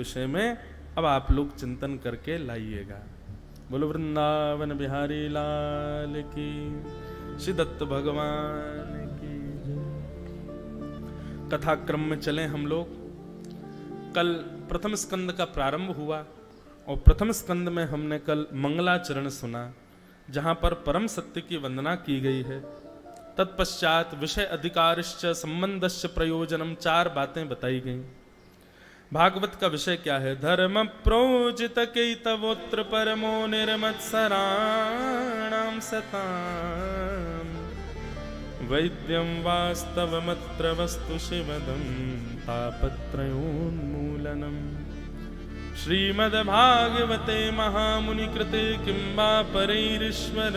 विषय में अब आप लोग चिंतन करके लाइएगा। बोलो वृंदावन बिहारी लाल की, श्री दत्त भगवान की। कथा क्रम में चले हम लोग। कल प्रथम स्कंद का प्रारंभ हुआ और प्रथम स्कंद में हमने कल मंगलाचरण सुना, जहां पर परम सत्य की वंदना की गई है। तत्पश्चात विषय अधिकारश्च संबंधश्च प्रयोजनम, 4 बातें बताई गई। भागवत का विषय क्या है? धर्म प्रोजित केतवोत्र परमो निर्मत्सराणाम सताम, वैद्यम वास्तवमत्र वस्तु शिवदम तापत्रयोन्मूलनम। श्रीमद्भागवते महामुनि कृते किं वा परैरीश्वर,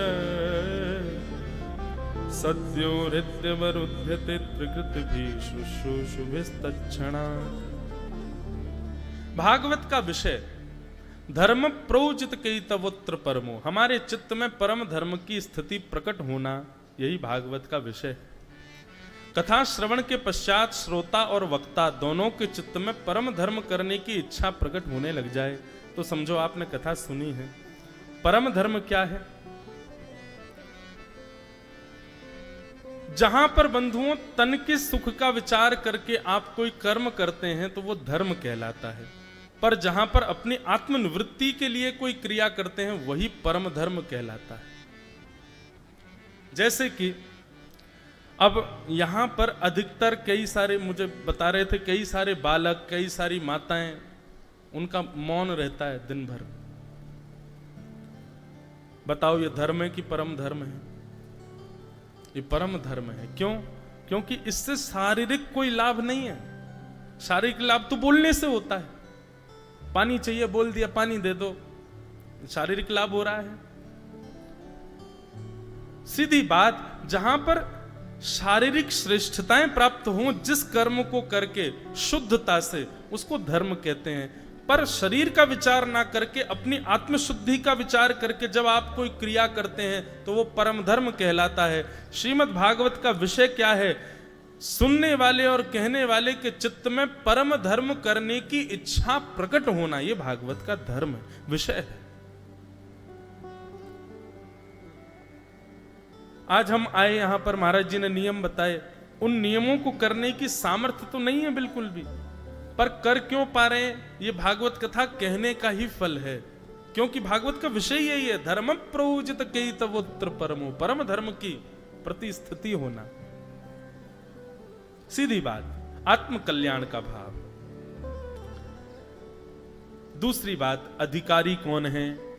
सद्यो हृद्यवरुध्यते त्रिकृतिभिः शुश्रूषुभिस्तत्क्षणात्। भागवत का विषय धर्म प्रोजित केतवोत्र परमो, हमारे चित्त में परम धर्म की स्थिति प्रकट होना, यही भागवत का विषय है। कथा श्रवण के पश्चात श्रोता और वक्ता दोनों के चित्त में परम धर्म करने की इच्छा प्रकट होने लग जाए तो समझो आपने कथा सुनी है। परम धर्म क्या है? जहां पर बंधुओं तन के सुख का विचार करके आप कोई कर्म करते हैं तो वो धर्म कहलाता है, पर जहां पर अपनी आत्मनिवृत्ति के लिए कोई क्रिया करते हैं वही परम धर्म कहलाता है। जैसे कि अब यहां पर अधिकतर कई सारे, मुझे बता रहे थे, कई सारे बालक, कई सारी माताएं, उनका मौन रहता है दिन भर। बताओ ये धर्म है कि परम धर्म है? ये परम धर्म है। क्यों? क्योंकि इससे शारीरिक कोई लाभ नहीं है। शारीरिक लाभ तो बोलने से होता है। पानी चाहिए, बोल दिया पानी दे दो, शारीरिक लाभ हो रहा है। सीधी बात, जहां पर शारीरिक श्रेष्ठताएं प्राप्त हों जिस कर्म को करके शुद्धता से, उसको धर्म कहते हैं। पर शरीर का विचार ना करके अपनी आत्मशुद्धि का विचार करके जब आप कोई क्रिया करते हैं तो वो परम धर्म कहलाता है। श्रीमद् भागवत का विषय क्या है? सुनने वाले और कहने वाले के चित्त में परम धर्म करने की इच्छा प्रकट होना, ये भागवत का धर्म विषय है। आज हम आए यहां पर, महाराज जी ने नियम बताए, उन नियमों को करने की सामर्थ्य तो नहीं है बिल्कुल भी, पर कर क्यों पा रहे हैं? ये भागवत कथा कहने का ही फल है, क्योंकि भागवत का विषय यही है, धर्म प्रोजित केतवोत्र परमो, परम धर्म की प्रतिस्थिति होना। सीधी बात, आत्म कल्याण का भाव। दूसरी बात, अधिकारी कौन है?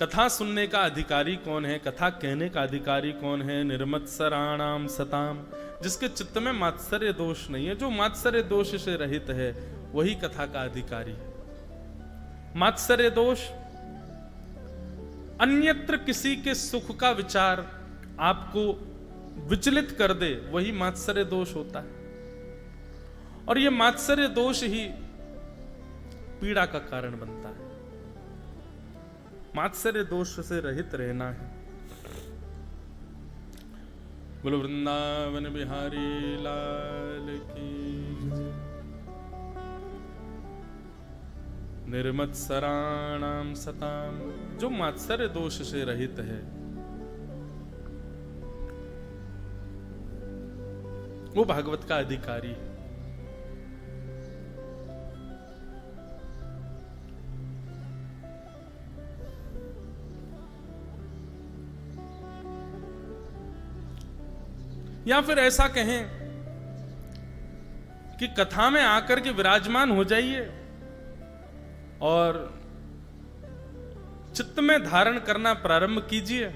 कथा सुनने का अधिकारी कौन है? कथा कहने का अधिकारी कौन है? निर्मत्सराणाम सताम, जिसके चित्त में मात्सर्य दोष नहीं है, जो मात्सर्य दोष से रहित है, वही कथा का अधिकारी है। मात्सर्य दोष, अन्यत्र किसी के सुख का विचार आपको विचलित कर दे, वही मात्सर्य दोष होता है। और यह मात्सर्य दोष ही पीड़ा का कारण बनता है। मात्सर्य दोष से रहित रहना है। बोलो वृंदावन बिहारी लाल की। निर्मत्सराणाम सताम, जो मात्सर्य दोष से रहित है वो भागवत का अधिकारी है। या फिर ऐसा कहें कि कथा में आकर के विराजमान हो जाइए और चित्त में धारण करना प्रारंभ कीजिए,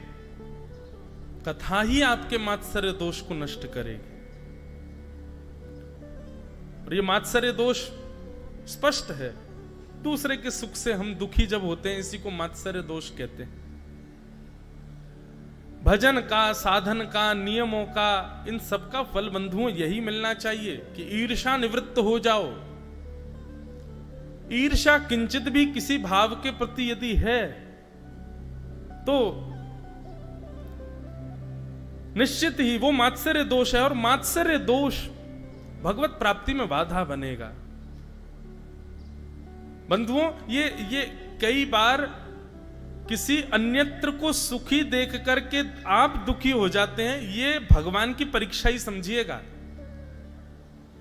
कथा ही आपके मात्सर्य दोष को नष्ट करेगी। और ये मात्सर्य दोष स्पष्ट है, दूसरे के सुख से हम दुखी जब होते हैं, इसी को मात्सर्य दोष कहते हैं। भजन का, साधन का, नियमों का, इन सब का फल बंधुओं यही मिलना चाहिए कि ईर्षा निवृत्त हो जाओ। ईर्षा किंचित भी किसी भाव के प्रति यदि है तो निश्चित ही वो मात्सर्य दोष है, और मात्सर्य दोष भगवत प्राप्ति में बाधा बनेगा। बंधुओं, ये कई बार किसी अन्यत्र को सुखी देख करके आप दुखी हो जाते हैं, ये भगवान की परीक्षा ही समझिएगा।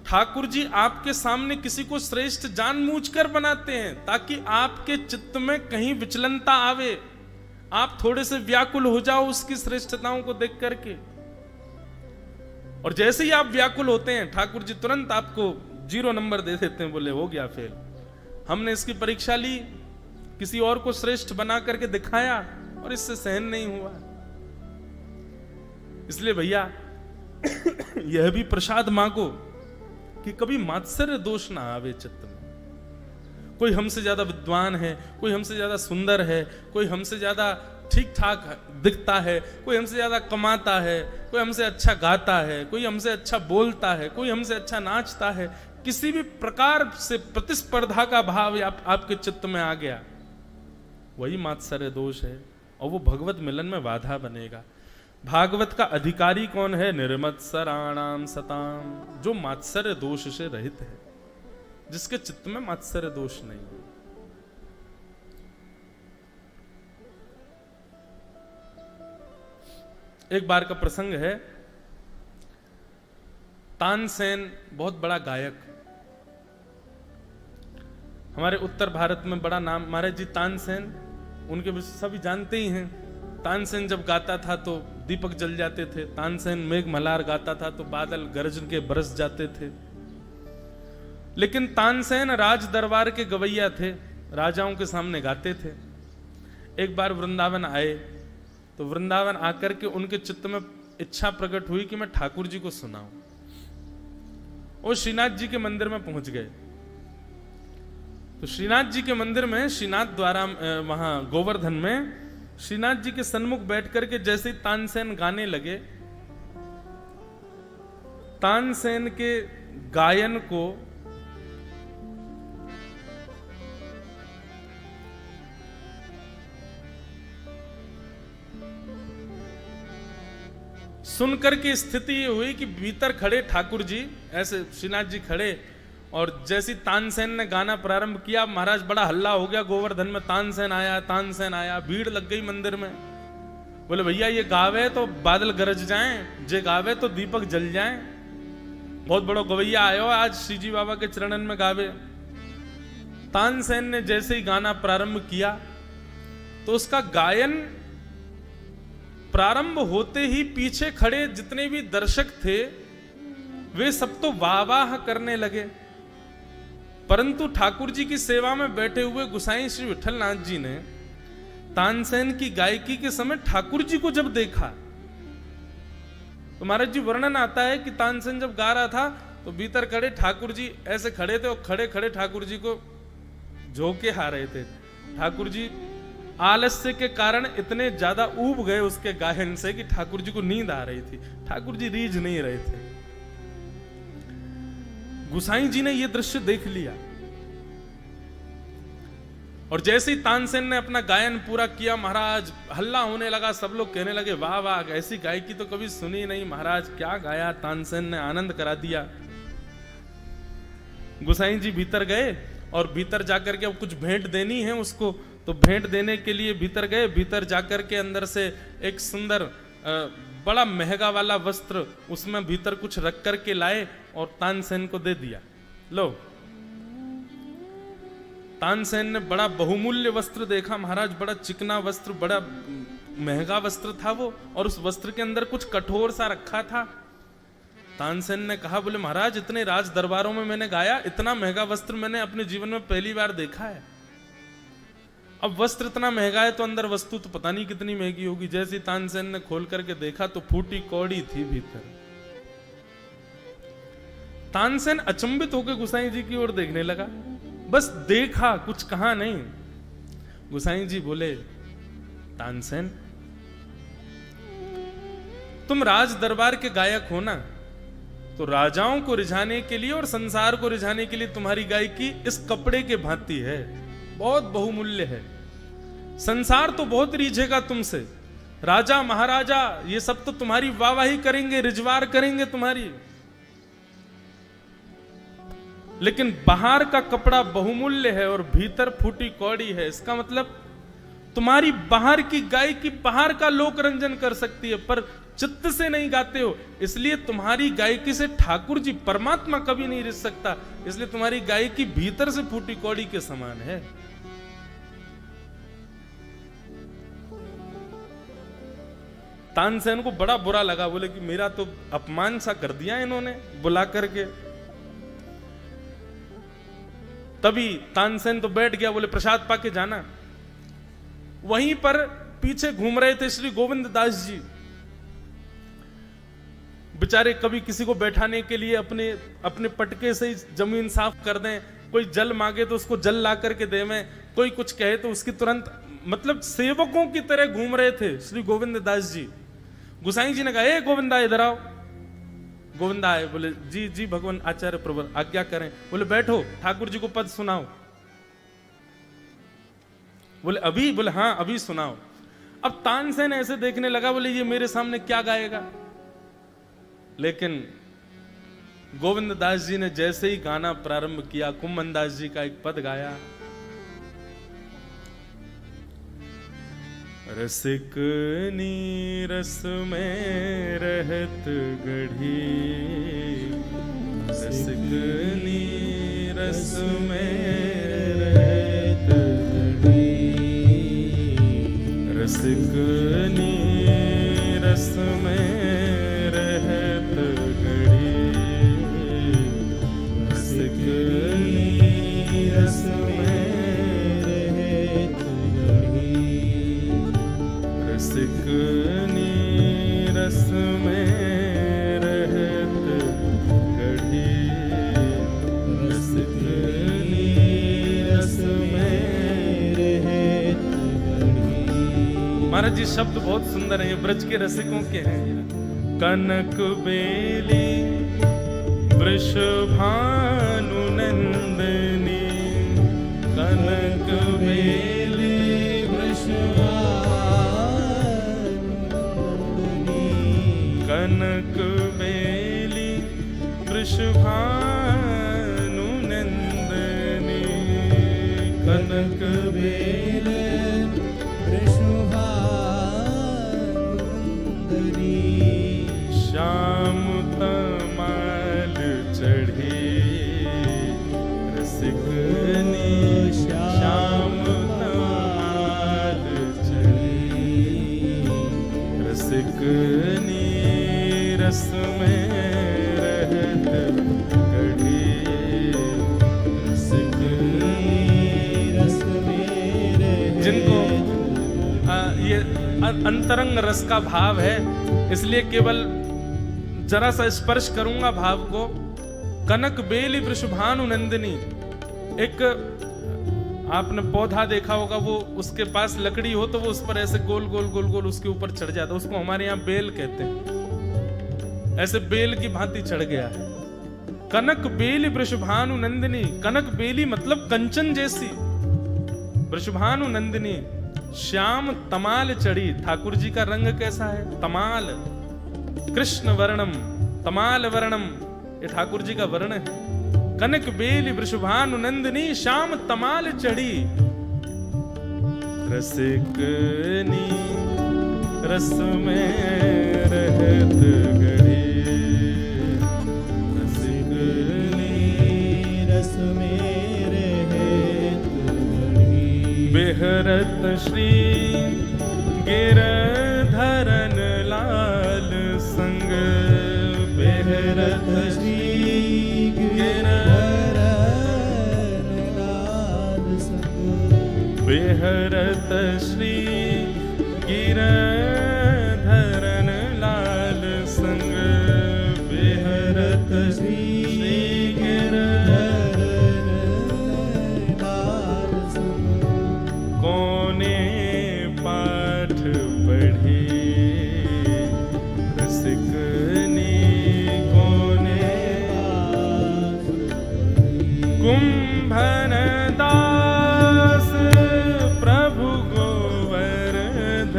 ठाकुर जी आपके सामने किसी को श्रेष्ठ जानबूझकर बनाते हैं ताकि आपके चित्त में कहीं विचलनता आवे, आप थोड़े से व्याकुल हो जाओ उसकी श्रेष्ठताओं को देख करके। और जैसे ही आप व्याकुल होते हैं, ठाकुर जी तुरंत आपको 0 नंबर दे देते हैं, बोले हो गया फेल। हमने इसकी परीक्षा ली, किसी और को श्रेष्ठ बना करके दिखाया और इससे सहन नहीं हुआ। इसलिए भैया यह भी प्रसाद मांगो कि कभी मात्सर्य दोष ना आवे चित्त में। कोई हमसे ज्यादा विद्वान है, कोई हमसे ज्यादा सुंदर है, कोई हमसे ज्यादा ठीक ठाक दिखता है, कोई हमसे ज्यादा कमाता है, कोई हमसे अच्छा गाता है, कोई हमसे अच्छा बोलता है, कोई हमसे अच्छा नाचता है, किसी भी प्रकार से प्रतिस्पर्धा का भाव आपके चित्त में आ गया, वही मात्सर्य दोष है और वो भगवत मिलन में बाधा बनेगा। भागवत का अधिकारी कौन है? निर्मत्सराणाम सताम, जो मात्सर्य दोष से रहित है, जिसके चित्त में मात्सर्य दोष नहीं है। एक बार का प्रसंग है, तानसेन बहुत बड़ा गायक, हमारे उत्तर भारत में बड़ा नाम, महाराज जी तानसेन, उनके विषय सभी जानते ही हैं। तानसेन जब गाता था तो दीपक जल जाते थे, तानसेन मेघ मल्हार गाता था तो बादल गरज के बरस जाते थे। लेकिन तानसेन राज दरबार के गवैया थे, राजाओं के सामने गाते थे। एक बार वृंदावन आए तो वृंदावन आकर के उनके चित्त में इच्छा प्रकट हुई कि मैं ठाकुर जी को सुनाऊं। वो श्रीनाथ जी के मंदिर में पहुंच गए। तो श्रीनाथ जी के मंदिर में, श्रीनाथ द्वारा वहां गोवर्धन में श्रीनाथ जी के सन्मुख बैठ करके जैसे ही तानसेन गाने लगे, तानसेन के गायन को सुनकर के स्थिति ये हुई कि भीतर खड़े ठाकुर जी, ऐसे श्रीनाथ जी खड़े, और जैसी तानसेन ने गाना प्रारंभ किया, महाराज बड़ा हल्ला हो गया गोवर्धन में, तानसेन आया, तानसेन आया, भीड़ लग गई मंदिर में। बोले भैया ये गावे तो बादल गरज जाएं, जे गावे तो दीपक जल जाएं, बहुत बड़ो गवैया आयो आज श्री जी बाबा के चरणन में गावे। तानसेन ने जैसे ही गाना प्रारंभ किया तो उसका गायन प्रारंभ होते ही पीछे खड़े जितने भी दर्शक थे वे सब तो वाह वाह करने लगे, परंतु ठाकुर जी की सेवा में बैठे हुए गुसाई श्री विठलनाथ जी ने तानसेन की गायकी के समय ठाकुर जी को जब देखा तो महाराज जी वर्णन आता है कि तानसेन जब गा रहा था तो भीतर खड़े ठाकुर जी ऐसे खड़े थे और खड़े खड़े ठाकुर जी को झोंके आ रहे थे। ठाकुर जी आलस्य के कारण इतने ज्यादा ऊब गए उसके गायन से कि ठाकुर जी को नींद आ रही थी, ठाकुर जी रीझ नहीं रहे थे। गुसाई जी ने यह दृश्य देख लिया और जैसे ही तानसेन ने अपना गायन पूरा किया, महाराज हल्ला होने लगा, सब लोग कहने लगे वाह वाह, ऐसी गायकी तो कभी सुनी नहीं महाराज, क्या गाया तानसेन ने, आनंद करा दिया। गुसाई जी भीतर गए और भीतर जाकर के अब कुछ भेंट देनी है उसको, तो भेंट देने के लिए भीतर गए। भीतर जाकर के अंदर से एक सुंदर बड़ा महंगा वाला वस्त्र उसमें भीतर कुछ रख करके लाए और तानसेन को दे दिया। लो, तानसेन ने बड़ा बहुमूल्य वस्त्र देखा, महाराज बड़ा चिकना वस्त्र, बड़ा महंगा वस्त्र था वो, और उस वस्त्र के अंदर कुछ कठोर सा रखा था। तानसेन ने कहा, बोले महाराज इतने राज दरबारों में मैंने गाया, इतना महंगा वस्त्र मैंने अपने जीवन में पहली बार देखा है। अब वस्त्र इतना महंगा है तो अंदर वस्तु तो पता नहीं कितनी महंगी होगी। जैसे तानसेन ने खोल करके देखा तो फूटी कौड़ी थी भीतर। तानसेन अचंभित होकर गुसाई जी की ओर देखने लगा, बस देखा, कुछ कहा नहीं। गुसाई जी बोले, तानसेन तुम राज दरबार के गायक हो ना, तो राजाओं को रिझाने के लिए और संसार को रिझाने के लिए तुम्हारी गायकी इस कपड़े के भांति है, बहुत बहुमूल्य है। संसार तो बहुत रीझेगा तुमसे, राजा महाराजा ये सब तो तुम्हारी वाहवाही करेंगे, रिजवार करेंगे तुम्हारी, लेकिन बाहर का कपड़ा बहुमूल्य है और भीतर फूटी कौड़ी है। इसका मतलब तुम्हारी बाहर की गायकी बाहर का लोक रंजन कर सकती है, पर चित्त से नहीं गाते हो, इसलिए तुम्हारी गायकी से ठाकुर जी परमात्मा कभी नहीं रिझ सकता, इसलिए तुम्हारी गायकी भीतर से फूटी कौड़ी के समान है। तानसेन को बड़ा बुरा लगा, बोले कि मेरा तो अपमान सा कर दिया इन्होंने बुला करके। तभी तानसेन तो बैठ गया, बोले प्रसाद पाके जाना। वहीं पर पीछे घूम रहे थे श्री गोविंद दास जी, बेचारे कभी किसी को बैठाने के लिए अपने अपने पटके से ही जमीन साफ कर दें, कोई जल मांगे तो उसको जल ला करके देवें, कोई कुछ कहे तो उसकी तुरंत, मतलब सेवकों की तरह घूम रहे थे श्री गोविंद दास जी। गुसाई जी ने कहा, ए गोविंदा इधर आओ। गोविंदा आए, बोले जी जी भगवान आचार्य प्रभु आज्ञा करें। बोले बैठो, ठाकुर जी को पद सुनाओ। बोले अभी? बोले हाँ अभी सुनाओ। अब तानसेन ऐसे देखने लगा, बोले ये मेरे सामने क्या गाएगा। लेकिन गोविंद दास जी ने जैसे ही गाना प्रारंभ किया, कुम्भन दास जी का एक पद गाया, रसिक नीरस में रहत गढ़ी, रसिक नीरस में रहत गढ़ी, रसिक नीरस में रहत गढ़ी, रसिक नीरस में रहत गढ़ी, रसिक नीरस में रहत गढ़ी, रसिक नीरस में रहत गढ़ी। महाराज जी शब्द बहुत सुंदर है, ये ब्रज के रसिकों के हैं। कनक बेली वृषभानु नंदनी, कनक बेली कनक बेली वृषभानु नंदनी, कनक बेली वृषभानु नंदनी, श्याम तमाल चढ़ी, रसिक नी श्याम तमाल चढ़ी, रसिक रस में रहत गढ़ी, रसिक रस में रहत। जिनको ये अंतरंग रस का भाव है, इसलिए केवल जरा सा स्पर्श करूंगा भाव को। कनक बेली वृषभानु नंदिनी, एक आपने पौधा देखा होगा, वो उसके पास लकड़ी हो तो वो उस पर ऐसे गोल गोल गोल गोल उसके ऊपर चढ़ जाता, उसको हमारे यहाँ बेल कहते हैं। ऐसे बेल की भांति चढ़ गया है। कनक बेली वृषभानु नंदिनी, कनक बेली मतलब कंचन जैसी, वृषभानु नंदिनी श्याम तमाल चढ़ी। ठाकुर जी का रंग कैसा है? तमाल, कृष्ण वर्णम, तमाल वर्णम, ये ठाकुर जी का वर्ण है। कनक बेली वृषभानु नंदिनी श्याम तमाल चढ़ी, रसिक नी रस में रहत गढ़ी, रसिक नी रस में रहत गढ़ी, बेहरत श्री गिरधरन लाल संग, बेहरत श्री बेहरत श्री गिरधरन लाल संग, बेहरत श्री गिरधरन लाल संग, कोने पाठ पढ़ी, रसिक नी कोने कुंभन दास प्रभु गोवर्धन,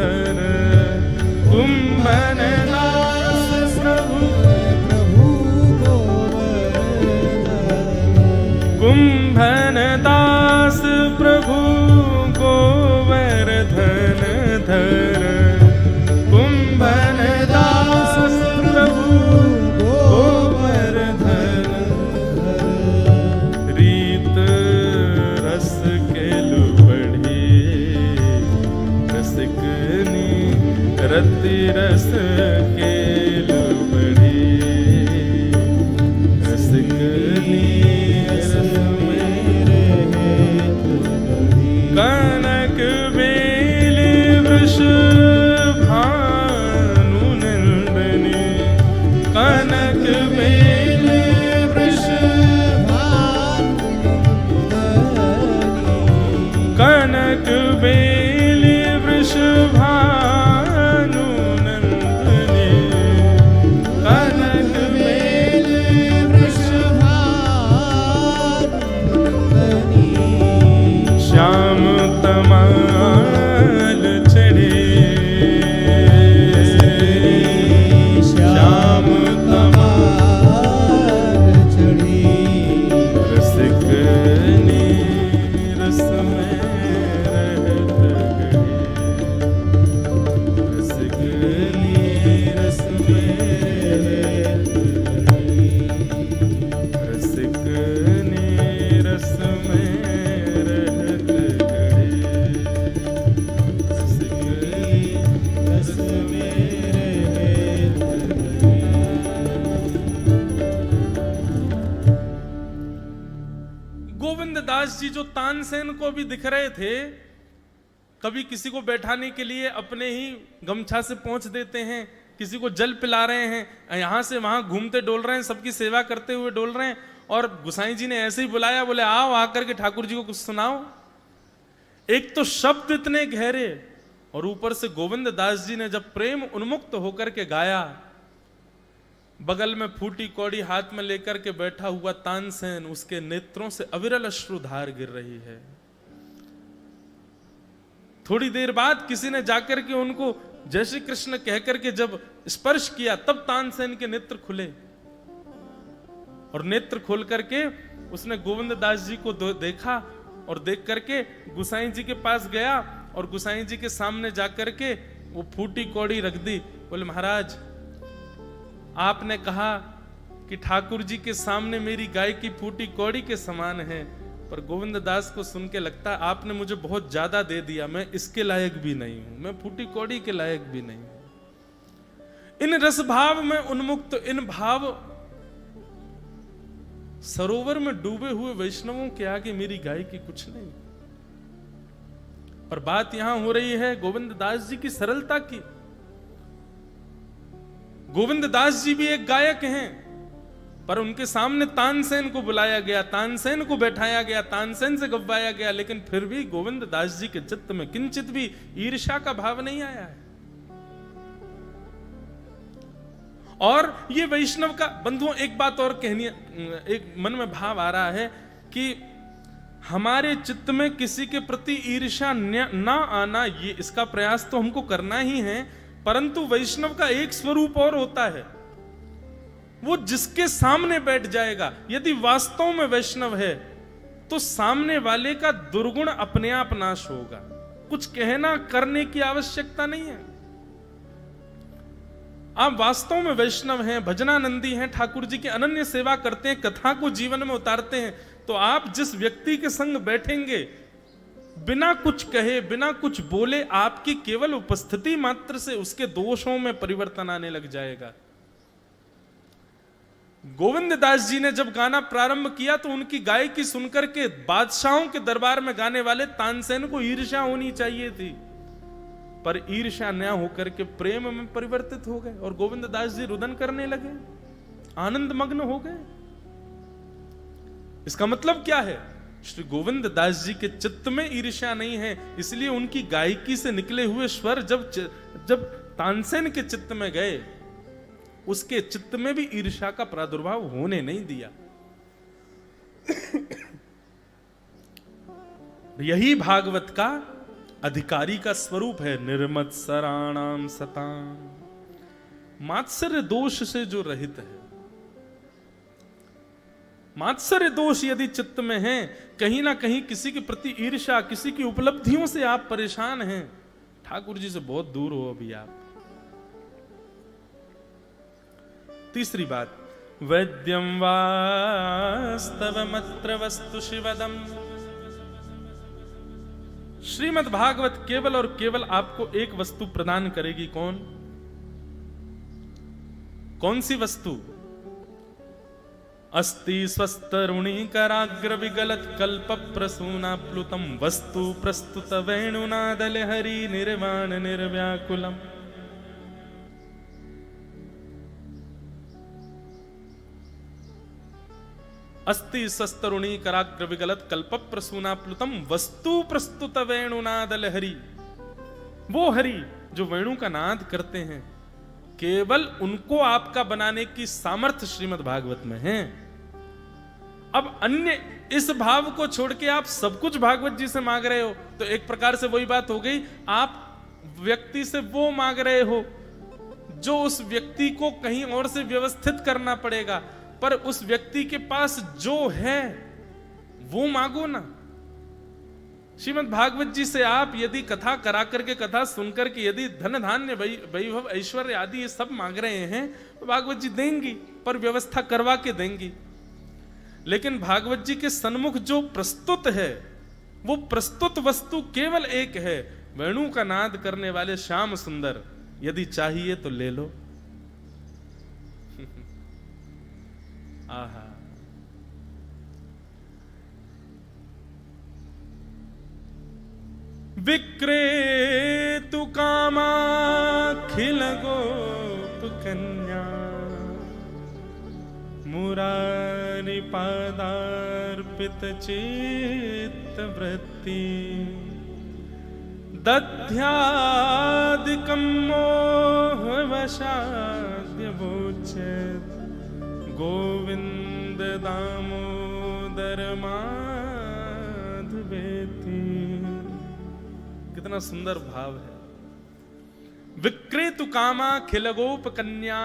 रति रस केल बढ़ी, रसिक नीरस मेरे हेत बढ़ी। कनक बेल वृष भानु नंदनी, कनक बेल वृष भानु नंदनी, कनक बेल वृष भानु नंदनी, कनक बेल वृष भानु नंदनी। श्याम तमाल चढ़े, श्याम तमाल चढ़ी, रसिक नीरस में रहत गए, रसिक नीरस में रहत गए, रसिक नीरस में रहत गए, रसिक नीरस में रहत गए। गोविंद दास जी जो तानसेन को भी दिख रहे थे, कभी किसी को बैठाने के लिए अपने ही गमछा से पहुंच देते हैं, किसी को जल पिला रहे हैं, यहां से वहां घूमते डोल रहे हैं, सबकी सेवा करते हुए डोल रहे हैं। और गुसाई जी ने ऐसे ही बुलाया, बोले आओ आकर के ठाकुर जी को कुछ सुनाओ। एक तो शब्द इतने गहरे, और ऊपर से गोविंद दास जी ने जब प्रेम उन्मुक्त होकर के गाया, बगल में फूटी कौड़ी हाथ में लेकर के बैठा हुआ तानसेन, उसके नेत्रों से अविरल अश्रुधार गिर रही है। थोड़ी देर बाद किसी ने जाकर के उनको जय श्री कृष्ण कहकर के जब स्पर्श किया, तब तानसेन के नेत्र खुले, और नेत्र खोल करके उसने गोविंद दास जी को देखा, और देख करके गुसाई जी के पास गया, और गुसाई जी के सामने जाकर के वो फूटी कौड़ी रख दी। बोले महाराज, आपने कहा कि ठाकुर जी के सामने मेरी गाय की फूटी कौड़ी के समान है, पर गोविंद दास को सुन के लगता आपने मुझे बहुत ज्यादा दे दिया, मैं इसके लायक भी नहीं हूं, मैं फूटी कौड़ी के लायक भी नहीं हूं। इन रस भाव में उन्मुक्त, इन भाव सरोवर में डूबे हुए वैष्णवों के आगे मेरी गाय की कुछ नहीं। पर बात यहां हो रही है गोविंद दास जी की सरलता की। गोविंद दास जी भी एक गायक हैं, पर उनके सामने तानसेन को बुलाया गया, तानसेन को बैठाया गया, तानसेन से गवाया गया, लेकिन फिर भी गोविंद दास जी के चित्त में किंचित भी ईर्ष्या का भाव नहीं आया है। और ये वैष्णव का बंधुओं, एक बात और कहनी, एक मन में भाव आ रहा है कि हमारे चित्त में किसी के प्रति ईर्ष्या ना आना, ये इसका प्रयास तो हमको करना ही है, परंतु वैष्णव का एक स्वरूप और होता है, वो जिसके सामने बैठ जाएगा, यदि वास्तव में वैष्णव है तो सामने वाले का दुर्गुण अपने आप नाश होगा, कुछ कहना करने की आवश्यकता नहीं है। आप वास्तव में वैष्णव हैं, भजनानंदी हैं, ठाकुर जी की अनन्य सेवा करते हैं, कथा को जीवन में उतारते हैं, तो आप जिस व्यक्ति के संग बैठेंगे, बिना कुछ कहे, बिना कुछ बोले, आपकी केवल उपस्थिति मात्र से उसके दोषों में परिवर्तन आने लग जाएगा। गोविंद दास जी ने जब गाना प्रारंभ किया तो उनकी गायकी सुनकर के बादशाहों के दरबार में गाने वाले तानसेन को ईर्ष्या होनी चाहिए थी, पर ईर्ष्या न होकर के प्रेम में परिवर्तित हो गए, और गोविंद दास जी रुदन करने लगे, आनंद मग्न हो गए। इसका मतलब क्या है? श्री गोविंद दास जी के चित्त में ईर्ष्या नहीं है, इसलिए उनकी गायकी से निकले हुए स्वर जब तानसेन के चित्त में गए, उसके चित्त में भी ईर्ष्या का प्रादुर्भाव होने नहीं दिया। यही भागवत का अधिकारी का स्वरूप है, निर्मत्सराणाम सताम, मात्सर्य दोष से जो रहित है। मात्सर्य दोष यदि चित्त में है, कहीं ना कहीं किसी के प्रति ईर्ष्या, किसी की उपलब्धियों से आप परेशान हैं, ठाकुर जी से बहुत दूर हो अभी आप। तीसरी बात, वैद्यम वास्तवमत्र वस्तु शिवदम। श्रीमद् भागवत केवल और केवल आपको एक वस्तु प्रदान करेगी, कौन? कौन सी वस्तु? अस्ति स्वस्तरुणी कराग्र विगलत कल्प प्रसूना प्लुतम वस्तु प्रस्तुत वेणुनादल हरि निर्वाण निर्व्याकुलम। अस्ति स्वस्तरुणी कराग्र विगलत कल्प प्रसूना प्लुतम वस्तु प्रस्तुत वेणुनादल हरि। वो हरि जो वेणु का नाद करते हैं, केवल उनको आपका बनाने की सामर्थ्य श्रीमद् भागवत में है। अब अन्य इस भाव को छोड़ के आप सब कुछ भागवत जी से मांग रहे हो, तो एक प्रकार से वही बात हो गई, आप व्यक्ति से वो मांग रहे हो जो उस व्यक्ति को कहीं और से व्यवस्थित करना पड़ेगा, पर उस व्यक्ति के पास जो है वो मांगो ना। श्रीमद् भागवत जी से आप यदि कथा करा करके, कथा सुनकर के यदि धन धान्य वैभव ऐश्वर्य आदि ये सब मांग रहे हैं, तो भागवत जी देंगी, पर व्यवस्था करवा के देंगी। लेकिन भागवत जी के सन्मुख जो प्रस्तुत है, वो प्रस्तुत वस्तु केवल एक है, वेणु का नाद करने वाले श्याम सुंदर। यदि चाहिए तो ले लो। आहा, विक्रेतु कामाखिल गोप कन्या मुरारी पादार्पित चित्त वृत्ति दध्यादिकं मोह वशाद्य वोचेत् गोविंद दामोदर माधवेति। कितना सुंदर भाव है। विक्रेतु कामा खिलगोप कन्या।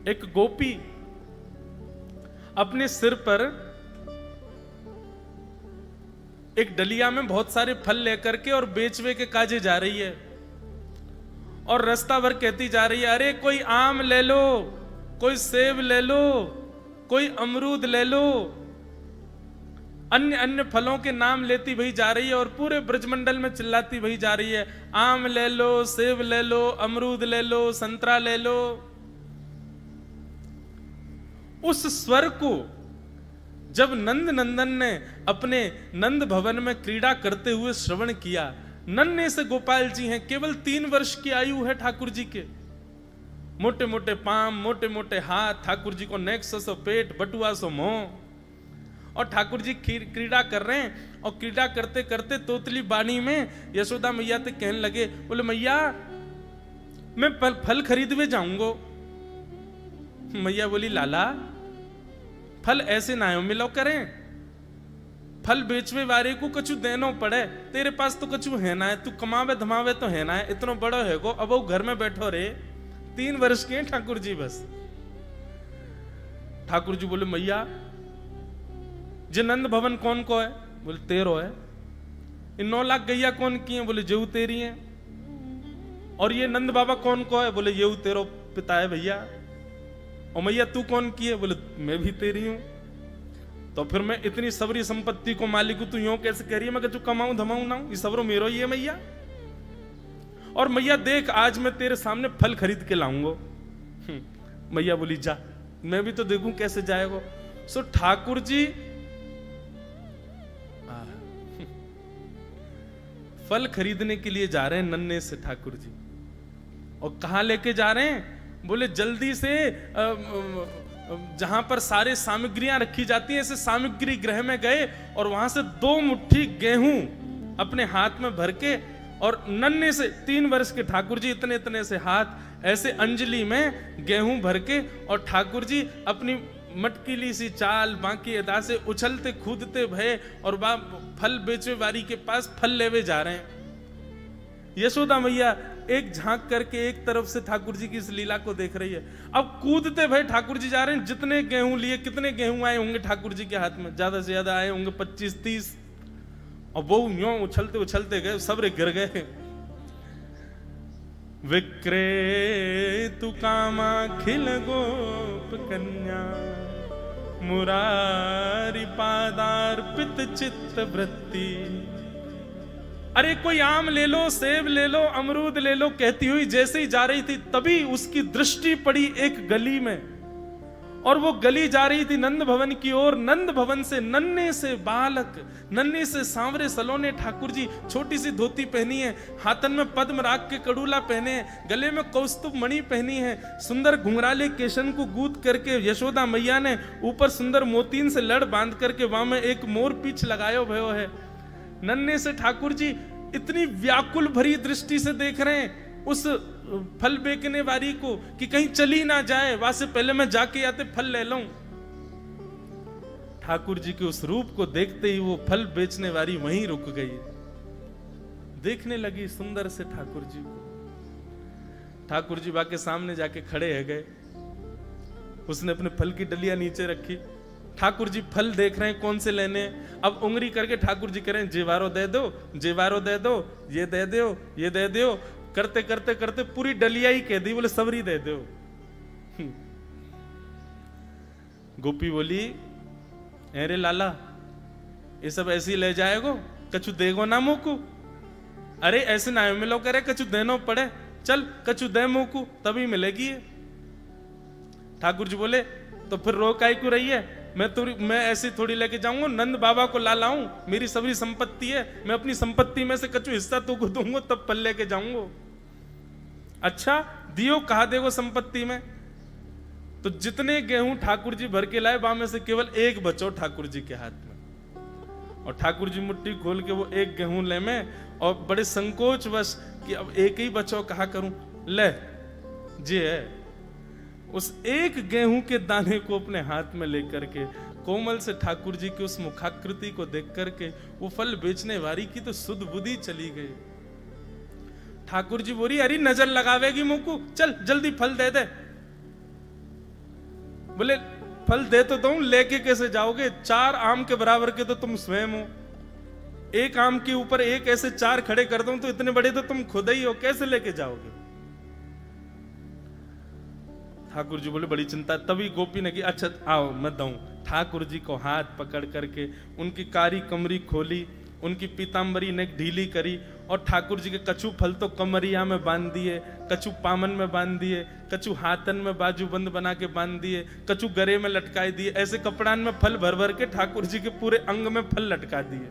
एक गोपी अपने सिर पर एक डलिया में बहुत सारे फल लेकर के और बेचवे के काजे जा रही है, और रास्ता भर कहती जा रही है, अरे कोई आम ले लो, कोई सेब ले लो, कोई अमरूद ले लो। अन्य अन्य फलों के नाम लेती वही जा रही है और पूरे ब्रजमंडल में चिल्लाती वही जा रही है, आम ले लो, सेब ले लो, अमरूद ले लो, संतरा ले लो। उस स्वर को जब नंद नंदन ने अपने नंद भवन में क्रीड़ा करते हुए श्रवण किया, नन्हे से गोपाल जी हैं, केवल 3 वर्ष की आयु है ठाकुर जी के, मोटे मोटे पांव, मोटे मोटे हाथ, ठाकुर जी को नेक सो पेट, बटुआ सो मुंह, और ठाकुर जी क्रीड़ा कर रहे हैं। और क्रीड़ा करते करते तोतली बाणी में यशोदा मैया से कहने लगे, बोले मैया मैं फल खरीदवे जाऊंगो। मैया बोली, लाला फल ऐसे ना मिलो करें, फल बेचवे वाले को कछु देनो पड़े, तेरे पास तो कछु है ना है, तू कमावे धमावे तो है ना है, इतना बड़ो है गो, अब वो घर में बैठो रे, 3 वर्ष के हैं ठाकुर जी बस। ठाकुर जी बोले, मैया जे नंद भवन कौन को है? बोले 13 है। इन 9 लाख गैया कौन की है? बोले जेऊ तेरी है। और ये नंद बाबा कौन को है? बोले येऊ तेरो पिता है भैया। और मैया तू कौन की है? बोले मैं भी तेरी हूं। तो फिर मैं इतनी सबरी संपत्ति को मालिक हूं, तू यूं कैसे कह रही है? मैं जो कमाऊं धमाऊं ना, ये सबरो मेरो ही है मैया। और मैया देख आज मैं तेरे सामने फल खरीद के लाऊंगा। मैया बोली जा, मैं भी तो देखूं कैसे जाएगा। सो ठाकुर जी फल खरीदने के लिए जा रहे हैं नन्हे से ठाकुर जी। और कहां लेके जा रहे हैं? बोले जल्दी से जहां पर सारे सामग्रियां रखी जाती हैं, ऐसे सामग्री गृह में गए और वहां से 2 मुट्ठी गेहूं अपने हाथ में भर के, और नन्हे से 3 वर्ष के ठाकुर जी इतने इतने से हाथ ऐसे अंजलि में गेहूं भर के, और ठाकुर जी अपनी मटकीली सी चाल बाकी अदा से उछलते कूदते भये और फल बेचवे वाली के पास फल लेवे जा रहे हैं। यशोदा मैया एक झांक करके एक तरफ से ठाकुर जी की इस लीला को देख रही है। अब कूदते भये ठाकुर जी जा रहे हैं। जितने गेहूं लिए, कितने गेहूं आए होंगे ठाकुर जी के हाथ में? ज्यादा से ज्यादा आए होंगे 25-30। और वो यूं उछलते उछलते गए, सब गिर गए। विक्रेतु कामाखिल गोप कन्या मुरारी पादार्पित चित्त वृत्ति अरे कोई आम ले लो, सेब ले लो, अमरूद ले लो, कहती हुई जैसे ही जा रही थी तभी उसकी दृष्टि पड़ी एक गली में, और वो गली जा रही थी नंद भवन की ओर। नंद भवन से नन्हे से बालक, नन्हे से सांवरे सलोने ठाकुर जी, छोटी सी धोती पहनी है, हाथन में पद्म राग के कड़ूला पहने हैं, गले में कौस्तुभ मणि पहनी है, सुंदर घुंघराले केशन को गूंथ करके यशोदा मैया ने ऊपर सुंदर मोतीन से लड़ बांध करके वहां में एक मोर पीछ लगायो भयो है। नन्हे से ठाकुर जी इतनी व्याकुल भरी दृष्टि से देख रहे हैं उस फल बेचने वाली को कि कहीं चली ना जाए, वहां से पहले मैं जाके आते फल ले लूं। ठाकुर जी के उस रूप को देखते ही वो फल बेचने वाली वहीं रुक गई, देखने लगी सुंदर से ठाकुर जी को। ठाकुर जी बाके सामने जाके खड़े है गए, उसने अपने फल की डलिया नीचे रखी, ठाकुर जी फल देख रहे हैं कौन से लेने हैं। अब उंगली करके ठाकुर जी कह रहे हैं जेवारो दे दो, जेवारो दे दो, ये दे दो, ये दे दो, करते करते करते पूरी डलिया ही कह दी, बोले सबरी दे दो। गोपी बोली अरे लाला ये सब ऐसे ही ले जाएगो, कछु देगो ना मोकू। अरे ऐसे ना मिलो करे, कछु देनो पड़े, चल कछु दे मोकू तभी मिलेगी ये। ठाकुर जी बोले तो फिर रो काई क्यों रही है, मैं ऐसी थोड़ी लेके जाऊंगा, नंद बाबा को ला लाऊं, मेरी सभी संपत्ति है, मैं अपनी संपत्ति में से कछु हिस्सा तुमको दूंगा तब फल लेके जाऊंगा। अच्छा दियो, कहा देगो संपत्ति में? तो जितने गेहूं ठाकुर जी भर के लाए वहां में से केवल एक बचो ठाकुर जी के हाथ में, और ठाकुर जी मुट्ठी खोल के वो एक गेहूं ले में, और बड़े संकोच वश कि अब एक ही बचो, कहा करूं, ले जी है। उस एक गेहूं के दाने को अपने हाथ में लेकर के कोमल से ठाकुर जी की उस मुखाकृति को देख करके वो फल बेचने वाली की तो सुध बुद्धि चली गई। ठाकुर जी बोली अरे नजर लगावेगी मुंह, चल जल्दी फल दे दे। बोले फल दे तो दूं, लेके कैसे जाओगे? 4 आम के बराबर के तो तुम स्वयं हो, एक आम के ऊपर एक ऐसे 4 खड़े कर दूं तो इतने बड़े तो तुम खुद ही हो, कैसे लेके जाओगे? ठाकुर जी बोले बड़ी चिंता। तभी गोपी ने की अच्छा आओ मैं दूं। ठाकुर जी को हाथ पकड़ करके उनकी कारी कमरी खोली, उनकी पीतांबरी ने ढीली करी, और ठाकुर जी के कछु फल तो कमरिया में बांध दिए, कछु पामन में बांध दिए, कछु हाथन में बाजूबंद बना के बांध दिए, कछु गरे में लटकाए दिए, ऐसे कपड़ान में फल भर भर के ठाकुर जी के पूरे अंग में फल लटका दिए।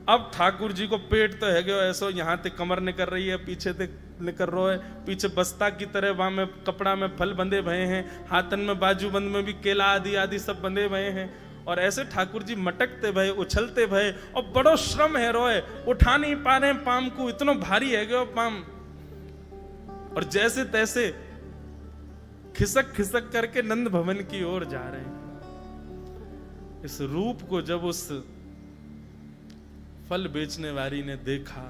अब ठाकुर जी को पेट तो है गयो ऐसो, यहाँ ते कमर निकल रही है, पीछे ते निकल रहा है, पीछे बस्ता की तरह वहां में कपड़ा में फल बंधे भये हैं, हाथन में बाजूबंद में भी केला आदि आदि सब बंधे भये हैं, और ऐसे ठाकुर जी मटकते भये, उछलते भये, और बड़ो श्रम है रोए, उठा नहीं पा रहे पाम को, इतना भारी है गयो पाम, और जैसे तैसे खिसक खिसक करके नंद भवन की ओर जा रहे हैं। इस रूप को जब उस फल बेचने वाली ने देखा,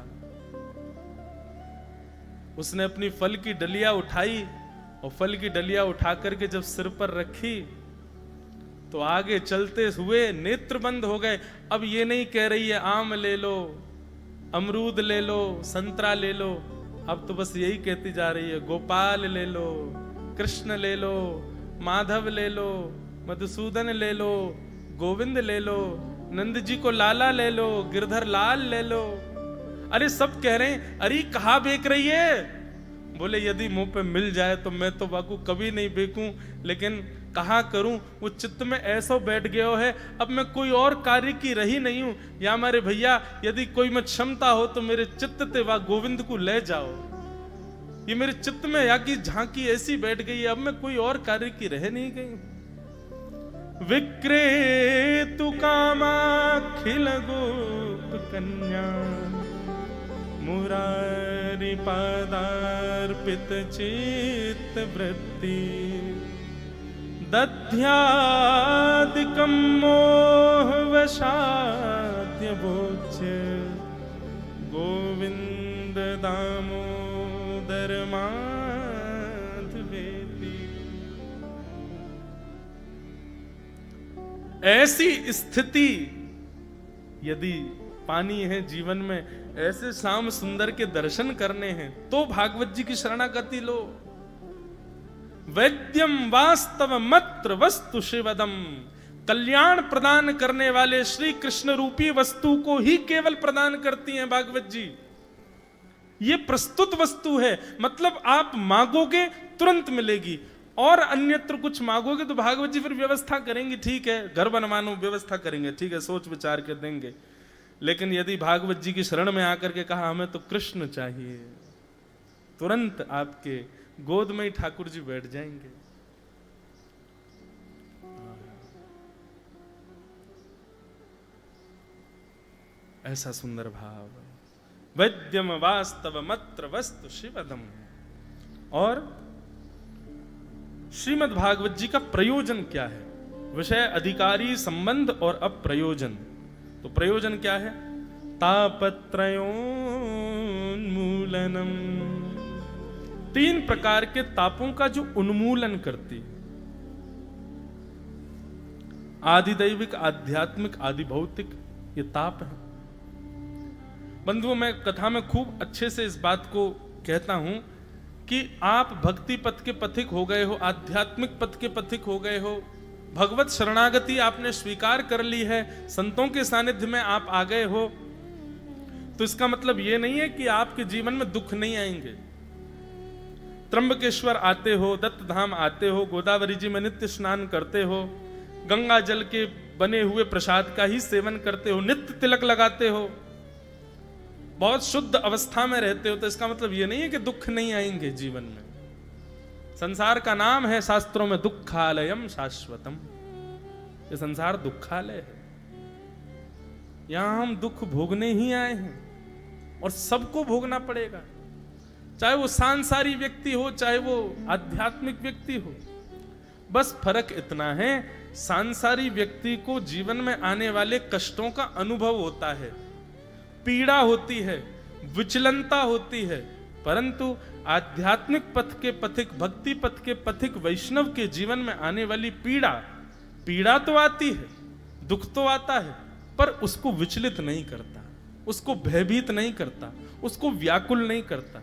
उसने अपनी फल की डलिया उठाई, और फल की डलिया उठा करके जब सिर पर रखी तो आगे चलते हुए नेत्र बंद हो गए। अब ये नहीं कह रही है आम ले लो, अमरूद ले लो, संतरा ले लो, अब तो बस यही कहती जा रही है गोपाल ले लो, कृष्ण ले लो, माधव ले लो, मधुसूदन ले लो, गोविंद ले लो, नंद जी को लाला ले लो, गिरधर लाल ले लो। अरे सब कह रहे हैं अरे कहाँ बेच रही है? बोले यदि मुंह पे मिल जाए तो मैं तो बाकू कभी नहीं बेचूं, लेकिन कहाँ करूं, वो चित्त में ऐसा बैठ गया है, अब मैं कोई और कार्य की रही नहीं हूं। या मेरे भैया यदि कोई में क्षमता हो तो मेरे चित्त ते वा गोविंद को ले जाओ। ये मेरे चित्त में या की झांकी ऐसी बैठ गई है, अब मैं कोई और कार्य की रह नहीं गई। विक्रेतु कामाखिल गोप कन्या, मुरारी पादार्पित चित्त वृत्ति, दध्यादिकं मोह वशाद्य भोज्य, गोविंद दामोदर माधवेति। ऐसी स्थिति यदि पानी है जीवन में, ऐसे श्याम सुंदर के दर्शन करने हैं तो भागवत जी की शरणागति लो। वैद्यम वास्तव मत्र वस्तु शिवदम, कल्याण प्रदान करने वाले श्री कृष्ण रूपी वस्तु को ही केवल प्रदान करती हैं भागवत जी। ये प्रस्तुत वस्तु है, मतलब आप मांगोगे तुरंत मिलेगी, और अन्यत्र कुछ मांगोगे तो भागवत जी फिर व्यवस्था करेंगी, ठीक है घर बनवानो व्यवस्था करेंगे, ठीक है सोच विचार के देंगे। लेकिन यदि भागवत जी की शरण में आकर के कहा हमें तो कृष्ण चाहिए, तुरंत आपके गोद में ही ठाकुर जी बैठ जाएंगे। ऐसा सुंदर भाव, वैद्यम वास्तव मत्र वस्तु शिवदम। और श्रीमद् भागवत जी का प्रयोजन क्या है? विषय, अधिकारी, संबंध और अप्रयोजन। तो प्रयोजन क्या है? तापत्रयोन्मूलनम, 3 प्रकार के तापों का जो उन्मूलन करती है, आदिदैविक, आध्यात्मिक, आदि भौतिक, ये ताप है। बंधुओं, मैं कथा में खूब अच्छे से इस बात को कहता हूं कि आप भक्ति पथ के पथिक हो गए हो, आध्यात्मिक पथ के पथिक हो गए हो, भगवत शरणागति आपने स्वीकार कर ली है, संतों के सानिध्य में आप आ गए हो, तो इसका मतलब यह नहीं है कि आपके जीवन में दुख नहीं आएंगे। त्र्यंबकेश्वर आते हो, दत्त धाम आते हो, गोदावरी जी में नित्य स्नान करते हो, गंगा जल के बने हुए प्रसाद का ही सेवन करते हो, नित्य तिलक लगाते हो, बहुत शुद्ध अवस्था में रहते हो, तो इसका मतलब यह नहीं है कि दुख नहीं आएंगे जीवन में। संसार का नाम है शास्त्रों में दुखालयम शाश्वतम। ये संसार दुखालय है, यहां हम दुख भोगने ही आए हैं और सबको भोगना पड़ेगा, चाहे वो सांसारी व्यक्ति हो, चाहे वो आध्यात्मिक व्यक्ति हो। बस फर्क इतना है, सांसारी व्यक्ति को जीवन में आने वाले कष्टों का अनुभव होता है, पीड़ा होती है, विचलनता होती है, परंतु आध्यात्मिक पथ के पथिक, भक्ति पथ के पथिक वैष्णव के जीवन में आने वाली पीड़ा तो आती है, दुख तो आता है, पर उसको विचलित नहीं करता, उसको भयभीत नहीं करता, उसको व्याकुल नहीं करता।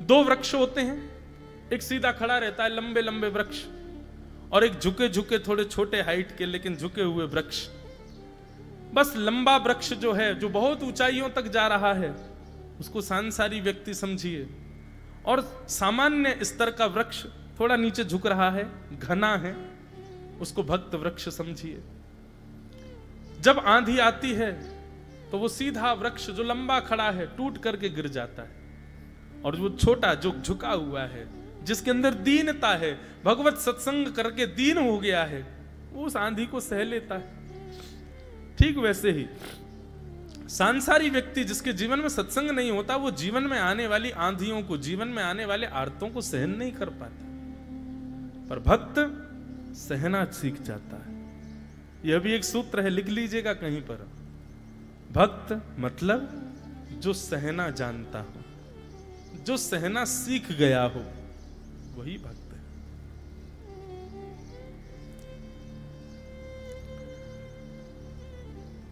2 वृक्ष होते हैं, एक सीधा खड़ा रहता है लंबे लंबे वृक्ष, और एक झुके झुके थोड़े छोटे हाइट के लेकिन झुके हुए वृक्ष। बस लंबा वृक्ष जो है, जो बहुत ऊंचाइयों तक जा रहा है, उसको सांसारी व्यक्ति समझिए, और सामान्य स्तर का वृक्ष थोड़ा नीचे झुक रहा है, घना है, उसको भक्त वृक्ष समझिए। जब आंधी आती है तो वो सीधा वृक्ष जो लंबा खड़ा है टूट करके गिर जाता है, और वो छोटा जो झुका हुआ है, जिसके अंदर दीनता है, भगवत सत्संग करके दीन हो गया है, वो उस आंधी को सह लेता है। ठीक वैसे ही सांसारी व्यक्ति जिसके जीवन में सत्संग नहीं होता, वो जीवन में आने वाली आंधियों को, जीवन में आने वाले आर्तों को सहन नहीं कर पाता, पर भक्त सहना सीख जाता है। यह भी एक सूत्र है, लिख लीजिएगा कहीं पर। भक्त मतलब जो सहना जानता हो, जो सहना सीख गया हो, वही भक्त है।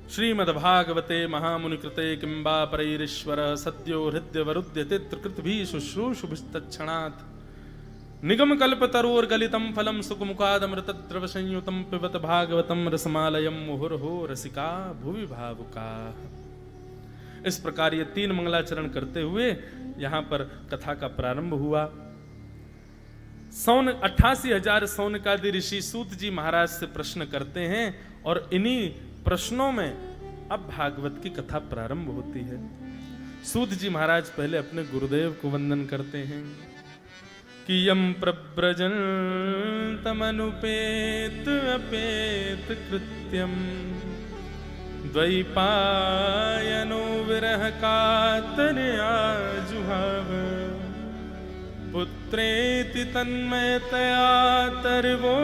श्रीमद्भागवते महामुनिकृते किंबा परैरीश्वर सद्यो हृदय वरुद्यते त्रिकृतभि शुश्रूषुभिस्तत्क्षणात् निगम कल्पतरोर्गलितं फलं सुखमुखादमृतद्रव संयुतं पिबत भागवतं रसमालयं मुहुर्हो रसिका भुवि भावुका। इस प्रकार ये 3 मंगलाचरण करते हुए यहां पर कथा का प्रारंभ हुआ। 88,000 सौनकादि ऋषि सूत जी महाराज से प्रश्न करते हैं, और इन्हीं प्रश्नों में अब भागवत की कथा प्रारंभ होती है। सूत जी महाराज पहले अपने गुरुदेव को वंदन करते हैं कि यम प्रव्रजन तमनुपेत अपेत कृत्यम द्वैपायनो विरह कातरया जुहाव पुत्रेति तन्मयतया तर्वोऽभिनेदु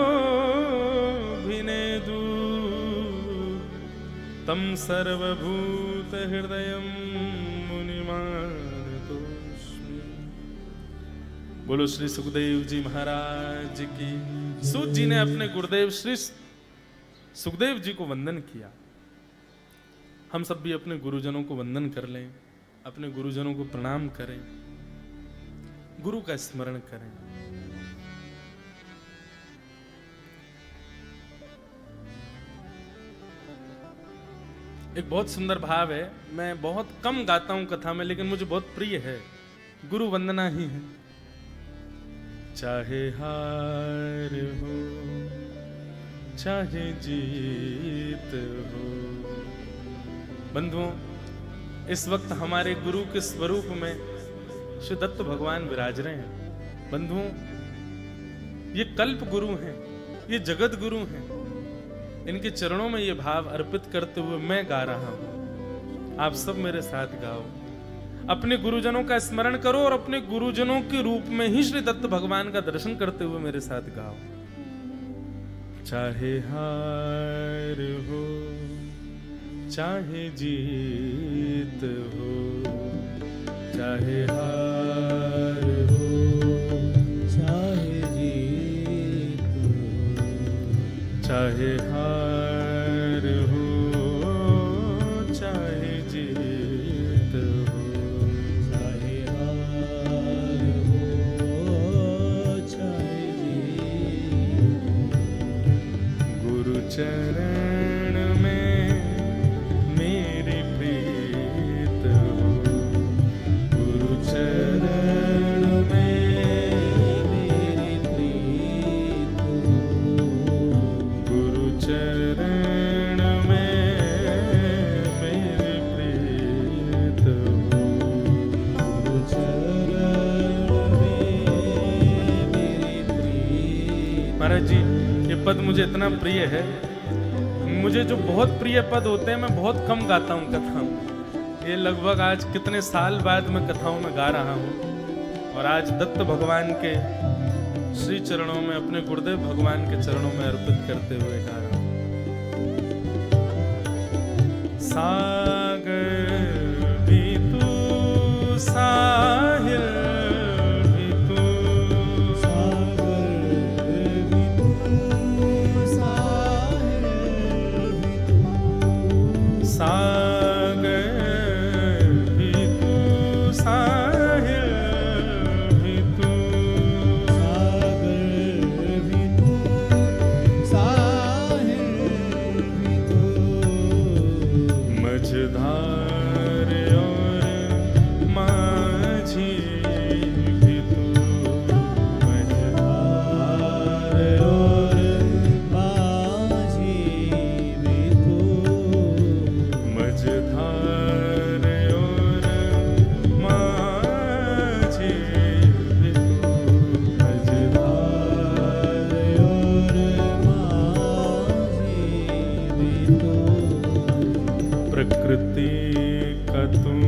तम सर्वभूत हृदयं मुनिमानतोऽस्मि। बोलो श्री सुखदेव जी महाराज की। सूत जी ने अपने गुरुदेव श्री सुखदेव जी को वंदन किया। हम सब भी अपने गुरुजनों को वंदन कर लें, अपने गुरुजनों को प्रणाम करें, गुरु का स्मरण करें। एक बहुत सुंदर भाव है, मैं बहुत कम गाता हूं कथा में, लेकिन मुझे बहुत प्रिय है। गुरु वंदना ही है। चाहे हार हो चाहे जीत हो। बंधुओं, इस वक्त हमारे गुरु के स्वरूप में श्री दत्त भगवान विराज रहे हैं। बंधुओं, ये कल्प गुरु हैं, ये जगत गुरु हैं। इनके चरणों में ये भाव अर्पित करते हुए मैं गा रहा हूं। आप सब मेरे साथ गाओ। अपने गुरुजनों का स्मरण करो और अपने गुरुजनों के रूप में ही श्री दत्त भगवान का दर्शन करते हुए मेरे साथ गाओ। चाहे हार हो चाहे जीत हो, चाहे हार हो चाहे जीत हो, चाहे हार हो चाहे जीत हो, चाहे हार हो चाहे जीत। गुरु चरण में मेरी प्रीत हो, गुरु चरण में मेरी प्रीत हो, गुरु चरण में मेरी प्रीत हो, गुरु चरण में मेरी प्रीत। महाराज जी, ये पद मुझे इतना प्रिय है। मुझे जो बहुत प्रिय पद होते हैं मैं बहुत कम गाता हूँ कथाओं। ये लगभग आज कितने साल बाद मैं कथाओं में गा रहा हूँ, और आज दत्त भगवान के श्री चरणों में, अपने गुरुदेव भगवान के चरणों में अर्पित करते हुए गा रहा हूँ। सागर भी तू, साहिल भी तू, सागर भी तू, साहिल भी तू, सागर भी तू, साहिल भी तू, सागर भी तू, साहिल भी तू, मझधार और माझी भी तू, मझधार और माझी भी तू, मझधार और माझी भी तू, मझधार और माझी भी तू। प्रकृति का तुम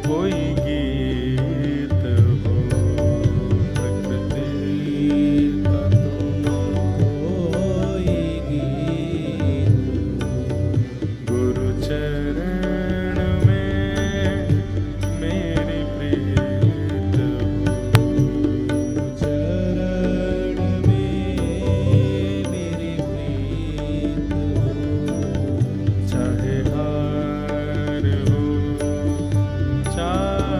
कोई गीत हो, प्रकृति का तुम कोई गीत हो, गुरु चरण में मेरी प्रीत हो, गुरु चरण में मेरी प्रीत हो। चाहे हार हो चाहे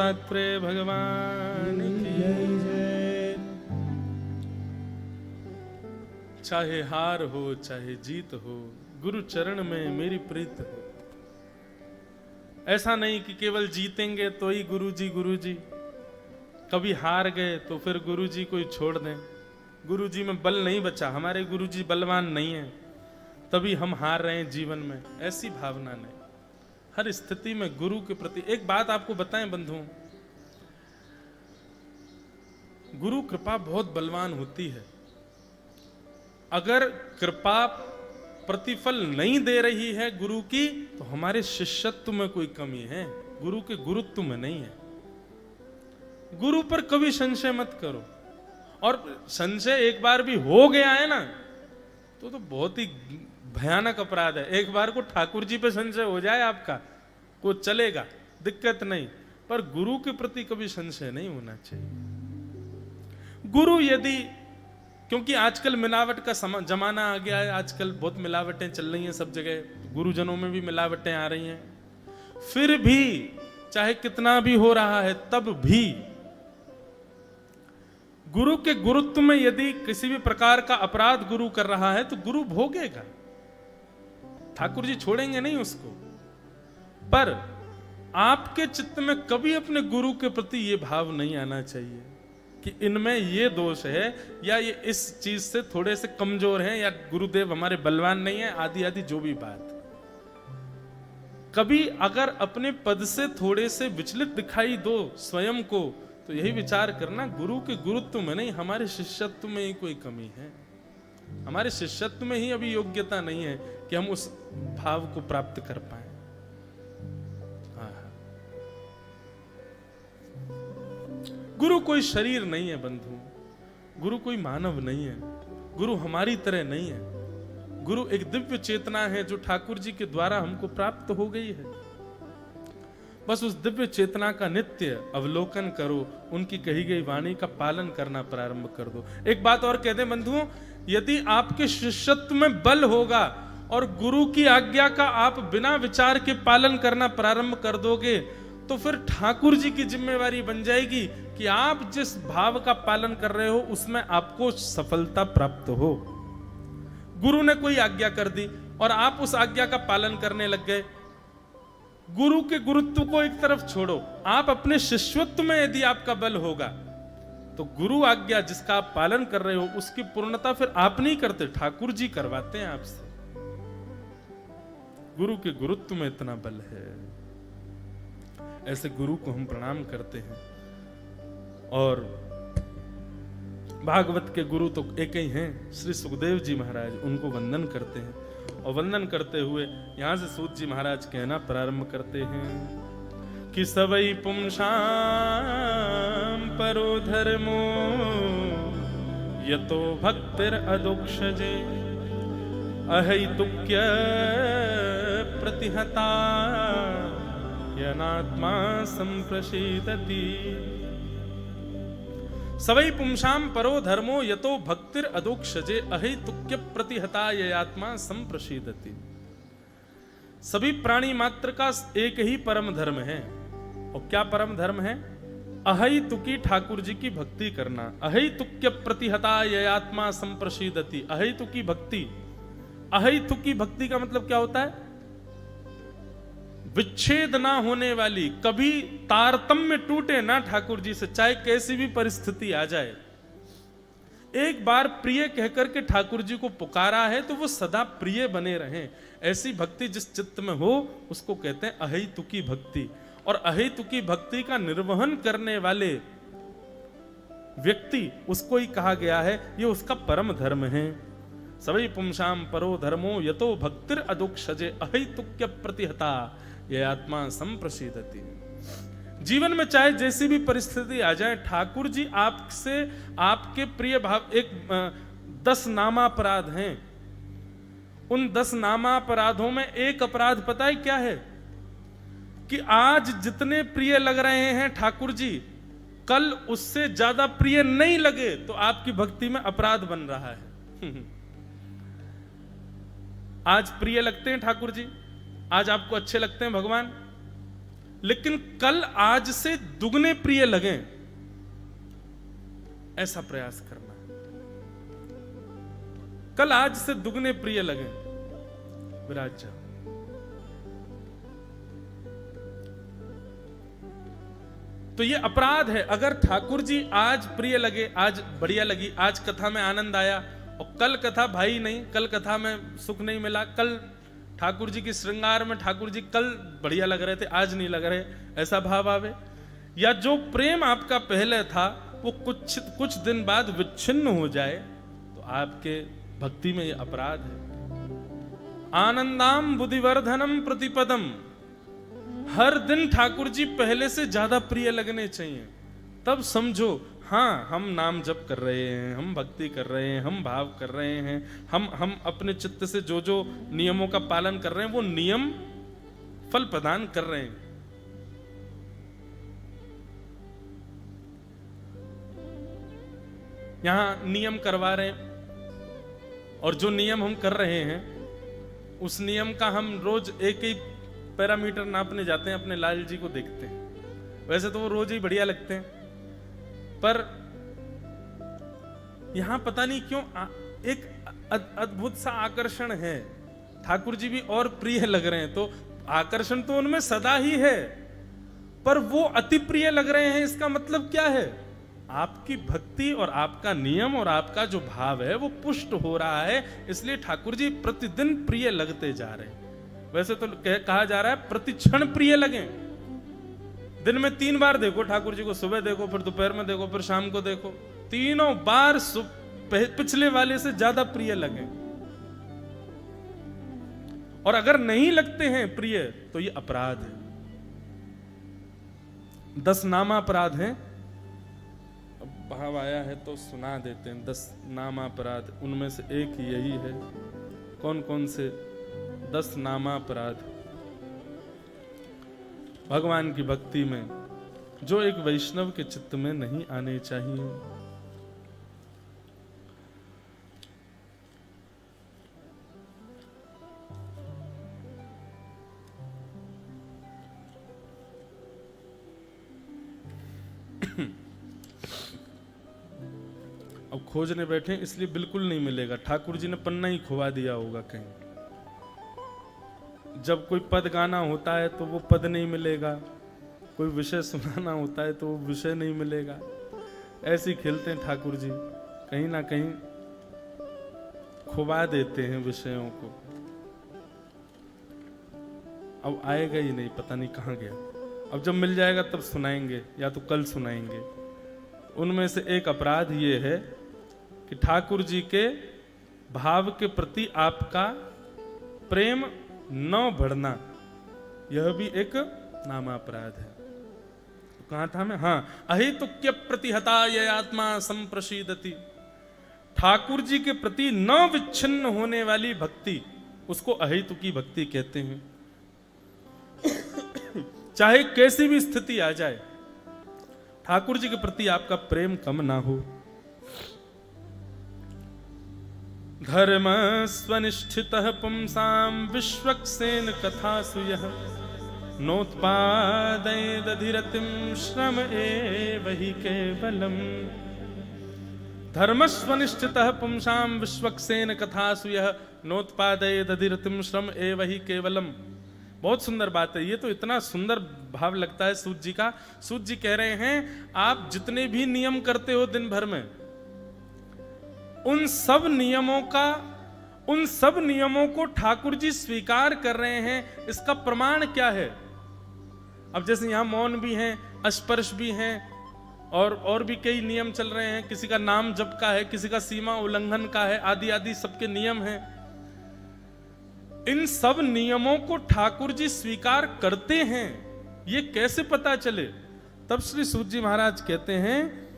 दत्तात्रेय भगवान की जय। चाहे हार हो चाहे जीत हो, गुरु चरण में मेरी प्रीत हो। ऐसा नहीं कि केवल जीतेंगे तो ही गुरु जी, कभी हार गए तो फिर गुरु जी को ही छोड़ दें। गुरु जी में बल नहीं बचा, हमारे गुरु जी बलवान नहीं है, तभी हम हार रहे हैं जीवन में, ऐसी भावना नहीं। हर स्थिति में गुरु के प्रति एक बात आपको बताएं बंधुओं, गुरु कृपा बहुत बलवान होती है। अगर कृपा प्रतिफल नहीं दे रही है गुरु की, तो हमारे शिष्यत्व में कोई कमी है, गुरु के गुरुत्व में नहीं है। गुरु पर कभी संशय मत करो, और संशय एक बार भी हो गया है ना तो बहुत ही भयानक अपराध है। एक बार को ठाकुर जी पे संशय हो जाए आपका, को चलेगा, दिक्कत नहीं, पर गुरु के प्रति कभी संशय नहीं होना चाहिए। गुरु यदि, क्योंकि आजकल मिलावट का जमाना आ गया है, आजकल बहुत मिलावटें चल रही हैं सब जगह, गुरुजनों में भी मिलावटें आ रही हैं, फिर भी चाहे कितना भी हो रहा है तब भी गुरु के गुरुत्व में यदि किसी भी प्रकार का अपराध गुरु कर रहा है तो गुरु भोगेगा, ठाकुर जी छोड़ेंगे नहीं उसको। पर आपके चित्त में कभी अपने गुरु के प्रति यह भाव नहीं आना चाहिए कि इनमें ये दोष है, या ये इस चीज से थोड़े से कमजोर हैं, या गुरुदेव हमारे बलवान नहीं है, आदि आदि जो भी बात। कभी अगर अपने पद से थोड़े से विचलित दिखाई दो स्वयं को, तो यही विचार करना गुरु के गुरुत्व में नहीं, हमारे शिष्यत्व में ही कोई कमी है, हमारे शिष्यत्व में ही अभी योग्यता नहीं है कि हम उस भाव को प्राप्त कर पाए। गुरु कोई शरीर नहीं है बंधु, गुरु कोई मानव नहीं है, गुरु हमारी तरह नहीं है। गुरु एक दिव्य चेतना है जो ठाकुर जी के द्वारा हमको प्राप्त हो गई है। बस उस दिव्य चेतना का नित्य अवलोकन करो, उनकी कही गई वाणी का पालन करना प्रारंभ कर दो। एक बात और कह दें बंधुओं, यदि आपके शिष्यत्व में बल होगा और गुरु की आज्ञा का आप बिना विचार के पालन करना प्रारंभ कर दोगे, तो फिर ठाकुर जी की जिम्मेवारी बन जाएगी कि आप जिस भाव का पालन कर रहे हो उसमें आपको सफलता प्राप्त हो। गुरु ने कोई आज्ञा कर दी और आप उस आज्ञा का पालन करने लग गए, गुरु के गुरुत्व को एक तरफ छोड़ो, आप अपने शिष्यत्व में यदि आपका बल होगा तो गुरु आज्ञा जिसका आप पालन कर रहे हो उसकी पूर्णता फिर आप नहीं करते, ठाकुर जी करवाते हैं आपसे। गुरु के गुरुत्व में इतना बल है, ऐसे गुरु को हम प्रणाम करते हैं। और भागवत के गुरु तो एक ही हैं, श्री सुखदेव जी महाराज, उनको वंदन करते हैं। और वंदन करते हुए यहां से सूत जी महाराज कहना प्रारंभ करते हैं कि सवै पुंसां परो धर्मो यतो भक्तिर अदुक्षजे अहैतुक्य प्रतिहता यनात्मा संप्रसीदति। सवै पुंसां परो धर्मो यतो भक्तिर अदोक्षजे अहैतुक्य प्रतिहता ययात्मा संप्रसीदति। सभी प्राणी मात्र का एक ही परम धर्म है। और क्या परम धर्म है? अहैतुकी ठाकुर जी की भक्ति करना। अहैतुक्य प्रतिहता ययात्मा संप्रसीदति। अहैतुकी भक्ति, अहैतुकी भक्ति का मतलब क्या होता है? विच्छेद ना होने वाली, कभी तारतम्य टूटे ना ठाकुर जी से, चाहे कैसी भी परिस्थिति आ जाए। एक बार प्रिय कहकर के ठाकुर जी को पुकारा है तो वो सदा प्रिय बने रहें, ऐसी भक्ति जिस चित्त में हो उसको कहते हैं अहैतुकी भक्ति। और अहैतुकी भक्ति का निर्वहन करने वाले व्यक्ति, उसको ही कहा गया है ये उसका परम धर्म है। सवै पुंसां परो धर्मो यतो भक्तिर अदुक्षजे अहैतुक्य प्रतिहता ये आत्मा संप्रसीदति। जीवन में चाहे जैसी भी परिस्थिति आ जाए, ठाकुर जी आपसे आपके प्रिय भाव। एक 10 नामापराध हैं, उन 10 नामापराधों में एक अपराध पता है क्या है? कि आज जितने प्रिय लग रहे हैं ठाकुर जी, कल उससे ज्यादा प्रिय नहीं लगे तो आपकी भक्ति में अपराध बन रहा है। आज प्रिय लगते हैं ठाकुर जी, आज आपको अच्छे लगते हैं भगवान, लेकिन कल आज से दुगने प्रिय लगें, ऐसा प्रयास करना है। कल आज से दुगने प्रिय लगें। विराज जाओ। तो ये अपराध है। अगर ठाकुर जी आज प्रिय लगे, आज बढ़िया लगी, आज कथा में आनंद आया, और कल कथा भाई नहीं, कल कथा में सुख नहीं मिला, कल ठाकुर जी की श्रृंगार में ठाकुर जी कल बढ़िया लग रहे थे, आज नहीं लग रहे, ऐसा भाव आवे, या जो प्रेम आपका पहले था वो कुछ दिन बाद विच्छिन्न हो जाए, तो आपके भक्ति में ये अपराध है। आनंदाम बुद्धिवर्धनम प्रतिपदम, हर दिन ठाकुर जी पहले से ज्यादा प्रिय लगने चाहिए। तब समझो, हाँ हम नाम जप कर रहे हैं, हम भक्ति कर रहे हैं, हम भाव कर रहे हैं, हम अपने चित्त से जो जो नियमों का पालन कर रहे हैं वो नियम फल प्रदान कर रहे हैं। यहां नियम करवा रहे हैं, और जो नियम हम कर रहे हैं उस नियम का हम रोज एक ही पैरामीटर नापने जाते हैं, अपने लाल जी को देखते हैं। वैसे तो वो रोज ही बढ़िया लगते हैं, पर यहां पता नहीं क्यों एक अद्भुत सा आकर्षण है। ठाकुर जी भी और प्रिय लग रहे हैं, तो आकर्षण तो उनमें सदा ही है, पर वो अति प्रिय लग रहे हैं। इसका मतलब क्या है? आपकी भक्ति और आपका नियम और आपका जो भाव है वो पुष्ट हो रहा है, इसलिए ठाकुर जी प्रतिदिन प्रिय लगते जा रहे हैं। वैसे तो कहा जा रहा है प्रति क्षण प्रिय लगें। दिन में 3 बार देखो ठाकुर जी को, सुबह देखो, फिर दोपहर में देखो, फिर शाम को देखो, तीनों बार पिछले वाले से ज्यादा प्रिय लगें। और अगर नहीं लगते हैं प्रिय तो ये अपराध है। 10 नामापराध हैं, भाव आया है तो सुना देते हैं। 10 नामापराध, उनमें से एक यही है। कौन कौन से 10 नामापराध भगवान की भक्ति में जो एक वैष्णव के चित्त में नहीं आने चाहिए? अब खोजने बैठे इसलिए बिल्कुल नहीं मिलेगा। ठाकुर जी ने पन्ना ही खुवा दिया होगा कहीं। जब कोई पद गाना होता है तो वो पद नहीं मिलेगा, कोई विषय सुनाना होता है तो वो विषय नहीं मिलेगा। ऐसे खेलते हैं ठाकुर जी, कहीं ना कहीं खुवा देते हैं विषयों को। अब आएगा ही नहीं, पता नहीं कहाँ गया। अब जब मिल जाएगा तब सुनाएंगे, या तो कल सुनाएंगे। उनमें से एक अपराध ये है कि ठाकुर जी के भाव के प्रति आपका प्रेम न बढ़ना, यह भी एक नामापराध है। तो कहां था मैं? हाँ, अहेतुक्य प्रतिहता ये आत्मा संप्रशीदति। ठाकुर जी के प्रति न विच्छिन्न होने वाली भक्ति, उसको अहेतुकी भक्ति कहते हैं। चाहे कैसी भी स्थिति आ जाए, ठाकुर जी के प्रति आपका प्रेम कम ना हो। धर्म स्वनिष्ठितः पुंसां विश्वक्सेन कथासु यः नोत्पादयेदधिरतिं श्रम एव हि केवलम्। धर्म स्वनिष्ठितः पुंसां विश्वक्सेन कथासु यः नोत्पादयेदधिरतिं श्रम एव हि केवलम्। बहुत सुंदर बात है ये। तो इतना सुंदर भाव लगता है सूत जी का। सूत जी कह रहे हैं, आप जितने भी नियम करते हो दिन भर में, उन सब नियमों को ठाकुर जी स्वीकार कर रहे हैं। इसका प्रमाण क्या है? अब जैसे यहां मौन भी हैं, स्पर्श भी हैं, और भी कई नियम चल रहे हैं। किसी का नाम जप का है, किसी का सीमा उल्लंघन का है, आदि आदि सबके नियम हैं। इन सब नियमों को ठाकुर जी स्वीकार करते हैं, ये कैसे पता चले? तब श्री सूत जी महाराज कहते हैं,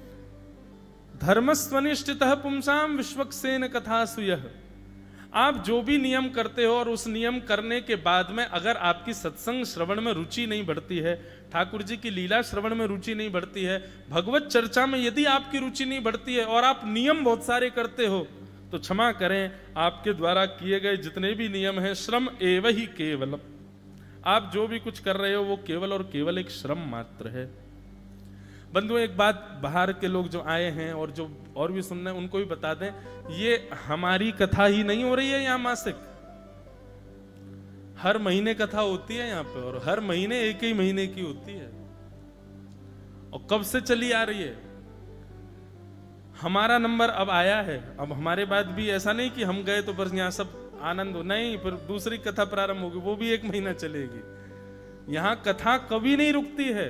धर्मस्वनिष्ठितः पुंसां विश्वक्सेन कथासु यः। आप जो भी नियम करते हो और उस नियम करने के बाद में अगर आपकी सत्संग श्रवण में रुचि नहीं बढ़ती है, ठाकुर जी की लीला श्रवण में रुचि नहीं बढ़ती है, भगवत चर्चा में यदि आपकी रुचि नहीं बढ़ती है, और आप नियम बहुत सारे करते हो, तो क्षमा करें, आपके द्वारा किए गए जितने भी नियम हैं श्रम एव ही केवलम, आप जो भी कुछ कर रहे हो वो केवल और केवल एक श्रम मात्र है। बंधुओं, एक बात बाहर के लोग जो आए हैं और जो और भी सुन रहे हैं उनको भी बता दें, ये हमारी कथा ही नहीं हो रही है यहाँ मासिक, हर महीने कथा होती है यहाँ पे, और हर महीने एक ही महीने की होती है, और कब से चली आ रही है। हमारा नंबर अब आया है, अब हमारे बाद भी ऐसा नहीं कि हम गए तो बस यहाँ सब आनंद हो, नहीं, फिर दूसरी कथा प्रारंभ होगी, वो भी 1 महीना चलेगी। यहाँ कथा कभी नहीं रुकती है।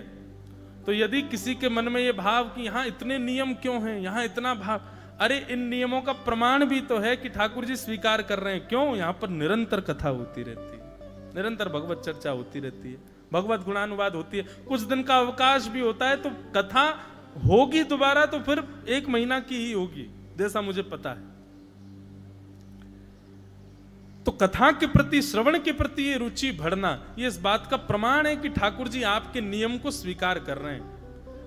तो यदि किसी के मन में ये भाव कि यहाँ इतने नियम क्यों हैं, यहाँ इतना भाव, अरे इन नियमों का प्रमाण भी तो है कि ठाकुर जी स्वीकार कर रहे हैं। क्यों? यहाँ पर निरंतर कथा होती रहती है, निरंतर भगवत चर्चा होती रहती है, भगवत गुणानुवाद होती है। कुछ दिन का अवकाश भी होता है, तो कथा होगी दोबारा तो फिर 1 महीना की ही होगी, जैसा मुझे पता है। तो कथा के प्रति, श्रवण के प्रति ये रुचि बढ़ना, ये इस बात का प्रमाण है कि ठाकुर जी आपके नियम को स्वीकार कर रहे हैं।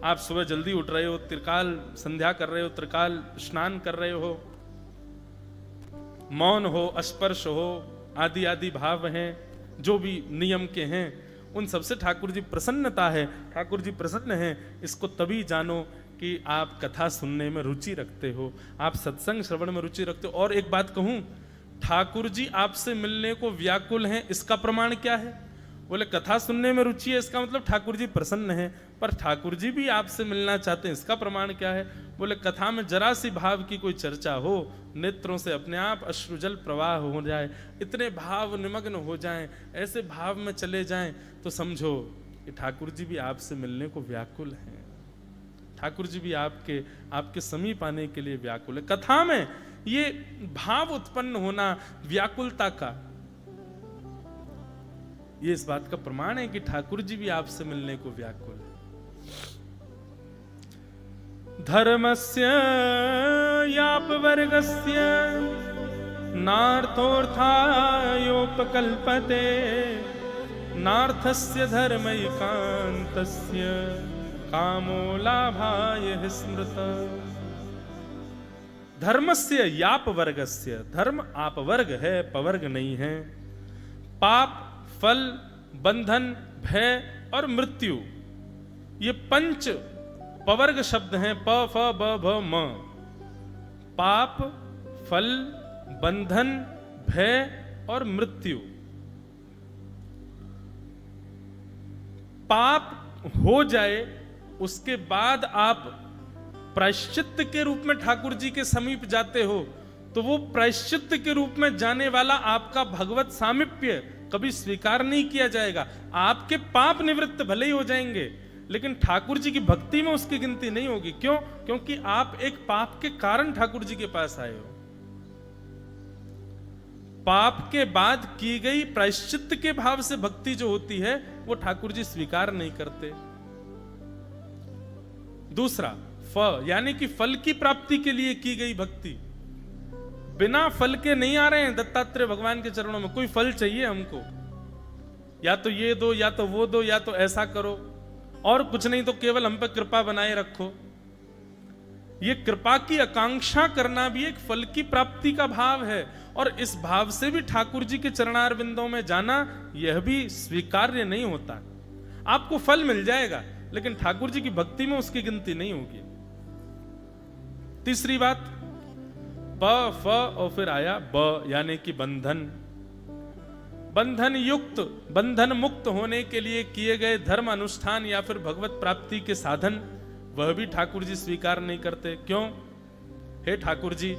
आप सुबह जल्दी उठ रहे हो, त्रिकाल संध्या कर रहे हो, त्रिकाल स्नान कर रहे हो, मौन हो, स्पर्श हो, आदि आदि भाव हैं जो भी नियम के हैं, उन सबसे ठाकुर जी प्रसन्नता है, ठाकुर जी प्रसन्न हैं। इसको तभी जानो कि आप कथा सुनने में रुचि रखते हो, आप सत्संग श्रवण में रुचि रखते हो। और एक बात कहूं, ठाकुर जी आपसे मिलने को व्याकुल हैं, इसका प्रमाण क्या है? बोले कथा सुनने में रुचि है, इसका मतलब ठाकुर जी प्रसन्न हैं, पर ठाकुर जी भी आपसे मिलना चाहते हैं, इसका प्रमाण क्या है? बोले कथा में जरा सी भाव की कोई चर्चा हो, नेत्रों से अपने आप अश्रुजल प्रवाह हो जाए, इतने भाव निमग्न हो जाएं, ऐसे भाव में चले जाएं, तो समझो कि ठाकुर जी भी आपसे मिलने को व्याकुल हैं, ठाकुर जी भी आपके समीप आने के लिए व्याकुल है। कथा में ये भाव उत्पन्न होना व्याकुलता का, ये इस बात का प्रमाण है कि ठाकुर जी भी आपसे मिलने को व्याकुल है। धर्मस्य यापवर्गस्य नार्थोऽर्थायोपकल्पते नार्थस्य धर्मैकान्तस्य कामो लाभाय स्मृतः। धर्मस्य याप वर्गस्य, धर्म आप वर्ग है, पवर्ग नहीं है। पाप, फल, बंधन, भय और मृत्यु, ये 5 पवर्ग शब्द हैं, प फ ब भ म। पाप, फल, बंधन, भय और मृत्यु। पाप हो जाए उसके बाद आप प्रायश्चित्त के रूप में ठाकुर जी के समीप जाते हो, तो वो प्रायश्चित्त के रूप में जाने वाला आपका भगवत सामीप्य कभी स्वीकार नहीं किया जाएगा। आपके पाप निवृत्त भले ही हो जाएंगे, लेकिन ठाकुर जी की भक्ति में उसकी गिनती नहीं होगी। क्यों? क्योंकि आप एक पाप के कारण ठाकुर जी के पास आए हो। पाप के बाद की गई प्रायश्चित्त के भाव से भक्ति जो होती है वो ठाकुर जी स्वीकार नहीं करते। दूसरा, यानी कि फल की प्राप्ति के लिए की गई भक्ति, बिना फल के नहीं आ रहे हैं दत्तात्रेय भगवान के चरणों में, कोई फल चाहिए हमको, या तो ये दो, या तो वो दो, या तो ऐसा करो, और कुछ नहीं तो केवल हम पे कृपा बनाए रखो। ये कृपा की आकांक्षा करना भी एक फल की प्राप्ति का भाव है, और इस भाव से भी ठाकुर जी के चरणारविंदों में जाना यह भी स्वीकार्य नहीं होता। आपको फल मिल जाएगा, लेकिन ठाकुर जी की भक्ति में उसकी गिनती नहीं होगी। तीसरी बात, प फ और फिर आया ब, यानी कि बंधन। बंधन युक्त, बंधन मुक्त होने के लिए किए गए धर्म अनुष्ठान या फिर भगवत प्राप्ति के साधन, वह भी ठाकुर जी स्वीकार नहीं करते। क्यों? हे ठाकुर जी,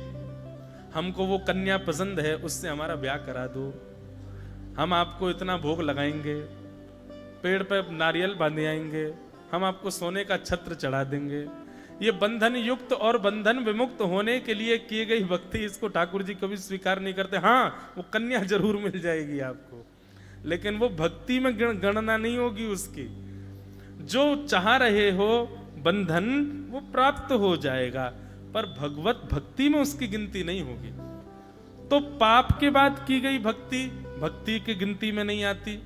हमको वो कन्या पसंद है, उससे हमारा ब्याह करा दो, हम आपको इतना भोग लगाएंगे, पेड़ पे नारियल बांधे आएंगे, हम आपको सोने का छत्र चढ़ा देंगे। ये बंधन युक्त और बंधन विमुक्त होने के लिए की गई भक्ति, इसको ठाकुर जी कभी स्वीकार नहीं करते। हाँ, वो कन्या जरूर मिल जाएगी आपको, लेकिन वो भक्ति में गणना नहीं होगी उसकी। जो चाह रहे हो बंधन, वो प्राप्त हो जाएगा, पर भगवत भक्ति में उसकी गिनती नहीं होगी। तो पाप के बाद की गई भक्ति, भक्ति की गिनती में नहीं आती।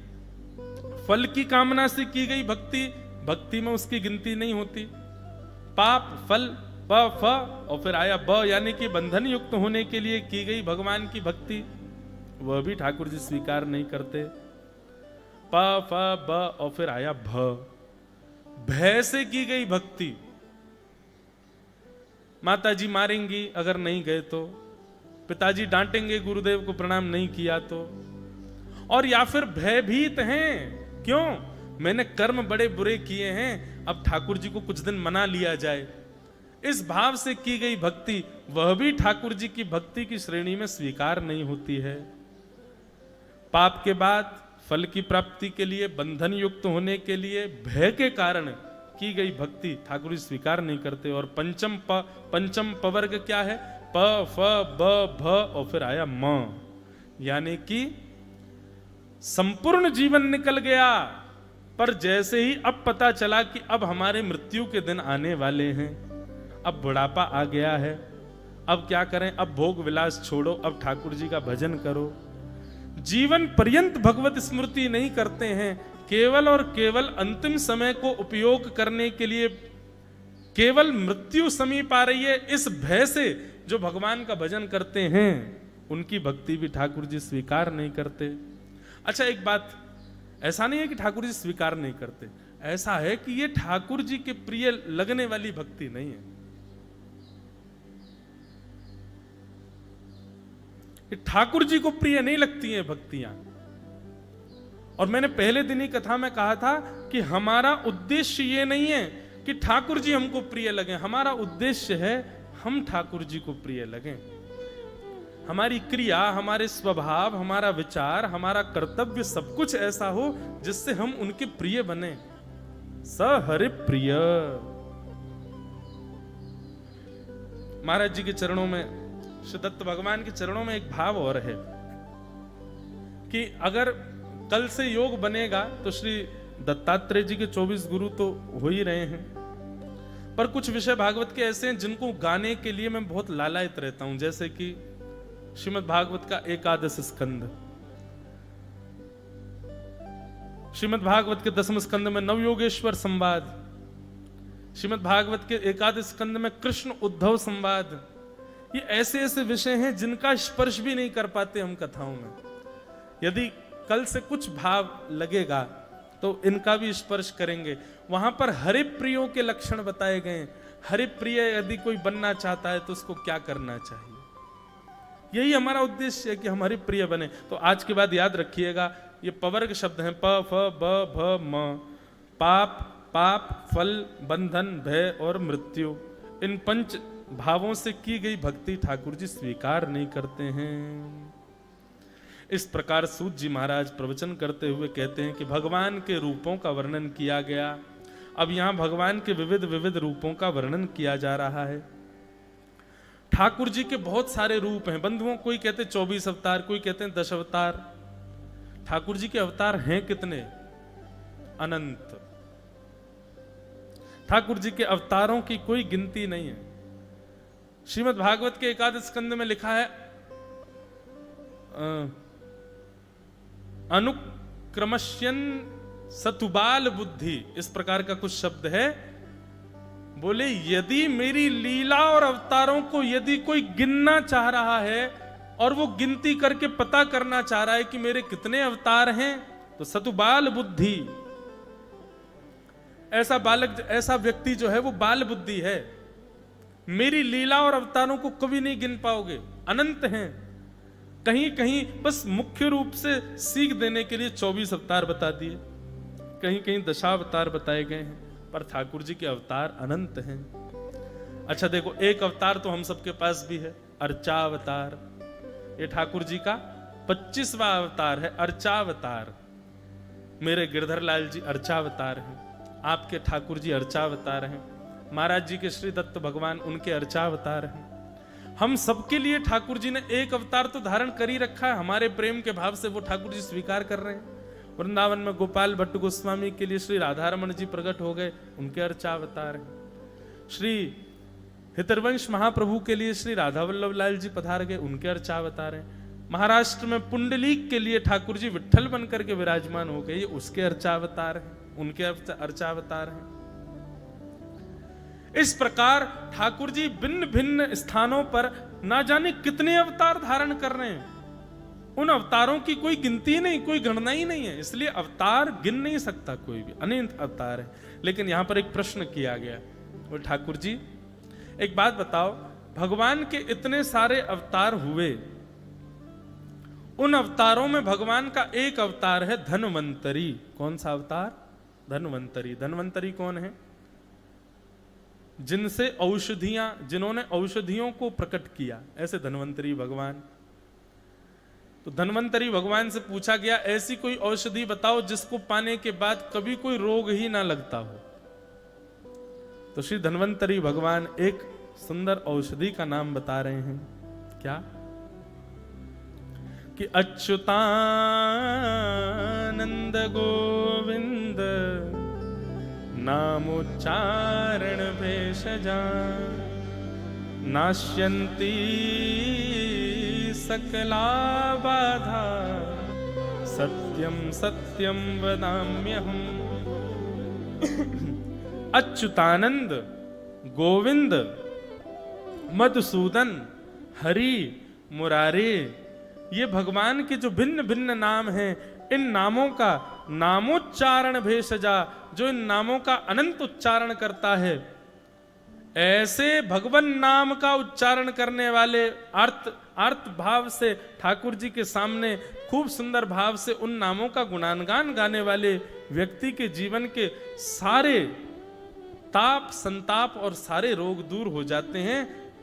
फल की कामना से की गई भक्ति, भक्ति में उसकी गिनती नहीं होती। पाप, फल, प फ और फिर आया ब, यानी कि बंधन युक्त होने के लिए की गई भगवान की भक्ति, वह भी ठाकुर जी स्वीकार नहीं करते। प फ ब और फिर आया भ। भय से की गई भक्ति। माता जी मारेंगी अगर नहीं गए तो, पिताजी डांटेंगे गुरुदेव को प्रणाम नहीं किया तो, और या फिर भयभीत हैं, क्यों? मैंने कर्म बड़े बुरे किए हैं, अब ठाकुर जी को कुछ दिन मना लिया जाए। इस भाव से की गई भक्ति वह भी ठाकुर जी की भक्ति की श्रेणी में स्वीकार नहीं होती है। पाप के बाद फल की प्राप्ति के लिए, बंधन युक्त होने के लिए भय के कारण की गई भक्ति ठाकुर जी स्वीकार नहीं करते। और पंचम पवर्ग क्या है? प फ ब भ और फिर आया म, यानी कि संपूर्ण जीवन निकल गया, पर जैसे ही अब पता चला कि अब हमारे मृत्यु के दिन आने वाले हैं, अब बुढ़ापा आ गया है, अब क्या करें? अब भोग विलास छोड़ो, अब ठाकुर जी का भजन करो। जीवन पर्यंत भगवत स्मृति नहीं करते हैं, केवल और केवल अंतिम समय को उपयोग करने के लिए, केवल मृत्यु समीप आ रही है इस भय से जो भगवान का भजन करते हैं, उनकी भक्ति भी ठाकुर जी स्वीकार नहीं करते। अच्छा, एक बात, ऐसा नहीं है कि ठाकुर जी स्वीकार नहीं करते, ऐसा है कि ये ठाकुर जी के प्रिय लगने वाली भक्ति नहीं है। ठाकुर जी को प्रिय नहीं लगती हैं भक्तियां। और मैंने पहले दिन ही कथा में कहा था कि हमारा उद्देश्य ये नहीं है कि ठाकुर जी हमको प्रिय लगे, हमारा उद्देश्य है हम ठाकुर जी को प्रिय लगें। हमारी क्रिया, हमारे स्वभाव, हमारा विचार, हमारा कर्तव्य सब कुछ ऐसा हो जिससे हम उनके प्रिय बने। स हरि प्रिय। महाराज जी के चरणों में, श्री दत्त भगवान के चरणों में एक भाव और है कि अगर कल से योग बनेगा तो श्री दत्तात्रेय जी के 24 गुरु तो हो ही रहे हैं, पर कुछ विषय भागवत के ऐसे हैं जिनको गाने के लिए मैं बहुत लालायित रहता हूं, जैसे कि श्रीमद् भागवत का 11 स्कंद, श्रीमद् भागवत के 10वें स्कंद में नवयोगेश्वर संवाद, श्रीमद् भागवत के 11 स्कंद में कृष्ण उद्धव संवाद। ये ऐसे ऐसे विषय हैं जिनका स्पर्श भी नहीं कर पाते हम कथाओं में। यदि कल से कुछ भाव लगेगा तो इनका भी स्पर्श करेंगे। वहां पर हरि प्रियों के लक्षण बताए गए। हरि प्रिय यदि कोई बनना चाहता है तो उसको क्या करना चाहिए, यही हमारा उद्देश्य है कि हम हरि प्रिय बने। तो आज के बाद याद रखिएगा, ये पवर्ग शब्द हैं, प फ ब भ म। पाप, पाप, फल, बंधन, भय और मृत्यु, इन 5 भावों से की गई भक्ति ठाकुर जी स्वीकार नहीं करते हैं। इस प्रकार सूत जी महाराज प्रवचन करते हुए कहते हैं कि भगवान के रूपों का वर्णन किया गया। अब यहां भगवान के विविध विविध रूपों का वर्णन किया जा रहा है। ठाकुर जी के बहुत सारे रूप हैं बंधुओं, कोई कहते 24 अवतार, कोई कहते हैं 10 अवतार। ठाकुर जी के अवतार हैं कितने? अनंत। ठाकुर जी के अवतारों की कोई गिनती नहीं है। श्रीमद् भागवत के 11 स्कंद में लिखा है अनुक्रमश्यन सतुबाल बुद्धि, इस प्रकार का कुछ शब्द है। बोले यदि मेरी लीला और अवतारों को यदि कोई गिनना चाह रहा है और वो गिनती करके पता करना चाह रहा है कि मेरे कितने अवतार हैं, तो सतुबाल बुद्धि, ऐसा बालक, ऐसा व्यक्ति जो है वो बाल बुद्धि है। मेरी लीला और अवतारों को कभी नहीं गिन पाओगे, अनंत हैं। कहीं कहीं बस मुख्य रूप से सीख देने के लिए 24 अवतार बता दिए, कहीं कहीं दशावतार बताए गए हैं, पर ठाकुर जी के अवतार अनंत हैं। अच्छा देखो, एक अवतार तो हम सबके पास भी है, अर्चावतार। ये ठाकुर जी का 25वां अवतार है, अर्चावतार। मेरे गिरधर लाल जी अर्चावतार हैं, आपके ठाकुर जी अर्चावतार हैं, महाराज जी के श्री दत्त भगवान उनके अर्चावतार हैं। हम सबके लिए ठाकुर जी ने एक अवतार तो धारण कर ही रखा है। हमारे प्रेम के भाव से वो ठाकुर जी स्वीकार कर रहे हैं। वृंदावन में गोपाल भट्ट गोस्वामी के लिए श्री राधारमण जी प्रकट हो गए, उनके अर्चावतार हैं। श्री हितरवंश महाप्रभु के लिए श्री राधा वल्लभ लाल जी पधार गए, उनके अर्चावतार हैं। महाराष्ट्र में पुंडलीक के लिए ठाकुर जी विट्ठल बनकर के विराजमान हो गए, उसके अर्चावतार हैं, उनके अर्चावतार हैं। इस प्रकार ठाकुर जी भिन्न भिन्न स्थानों पर ना जाने कितने अवतार धारण कर रहे हैं। उन अवतारों की कोई गिनती नहीं, कोई गणना ही नहीं है, इसलिए अवतार गिन नहीं सकता कोई भी, अनंत अवतार है। लेकिन यहां पर एक प्रश्न किया गया, वो ठाकुर जी एक बात बताओ, भगवान के इतने सारे अवतार हुए, उन अवतारों में भगवान का एक अवतार है धन्वंतरी। कौन सा अवतार? धन्वंतरी। धन्वंतरी कौन है? जिनसे औषधियां, जिन्होंने औषधियों को प्रकट किया, ऐसे धन्वंतरी भगवान। तो धन्वंतरी भगवान से पूछा गया ऐसी कोई औषधि बताओ जिसको पाने के बाद कभी कोई रोग ही ना लगता हो। तो श्री धन्वंतरी भगवान एक सुंदर औषधि का नाम बता रहे हैं। क्या? कि अच्युतानंद गोविंद नामोच्चारण भेषजा नाश्यन्ति सकला बाधा सत्यम सत्यम वदाम्यहम्। अच्युतानंद, गोविंद, मधुसूदन, हरि, मुरारे, ये भगवान के जो भिन्न भिन्न नाम हैं, इन नामों का नामोच्चारण भेषजा, जो इन नामों का अनंत उच्चारण करता है, ऐसे भगवान नाम का उच्चारण करने वाले अर्थ भाव से ठाकुर जी के सामने खूब सुंदर भाव से उन नामों का गुणानगान गाने वाले व्यक्ति के जीवन के सारे ताप संताप और सारे रोग दूर हो जाते हैं।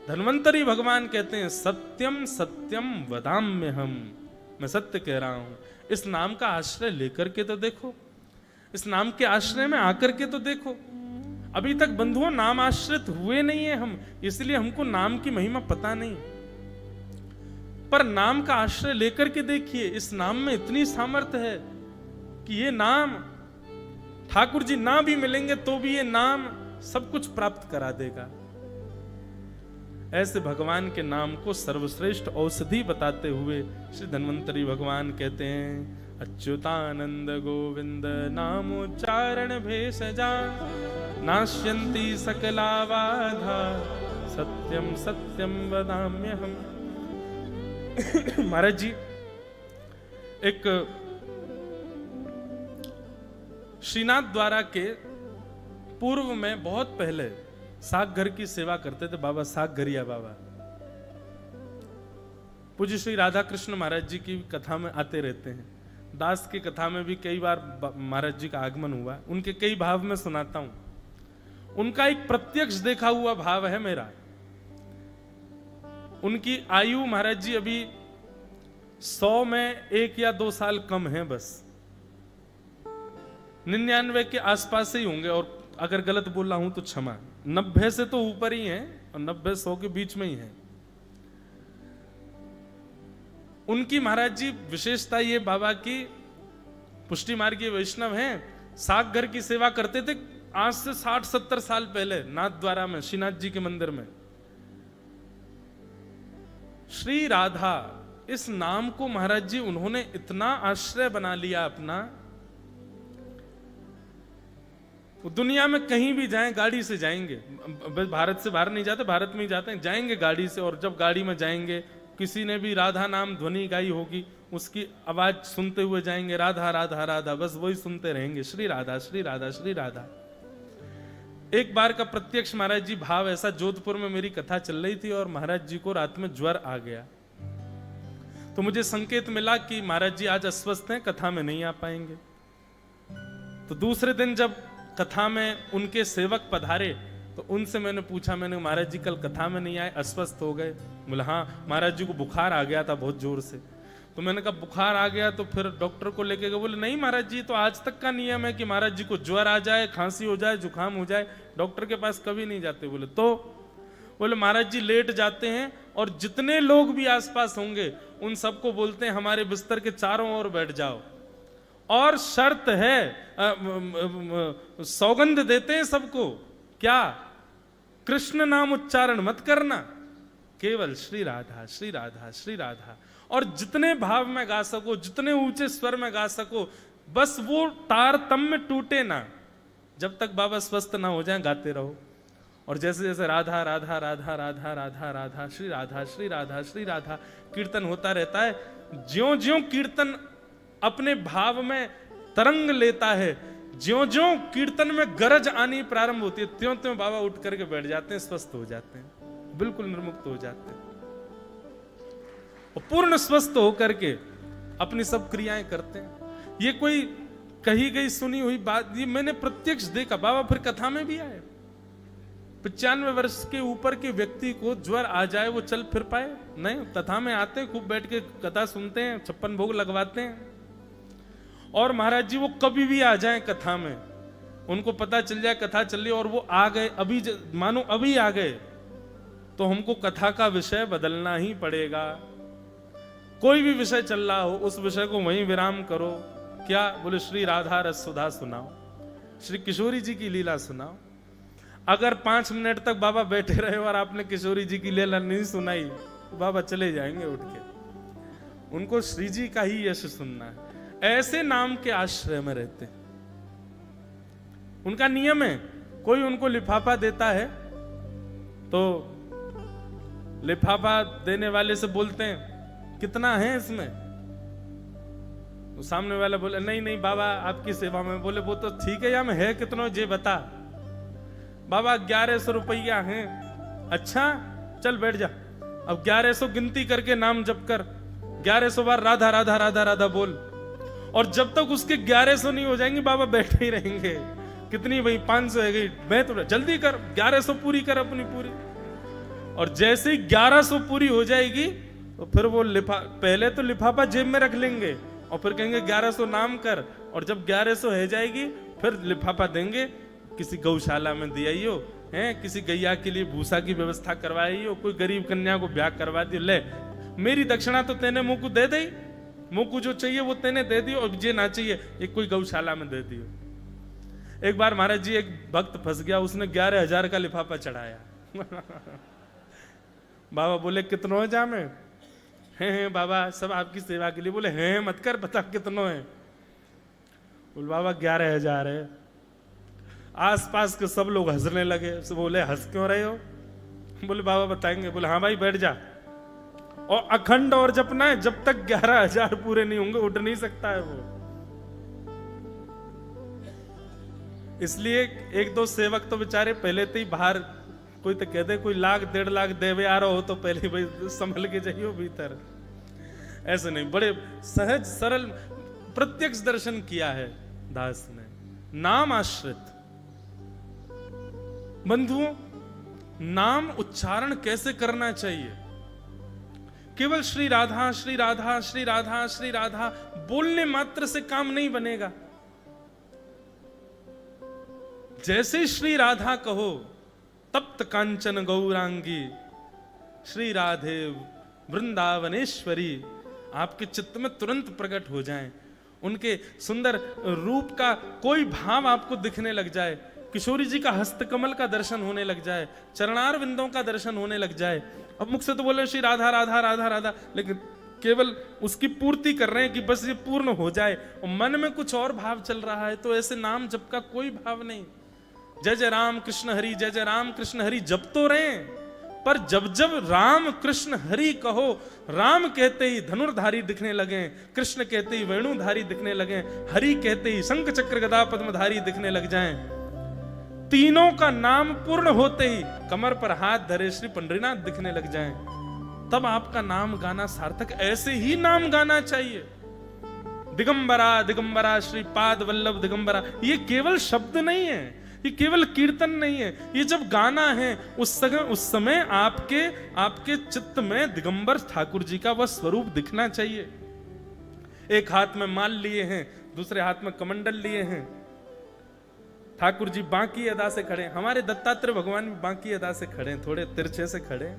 धन्वंतरी भगवान कहते हैं सत्यम सत्यम वदाम्यहम्, मैं सत्य कह रहा हूं। इस नाम का आश्रय लेकर के तो देखो, इस नाम के आश्रय में आकर के तो देखो। अभी तक बंधुओं नाम आश्रित हुए नहीं है हम, इसलिए हमको नाम की महिमा पता नहीं, पर नाम का आश्रय लेकर के देखिए, इस नाम में इतनी सामर्थ्य है कि ये नाम ठाकुर जी ना भी मिलेंगे तो भी ये नाम सब कुछ प्राप्त करा देगा। ऐसे भगवान के नाम को सर्वश्रेष्ठ औषधि बताते हुए श्री धन्वंतरी भगवान कहते हैं अच्युतानंद गोविंद नामोच्चारण भेषजा नाश्यन्ति सकला बाधा सत्यम सत्यम वदाम्यहम्। महाराज जी एक श्रीनाथ द्वारा के पूर्व में बहुत पहले साग घर की सेवा करते थे बाबा साग घरिया बाबा। पूज्य श्री राधा कृष्ण महाराज जी की कथा में आते रहते हैं। दास की कथा में भी कई बार महाराज जी का आगमन हुआ। उनके कई भाव में सुनाता हूं। उनका एक प्रत्यक्ष देखा हुआ भाव है मेरा। उनकी आयु महाराज जी अभी 100 में 1 या 2 साल कम है, बस 99 के आसपास ही होंगे, और अगर गलत बोल रहा हूं तो क्षमा। 90 से तो ऊपर ही है और 90-100 के बीच में ही है। उनकी महाराज जी विशेषता ये बाबा की पुष्टि मार्गीय वैष्णव हैं, साग घर की सेवा करते थे आज से 60-70 साल पहले नाथ द्वारा में, श्रीनाथ जी के मंदिर में। श्री राधा इस नाम को महाराज जी उन्होंने इतना आश्रय बना लिया अपना। दुनिया में कहीं भी जाएं गाड़ी से जाएंगे, भारत से बाहर नहीं जाते, भारत में ही जाते हैं, जाएंगे गाड़ी से। और जब गाड़ी में जाएंगे किसी ने भी राधा नाम ध्वनि गाई होगी, उसकी आवाज सुनते हुए जाएंगे, राधा राधा राधा, बस वही सुनते रहेंगे, श्री राधा श्री राधा श्री राधा। एक बार का प्रत्यक्ष महाराज जी भाव ऐसा, जोधपुर में मेरी कथा चल रही थी और महाराज जी को रात में ज्वर आ गया, तो मुझे संकेत मिला कि महाराज जी आज अस्वस्थ हैं, कथा में नहीं आ पाएंगे। तो दूसरे दिन जब कथा में उनके सेवक पधारे तो उनसे मैंने पूछा, मैंने महाराज जी कल कथा में नहीं आए, अस्वस्थ हो गए? बोले हाँ, महाराज जी को बुखार आ गया था बहुत जोर से। तो मैंने कहा बुखार आ गया तो फिर डॉक्टर को लेके गए? बोले नहीं महाराज जी, तो आज तक का नियम है कि महाराज जी को ज्वर आ जाए, खांसी हो जाए, जुकाम हो जाए, डॉक्टर के पास कभी नहीं जाते। बोले तो? बोले महाराज जी लेट जाते हैं और जितने लोग भी आसपास होंगे उन सबको बोलते हैं हमारे बिस्तर के चारों ओर बैठ जाओ, और शर्त है, सौगंध देते हैं सबको, क्या? कृष्ण नाम उच्चारण मत करना, केवल श्री राधा श्री राधा श्री राधा। और जितने भाव में गा सको, जितने ऊंचे स्वर में गा सको, बस वो तारतम्य टूटे ना, जब तक बाबा स्वस्थ ना हो जाए गाते रहो। और जैसे जैसे राधा राधा राधा राधा राधा राधा श्री राधा श्री राधा श्री राधा कीर्तन होता रहता है, ज्यों ज्यों कीर्तन अपने भाव में तरंग लेता है, ज्यों ज्यों कीर्तन में गरज आनी प्रारंभ होती है, त्यों त्यों बाबा उठ करके बैठ जाते हैं, स्वस्थ हो जाते हैं, बिल्कुल निर्मुक्त हो जाते हैं और पूर्ण स्वस्थ होकर के अपनी सब क्रियाएं करते हैं। ये कोई कही गई सुनी हुई बात, ये मैंने प्रत्यक्ष देखा। बाबा फिर कथा में भी आए। 95 वर्ष के ऊपर के व्यक्ति को ज्वर आ जाए, वो चल फिर पाए? नहीं, कथा में आते हैं, खूब बैठ के कथा सुनते हैं, 56 भोग लगवाते हैं। और महाराज जी वो कभी भी आ जाएं कथा में, उनको पता चल जाए कथा चल रही और वो आ गए, अभी मानो अभी आ गए, तो हमको कथा का विषय बदलना ही पड़ेगा। कोई भी विषय चल रहा हो, उस विषय को वहीं विराम करो। क्या बोले? श्री राधा रस सुधा सुनाओ, श्री किशोरी जी की लीला सुनाओ। अगर 5 मिनट तक बाबा बैठे रहे और आपने किशोरी जी की लीला नहीं सुनाई, बाबा चले जाएंगे उठ के। उनको श्री जी का ही यश सुनना है। ऐसे नाम के आश्रय में रहते हैं। उनका नियम है, कोई उनको लिफाफा देता है तो लिफाफा देने वाले से बोलते हैं कितना है इसमें? तो सामने वाला बोले नहीं नहीं बाबा आपकी सेवा में। बोले वो तो ठीक है, या में है कितना ये बता। बाबा 1100 रुपया है। अच्छा चल बैठ जा। अब 1100 गिनती करके नाम जप कर, 1100 बार राधा राधा राधा राधा बोल, और जब तक उसके 1100 नहीं हो जाएंगे बाबा बैठे ही रहेंगे। कितनी भाई? 500 है गई। मैं तो जल्दी कर, 1100 पूरी कर अपनी पूरी। और जैसे ही 1100 पूरी हो जाएगी तो फिर वो पहले तो लिफाफा जेब में रख लेंगे और फिर कहेंगे 1100 नाम कर, और जब 1100 हो जाएगी फिर लिफाफा देंगे, किसी गौशाला में दिया है, किसी गैया के लिए भूसा की व्यवस्था करवाई हो, कोई गरीब कन्या को ब्याह करवा दियो, ले मेरी दक्षिणा तो तेने मुंह को दे दी, मुंह को जो चाहिए वो तेने दे दियो, और जे ना चाहिए एक कोई गौशाला में दे दियो। एक बार महाराज जी एक भक्त फंस गया, उसने 11,000 का लिफाफा चढ़ाया। बाबा बोले कितनों है जामे? हैं बाबा सब आपकी सेवा के लिए। बोले हैं मत कर, बता कितनों है? बोले बाबा 11,000 है। आसपास के सब लोग हंसने लगे। बोले हंस क्यों रहे हो? बोले बाबा बताएंगे। बोले हाँ भाई बैठ जा, और अखंड और जपना है, जब तक 11,000 पूरे नहीं होंगे उठ नहीं सकता है वो। इसलिए 1-2 सेवक तो बेचारे पहले तो ही बाहर, कोई तो कह दे कोई 1,00,000 1.5 लाख देवे आ रहा हो तो पहले भाई संभल के जाइयो भीतर। ऐसे नहीं, बड़े सहज सरल प्रत्यक्ष दर्शन किया है दास ने, नाम आश्रित। बंधुओं, नाम उच्चारण कैसे करना चाहिए? केवल श्री राधा श्री राधा श्री राधा श्री राधा बोलने मात्र से काम नहीं बनेगा। जैसे श्री राधा कहो, तप्त कांचन गौरांगी श्री राधे वृंदावनेश्वरी आपके चित्त में तुरंत प्रकट हो जाएं। उनके सुंदर रूप का कोई भाव आपको दिखने लग जाए, किशोरी जी का हस्तकमल का दर्शन होने लग जाए, चरणार बिंदों का दर्शन होने लग जाए। अब मुख से तो बोले श्री राधा राधा राधा राधा, लेकिन केवल उसकी पूर्ति कर रहे हैं कि बस ये पूर्ण हो जाए, और मन में कुछ और भाव चल रहा है, तो ऐसे नाम जप का कोई भाव नहीं। जय जय राम कृष्ण हरि, जय जय राम कृष्ण हरि जप तो रहे, पर जब जब राम कृष्ण हरि कहो, राम कहते ही धनुर्धारी दिखने लगे, कृष्ण कहते ही वेणुधारी दिखने लगे, हरि कहते ही शंख चक्र गदा पद्मधारी दिखने लग जाएं, तीनों का नाम पूर्ण होते ही कमर पर हाथ धरे श्री पंडरीनाथ दिखने लग जाएं, तब आपका नाम गाना सार्थक। ऐसे ही नाम गाना चाहिए। दिगंबरा दिगंबरा श्री पाद वल्लभ दिगंबरा, ये केवल शब्द नहीं है, ये केवल कीर्तन नहीं है, ये जब गाना है उस समय आपके चित्त में दिगंबर ठाकुर जी का वह स्वरूप दिखना चाहिए। एक हाथ में माल लिए हैं, दूसरे हाथ में कमंडल लिए हैं। ठाकुर जी बांकी अदा से खड़े, हमारे दत्तात्रेय भगवान भी बांकी अदा से खड़े, थोड़े तिरछे से खड़े।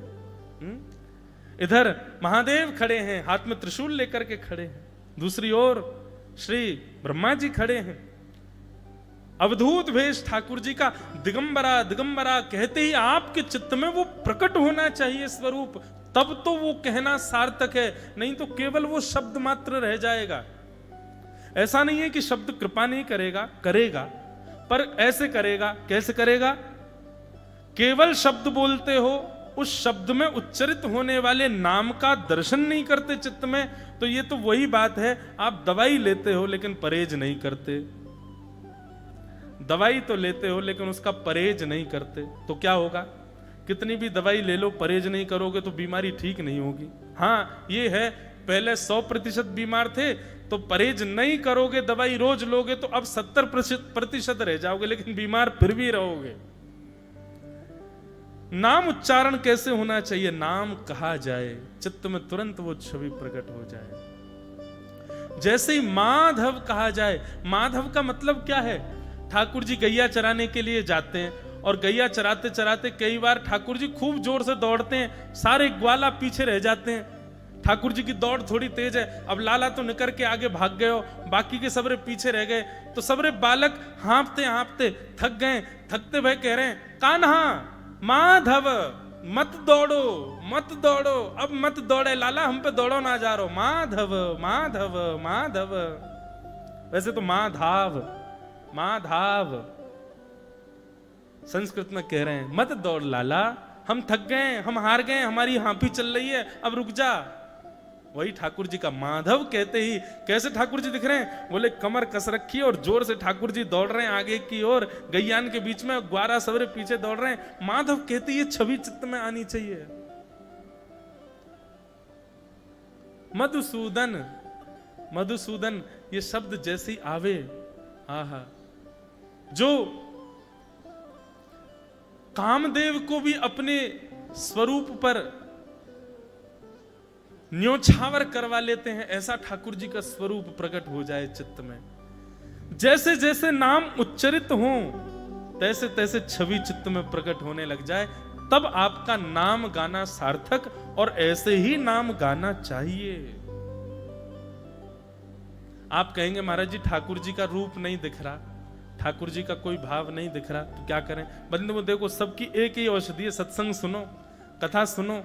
इधर महादेव खड़े हैं, हाथ में त्रिशूल लेकर के खड़े हैं, दूसरी ओर श्री ब्रह्मा जी खड़े हैं। अवधूत भेष ठाकुर जी का, दिगंबरा दिगंबरा कहते ही आपके चित्त में वो प्रकट होना चाहिए स्वरूप, तब तो वो कहना सार्थक है, नहीं तो केवल वो शब्द मात्र रह जाएगा। ऐसा नहीं है कि शब्द कृपा नहीं करेगा, करेगा, पर ऐसे करेगा, कैसे करेगा? केवल शब्द बोलते हो, उस शब्द में उच्चरित होने वाले नाम का दर्शन नहीं करते चित्त में, तो ये तो वही बात है, आप दवाई लेते हो लेकिन परहेज नहीं करते। दवाई तो लेते हो लेकिन उसका परहेज नहीं करते, तो क्या होगा? कितनी भी दवाई ले लो, परहेज नहीं करोगे तो बीमारी ठीक नहीं होगी। हाँ ये है, पहले 100% बीमार थे तो परहेज नहीं करोगे, दवाई रोज लोगे तो अब 70% रह जाओगे, लेकिन बीमार फिर भी रहोगे। नाम उच्चारण कैसे होना चाहिए? नाम कहा जाए, चित्त में तुरंत वो छवि प्रकट हो जाए। जैसे ही माधव कहा जाए, माधव का मतलब क्या है? ठाकुर जी गैया चराने के लिए जाते हैं और गैया चराते चराते कई बार ठाकुर जी खूब जोर से दौड़ते हैं, सारे ग्वाला पीछे रह जाते हैं। ठाकुर जी की दौड़ थोड़ी तेज है, अब लाला तो निकल के आगे भाग गए हो, बाकी के सबरे पीछे रह गए, तो सबरे बालक हाँफते हाँफते थक गए। थकते भय कह रहे हैं, कान्हा माधव मत दौड़ो मत दौड़ो, अब मत दौड़े लाला, हम पे दौड़ो ना जा रहो, माधव माधव माधव। वैसे तो माधाव माधाव संस्कृत में कह रहे हैं, मत दौड़ लाला, हम थक गए, हम हार गए, हमारी हांफी चल रही है, अब रुक जा। वही ठाकुर जी का माधव कहते ही कैसे ठाकुर जी दिख रहे हैं? बोले कमर कस रखी और जोर से ठाकुर जी दौड़ रहे हैं आगे की ओर, गैयान के बीच में ग्वारा सबरे पीछे दौड़ रहे हैं। माधव कहते ये छवि चित्त में आनी चाहिए। मधुसूदन, मधुसूदन ये शब्द जैसे ही आवे, आहा, जो कामदेव को भी अपने स्वरूप पर न्योछावर करवा लेते हैं, ऐसा ठाकुर जी का स्वरूप प्रकट हो जाए चित्त में। जैसे जैसे नाम उच्चरित हो तैसे तैसे छवि चित्त में प्रकट होने लग जाए, तब आपका नाम गाना सार्थक, और ऐसे ही नाम गाना चाहिए। आप कहेंगे महाराज जी ठाकुर जी का रूप नहीं दिख रहा, ठाकुर जी का कोई भाव नहीं दिख रहा, तो क्या करें? बंधु देखो, सबकी एक ही औषधि है, सत्संग सुनो, कथा सुनो।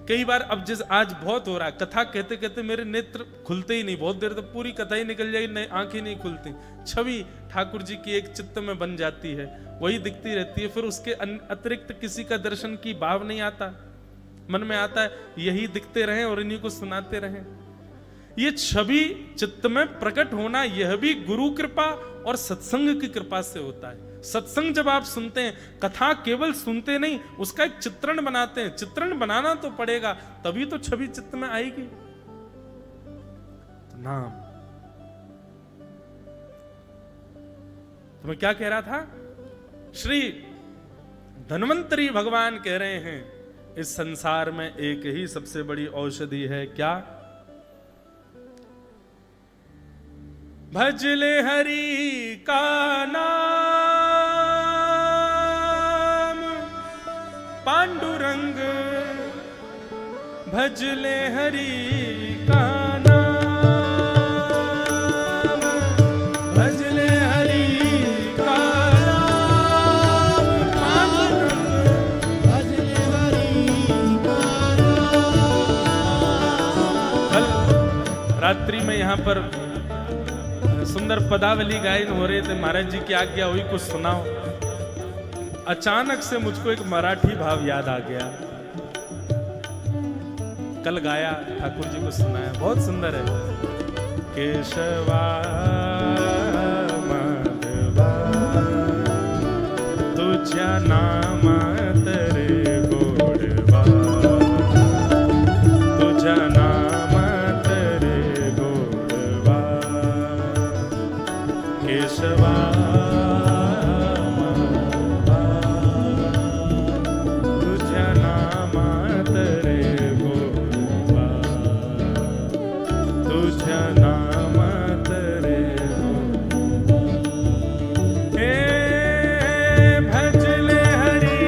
कई बार अब जिस आज बहुत हो रहा है, कथा कहते कहते मेरे नेत्र खुलते ही नहीं, बहुत देर तक पूरी कथा ही निकल जाएगी, आंखें नहीं खुलती, छवि ठाकुर जी की एक चित्त में बन जाती है, वही दिखती रहती है, फिर उसके अतिरिक्त किसी का दर्शन की भाव नहीं आता, मन में आता है यही दिखते रहें और इन्हीं को सुनाते रहें। ये छवि चित्त में प्रकट होना, यह भी गुरु कृपा और सत्संग की कृपा से होता है। सत्संग जब आप सुनते हैं, कथा केवल सुनते नहीं, उसका एक चित्रण बनाते हैं, चित्रण बनाना तो पड़ेगा, तभी तो छवि चित्त में आएगी। तो नाम, तो मैं क्या कह रहा था? श्री धन्वंतरी भगवान कह रहे हैं, इस संसार में एक ही सबसे बड़ी औषधि है, क्या? भजले हरि का नाम, पांडुरंग भजले हरि का नाम, भजले हरि का नाम, पांडुरंग भजले हरि का नाम। कल रात्रि में यहाँ पर सुंदर पदावली गायन हो रहे थे, महाराज जी की आज्ञा हुई कुछ सुनाओ। अचानक से मुझको एक मराठी भाव याद आ गया, कल गाया, ठाकुर जी को सुनाया, बहुत सुंदर है। केशवा माधवा तुझ्या नामात रे गोडवा, तुझ्या नामात रे गोडवा, केशवा तुझ्या नामात रे गोडवा, तुझ्या नामात रे गोडवा। हे भजले हरि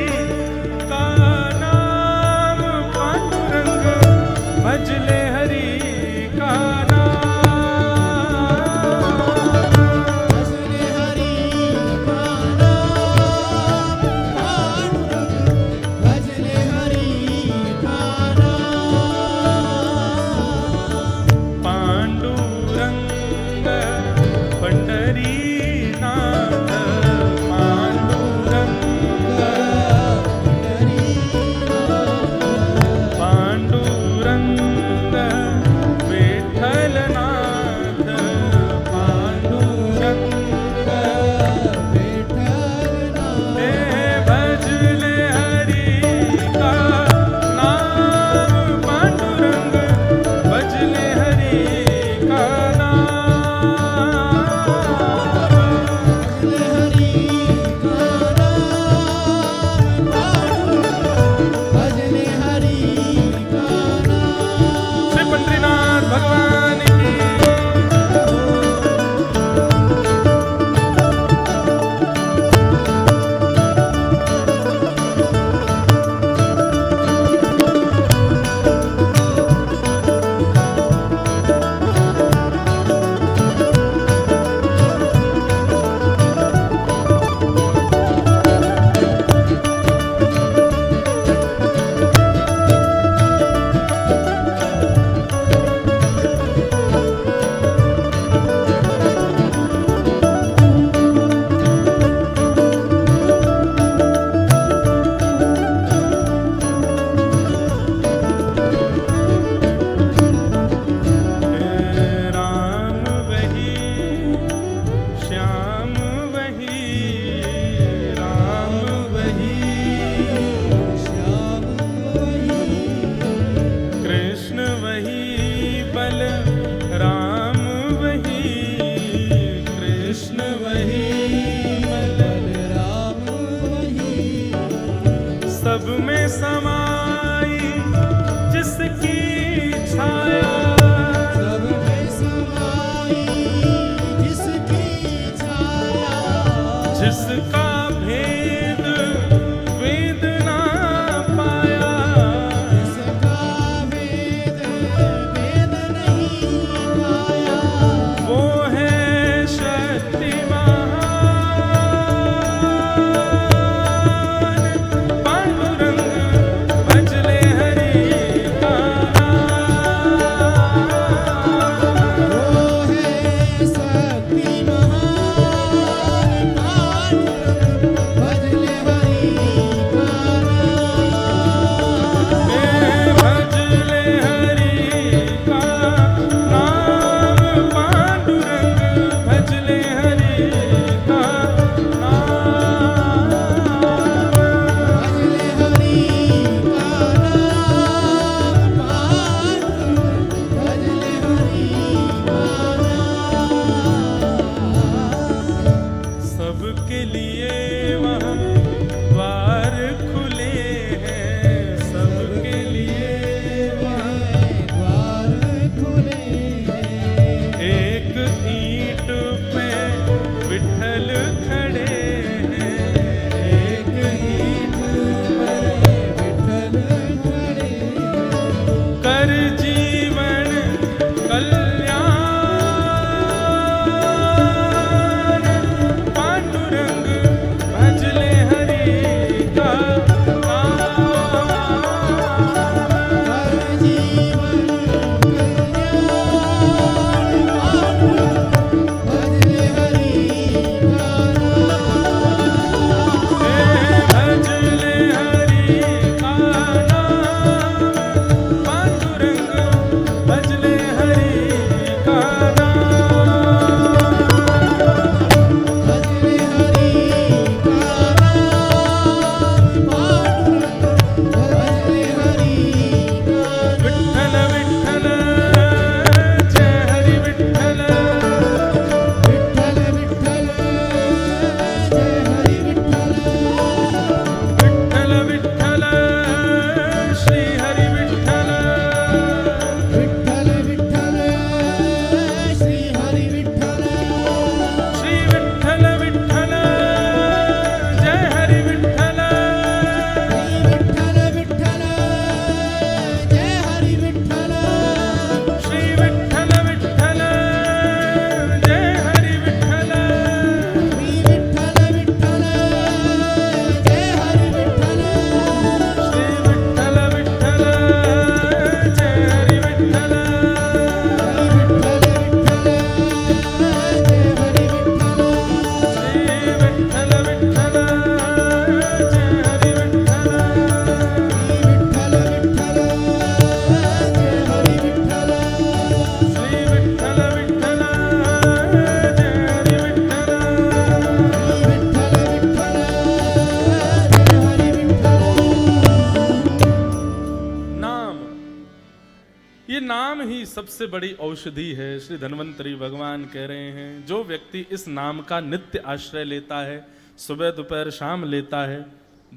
ये नाम ही सबसे बड़ी औषधि है। श्री धन्वंतरी भगवान कह रहे हैं, जो व्यक्ति इस नाम का नित्य आश्रय लेता है, सुबह दोपहर शाम लेता है,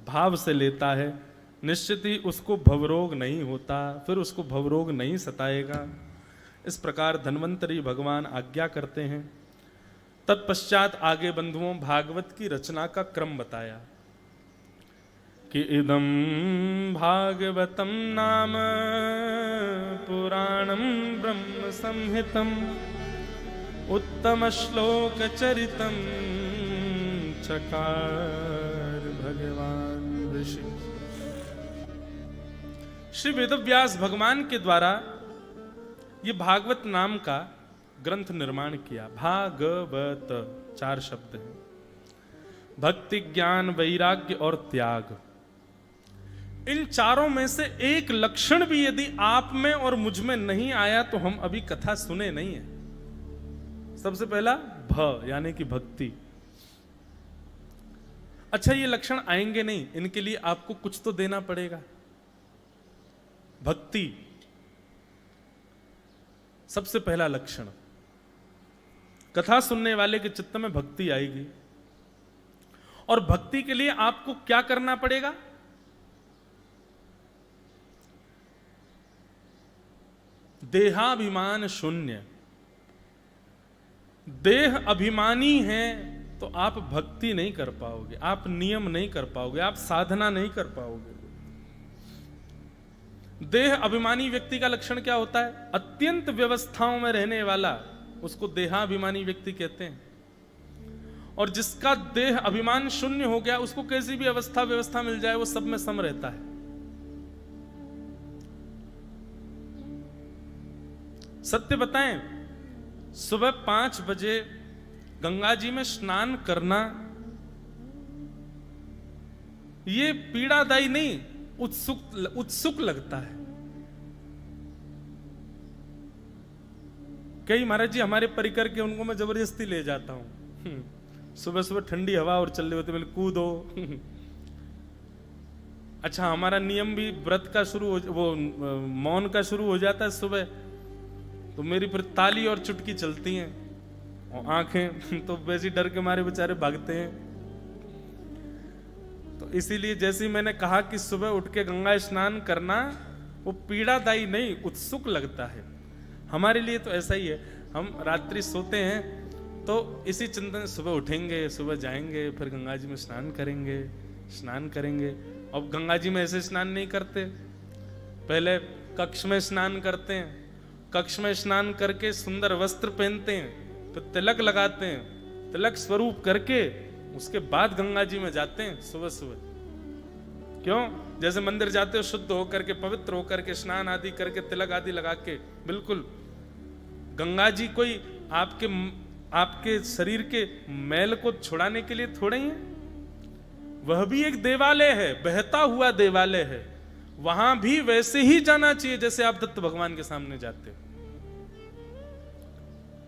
भाव से लेता है, निश्चित ही उसको भवरोग नहीं होता, फिर उसको भवरोग नहीं सताएगा। इस प्रकार धन्वंतरी भगवान आज्ञा करते हैं। तत्पश्चात आगे बंधुओं भागवत की रचना का क्रम बताया कि इदं भागवतं नाम पुराणं ब्रह्म संहितं उत्तम श्लोक चरितं चकार भगवान ऋषि। श्री वेदव्यास भगवान के द्वारा ये भागवत नाम का ग्रंथ निर्माण किया। भागवत 4 शब्द हैं, भक्ति, ज्ञान, वैराग्य और त्याग। इन चारों में से एक लक्षण भी यदि आप में और मुझ में नहीं आया तो हम अभी कथा सुने नहीं है। सबसे पहला भ यानी कि भक्ति। अच्छा, ये लक्षण आएंगे नहीं, इनके लिए आपको कुछ तो देना पड़ेगा। भक्ति सबसे पहला लक्षण। कथा सुनने वाले के चित्त में भक्ति आएगी, और भक्ति के लिए आपको क्या करना पड़ेगा? देहाभिमान शून्य। देह अभिमानी है तो आप भक्ति नहीं कर पाओगे, आप नियम नहीं कर पाओगे, आप साधना नहीं कर पाओगे। देह अभिमानी व्यक्ति का लक्षण क्या होता है? अत्यंत व्यवस्थाओं में रहने वाला, उसको देहाभिमानी व्यक्ति कहते हैं। और जिसका देह अभिमान शून्य हो गया, उसको कैसी भी व्यवस्था मिल जाए वो सब में सम रहता है। सत्य बताएं, सुबह 5 बजे गंगा जी में स्नान करना ये पीड़ादायी नहीं, उत्सुक लगता है। कई महाराज जी हमारे परिकर के, उनको मैं जबरदस्ती ले जाता हूं। सुबह सुबह ठंडी हवा और चल रही होती, मैंने कूदो। अच्छा, हमारा नियम भी व्रत का शुरू हो, वो मौन का शुरू हो जाता है सुबह, तो मेरी फिर ताली और चुटकी चलती हैं, और आंखें तो वैसे डर के मारे बेचारे भागते हैं। तो इसीलिए जैसे ही मैंने कहा कि सुबह उठ के गंगा स्नान करना वो पीड़ादायी नहीं, उत्सुक लगता है। हमारे लिए तो ऐसा ही है, हम रात्रि सोते हैं तो इसी चिंतन, सुबह उठेंगे, सुबह जाएंगे, फिर गंगा जी में स्नान करेंगे। अब गंगा जी में ऐसे स्नान नहीं करते, पहले कक्ष में स्नान करते हैं, कक्ष में स्नान करके सुंदर वस्त्र पहनते हैं, फिर तिलक लगाते हैं, तिलक स्वरूप करके उसके बाद गंगा जी में जाते हैं सुबह सुबह। क्यों? जैसे मंदिर जाते हो शुद्ध होकर के, पवित्र होकर के, स्नान आदि करके, तिलक आदि लगा के, बिल्कुल गंगा जी कोई आपके शरीर के मैल को छुड़ाने के लिए थोड़े ही है। वह भी एक देवालय है, बहता हुआ देवालय है। वहां भी वैसे ही जाना चाहिए जैसे आप दत्त भगवान के सामने जाते हो।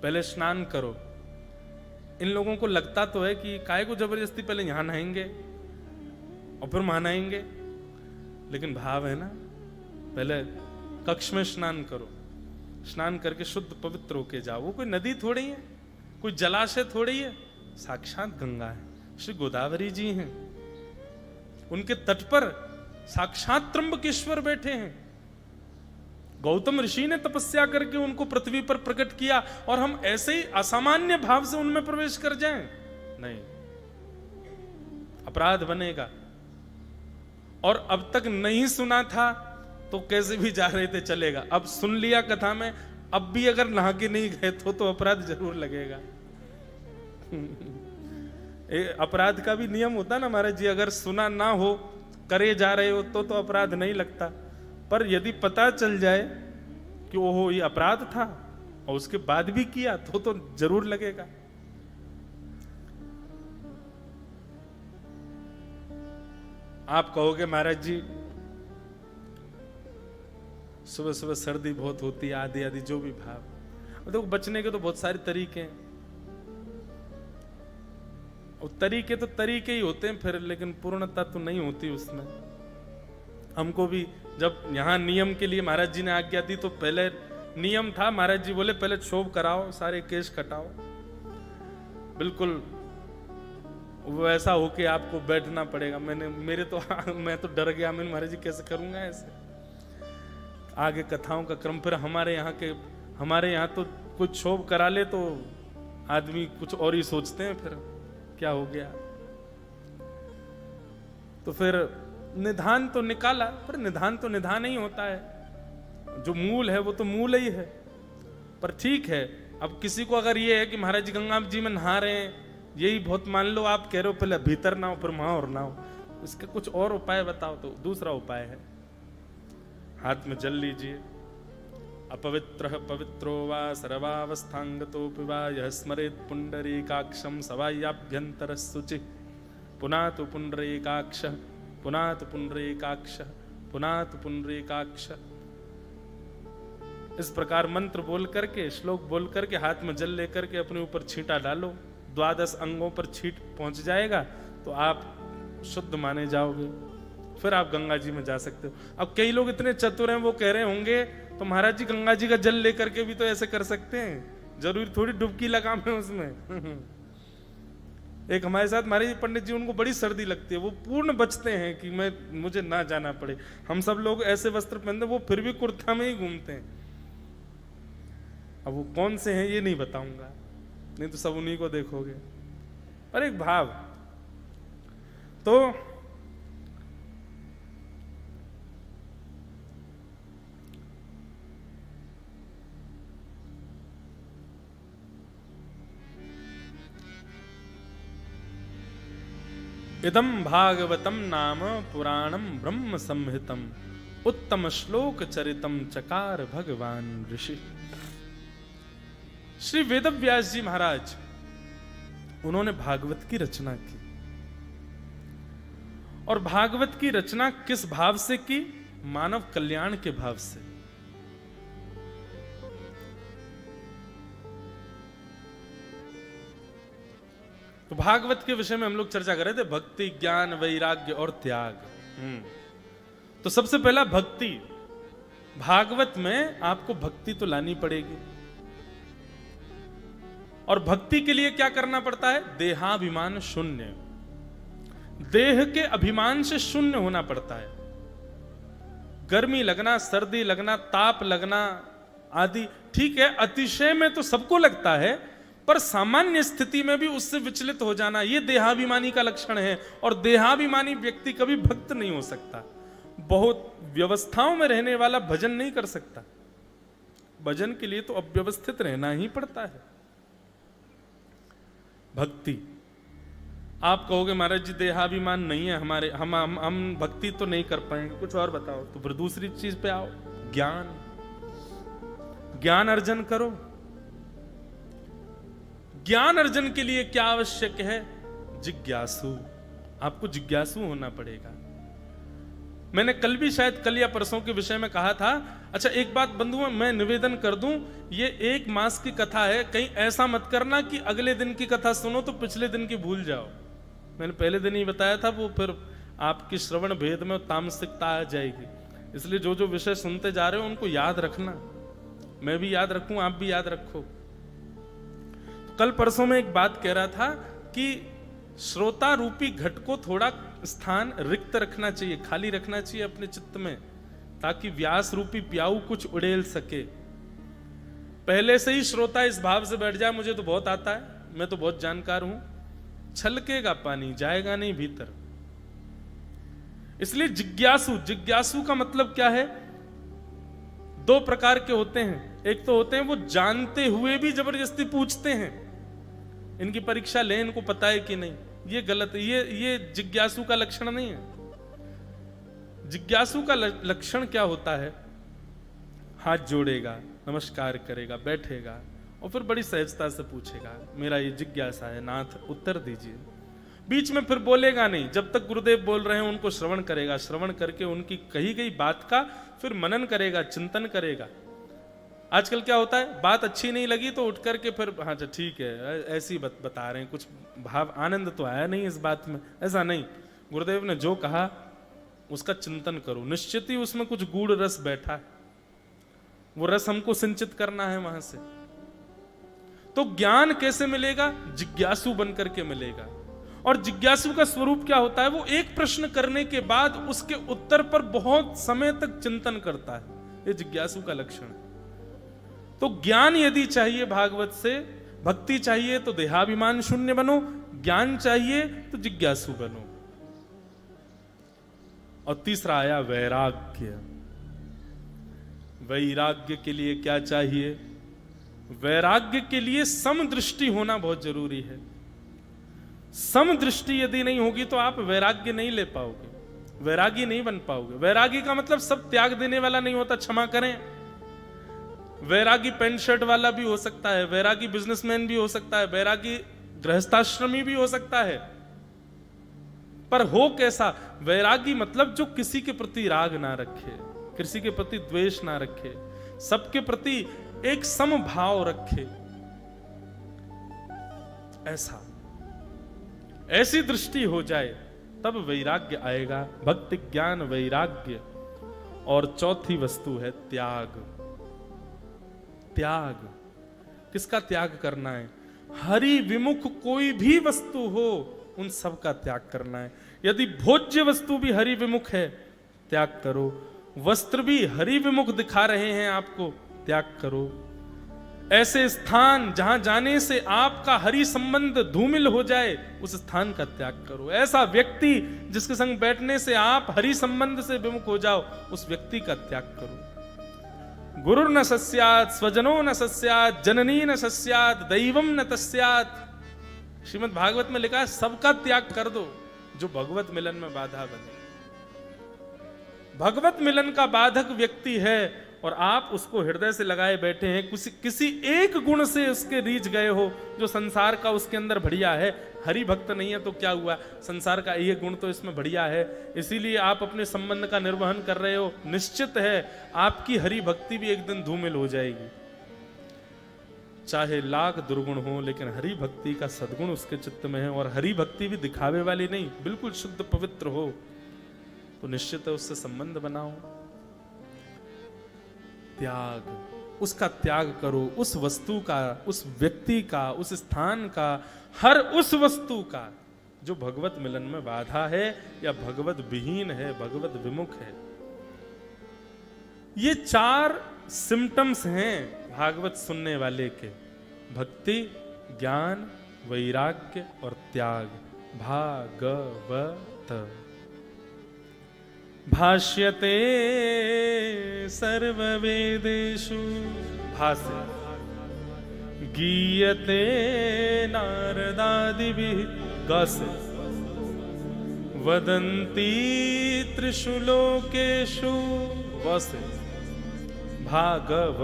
पहले स्नान करो। इन लोगों को लगता तो है कि काय को जबरदस्ती पहले यहां नहाएंगे और फिर वहां नहाएंगे, लेकिन भाव है ना, पहले कक्ष में स्नान करो, स्नान करके शुद्ध पवित्र होके जाओ। वो कोई नदी थोड़ी है, कोई जलाशय थोड़ी है, साक्षात गंगा है। श्री गोदावरी जी हैं, उनके तट पर साक्षात त्र्यंबकेश्वर बैठे हैं। गौतम ऋषि ने तपस्या करके उनको पृथ्वी पर प्रकट किया, और हम ऐसे ही असामान्य भाव से उनमें प्रवेश कर जाएं? नहीं, अपराध बनेगा। और अब तक नहीं सुना था तो कैसे भी जा रहे थे चलेगा, अब सुन लिया कथा में, अब भी अगर नहा के नहीं गए तो अपराध जरूर लगेगा। अपराध का भी नियम होता ना महाराज जी, अगर सुना ना हो, करे जा रहे हो तो अपराध नहीं लगता, पर यदि पता चल जाए कि ओहो ये अपराध था और उसके बाद भी किया तो जरूर लगेगा। आप कहोगे महाराज जी सुबह सुबह सर्दी बहुत होती है, आदि आदि जो भी भाव। देखो बचने के तो बहुत सारे तरीके हैं, और तरीके ही होते हैं फिर, लेकिन पूर्णता तो नहीं होती उसमें। हमको भी जब यहाँ नियम के लिए महाराज जी ने आज्ञा दी तो पहले नियम था, महाराज जी बोले पहले क्षोभ कराओ, सारे केश कटाओ, बिल्कुल वो ऐसा हो के आपको बैठना पड़ेगा। मैं तो डर गया, मैंने महाराज जी कैसे करूंगा ऐसे। आगे कथाओं का क्रम, फिर हमारे यहाँ तो कुछ क्षोभ करा ले तो आदमी कुछ और ही सोचते हैं, फिर क्या हो गया। तो फिर निधान तो निकाला, पर निधान तो निधान ही होता है, जो मूल है वो तो मूल ही है। पर ठीक है, अब किसी को अगर ये है कि महाराज जी गंगा जी में नहा रहे हैं, यही बहुत मान लो आप कह रहे हो पहले भीतर ना हो फिर वहां और ना हो, इसके कुछ और उपाय बताओ। तो दूसरा उपाय है, हाथ में जल लीजिए। अपवित्र पवित्रो वा सर्वावस्थांगतोऽपि वा यः स्मरेत् पुंडरीकाक्षं सवायाभ्यंतर शुचि पुनातु पुंडरीकाक्ष पुनातु पुंडरीकाक्ष पुनातु पुंडरीकाक्ष। इस प्रकार मंत्र बोल करके, श्लोक बोल करके, हाथ में जल लेकर के अपने ऊपर छींटा डालो। 12 अंगों पर छींट पहुंच जाएगा तो आप शुद्ध माने जाओगे, फिर आप गंगा जी में जा सकते हो। अब कई लोग इतने चतुर हैं, वो कह रहे होंगे तो महाराज जी गंगा जी का जल लेकर के भी तो ऐसे कर सकते हैं, जरूरी थोड़ी डुबकी लगाम है उसमें। एक हमारे साथ महाराज जी पंडित जी, उनको बड़ी सर्दी लगती है, वो पूर्ण बचते हैं कि मुझे ना जाना पड़े। हम सब लोग ऐसे वस्त्र पहनते, वो फिर भी कुर्ता में ही घूमते हैं। अब वो कौन से हैं ये नहीं बताऊंगा, नहीं तो सब उन्हीं को देखोगे। और एक भाव तो इदम भागवतम नाम पुराणम ब्रह्म संहितम उत्तम श्लोक चरितम चकार भगवान ऋषि। श्री वेदव्यास जी महाराज, उन्होंने भागवत की रचना की। और भागवत की रचना किस भाव से की? मानव कल्याण के भाव से। तो भागवत के विषय में हम लोग चर्चा कर रहे थे, भक्ति, ज्ञान, वैराग्य और त्याग। तो सबसे पहला भक्ति। भागवत में आपको भक्ति तो लानी पड़ेगी, और भक्ति के लिए क्या करना पड़ता है? देहाभिमान शून्य, देह के अभिमान से शून्य होना पड़ता है। गर्मी लगना, सर्दी लगना, ताप लगना आदि ठीक है, अतिशय में तो सबको लगता है, पर सामान्य स्थिति में भी उससे विचलित हो जाना, यह देहाभिमानी का लक्षण है। और देहाभिमानी व्यक्ति कभी भक्त नहीं हो सकता। बहुत व्यवस्थाओं में रहने वाला भजन नहीं कर सकता। भजन के लिए तो अव्यवस्थित रहना ही पड़ता है। भक्ति, आप कहोगे महाराज जी देहाभिमान नहीं है हमारे, हम भक्ति तो नहीं कर पाएंगे, कुछ और बताओ। तो फिर दूसरी चीज पे आओ, ज्ञान। ज्ञान अर्जन करो। ज्ञान अर्जन के लिए क्या आवश्यक है? जिज्ञासु। आपको जिज्ञासु होना पड़ेगा। मैंने कल भी, शायद कल या परसों के विषय में कहा था। अच्छा, एक बात बंधुओं मैं निवेदन कर दूं, ये 1 मास की कथा है, कहीं ऐसा मत करना कि अगले दिन की कथा सुनो तो पिछले दिन की भूल जाओ। मैंने पहले दिन ही बताया था, वो फिर आपकी श्रवण भेद में तामसिकता आ जाएगी। इसलिए जो जो विषय सुनते जा रहे हो उनको याद रखना, मैं भी याद रखूं, आप भी याद रखो। कल परसों में एक बात कह रहा था कि श्रोता रूपी घट को थोड़ा स्थान रिक्त रखना चाहिए, खाली रखना चाहिए अपने चित्त में, ताकि व्यास रूपी प्याऊ कुछ उड़ेल सके। पहले से ही श्रोता इस भाव से बैठ जाए, मुझे तो बहुत आता है, मैं तो बहुत जानकार हूं, छलकेगा पानी, जाएगा नहीं भीतर। इसलिए जिज्ञासु, जिज्ञासु का मतलब क्या है? 2 प्रकार के होते हैं। एक तो होते हैं वो जानते हुए भी जबरदस्ती पूछते हैं, इनकी परीक्षा लें, इनको पता है कि नहीं। ये गलत है, ये जिज्ञासु का लक्षण नहीं है। जिज्ञासु का लक्षण क्या होता है? हाथ जोड़ेगा, नमस्कार करेगा, बैठेगा और फिर बड़ी सहजता से पूछेगा, मेरा ये जिज्ञासा है नाथ, उत्तर दीजिए। बीच में फिर बोलेगा नहीं, जब तक गुरुदेव बोल रहे हैं उनको श्रवण करेगा, श्रवण करके उनकी कही गई बात का फिर मनन करेगा, चिंतन करेगा। आजकल क्या होता है, बात अच्छी नहीं लगी तो उठ करके फिर हाँ ठीक है, ऐसी बता रहे हैं, कुछ भाव आनंद तो आया नहीं इस बात में। ऐसा नहीं, गुरुदेव ने जो कहा उसका चिंतन करो, निश्चित ही उसमें कुछ गूढ़ रस बैठा है, वो रस हमको सिंचित करना है वहां से। तो ज्ञान कैसे मिलेगा? जिज्ञासु बन करके मिलेगा। और जिज्ञासु का स्वरूप क्या होता है? वो एक प्रश्न करने के बाद उसके उत्तर पर बहुत समय तक चिंतन करता है, ये जिज्ञासु का लक्षण है। तो ज्ञान यदि चाहिए भागवत से, भक्ति चाहिए तो देहाभिमान शून्य बनो, ज्ञान चाहिए तो जिज्ञासु बनो। और तीसरा आया वैराग्य। वैराग्य के लिए क्या चाहिए? वैराग्य के लिए समदृष्टि होना बहुत जरूरी है। समदृष्टि यदि नहीं होगी तो आप वैराग्य नहीं ले पाओगे, वैरागी नहीं बन पाओगे। वैरागी का मतलब सब त्याग देने वाला नहीं होता, क्षमा करें। वैरागी पैंट शर्ट वाला भी हो सकता है, वैरागी बिजनेसमैन भी हो सकता है, वैरागी गृहस्थाश्रमी भी हो सकता है, पर हो कैसा? वैरागी मतलब जो किसी के प्रति राग ना रखे, किसी के प्रति द्वेष ना रखे, सबके प्रति एक समभाव रखे। ऐसी दृष्टि हो जाए तब वैराग्य आएगा। भक्ति, ज्ञान, वैराग्य। और चौथी वस्तु है त्याग। त्याग, किसका त्याग करना है? हरि विमुख कोई भी वस्तु हो उन सब का त्याग करना है। यदि भोज्य वस्तु भी हरि विमुख है, त्याग करो। वस्त्र भी हरि विमुख दिखा रहे हैं आपको, त्याग करो। ऐसे स्थान जहां जाने से आपका हरि संबंध धूमिल हो जाए, उस स्थान का त्याग करो। ऐसा व्यक्ति जिसके संग बैठने से आप हरि संबंध से विमुख हो जाओ, उस व्यक्ति का त्याग करो। गुरु न सस्यात्, स्वजनो न सस्यात्, जननी न सस्यात्, दैवम न तस्यात्। श्रीमद् भागवत में लिखा है सबका त्याग कर दो जो भगवत मिलन में बाधा बने। भगवत मिलन का बाधक व्यक्ति है और आप उसको हृदय से लगाए बैठे हैं, किसी एक गुण से उसके रीझ गए हो जो संसार का उसके अंदर बढ़िया है। हरि भक्त नहीं है तो क्या हुआ? संसार का ये गुण तो इसमें बढ़िया है, इसीलिए आप अपने संबंध का निर्वहन कर रहे हो। निश्चित है आपकी हरि भक्ति भी एक दिन धूमिल हो जाएगी। चाहे लाख दुर्गुण हो, लेकिन हरि भक्ति का सद्गुण उसके चित्त में है। और हरि भक्ति भी दिखावे वाली नहीं, बिल्कुल शुद्ध पवित्र हो, तो निश्चित है उससे संबंध बनाओ। त्याग, उसका त्याग करो। उस वस्तु का, उस व्यक्ति का, उस स्थान का, हर उस वस्तु का जो भगवत मिलन में बाधा है या भगवत विहीन है, भगवत विमुख है। ये 4 सिम्टम्स हैं भागवत सुनने वाले के: भक्ति, ज्ञान, वैराग्य और त्याग। भागवत भाष्यते सर्ववेदेषु, भाष्य गीयते नारदादिभिः, गासे वदन्ति त्रिषु लोकेषु, वसे भागव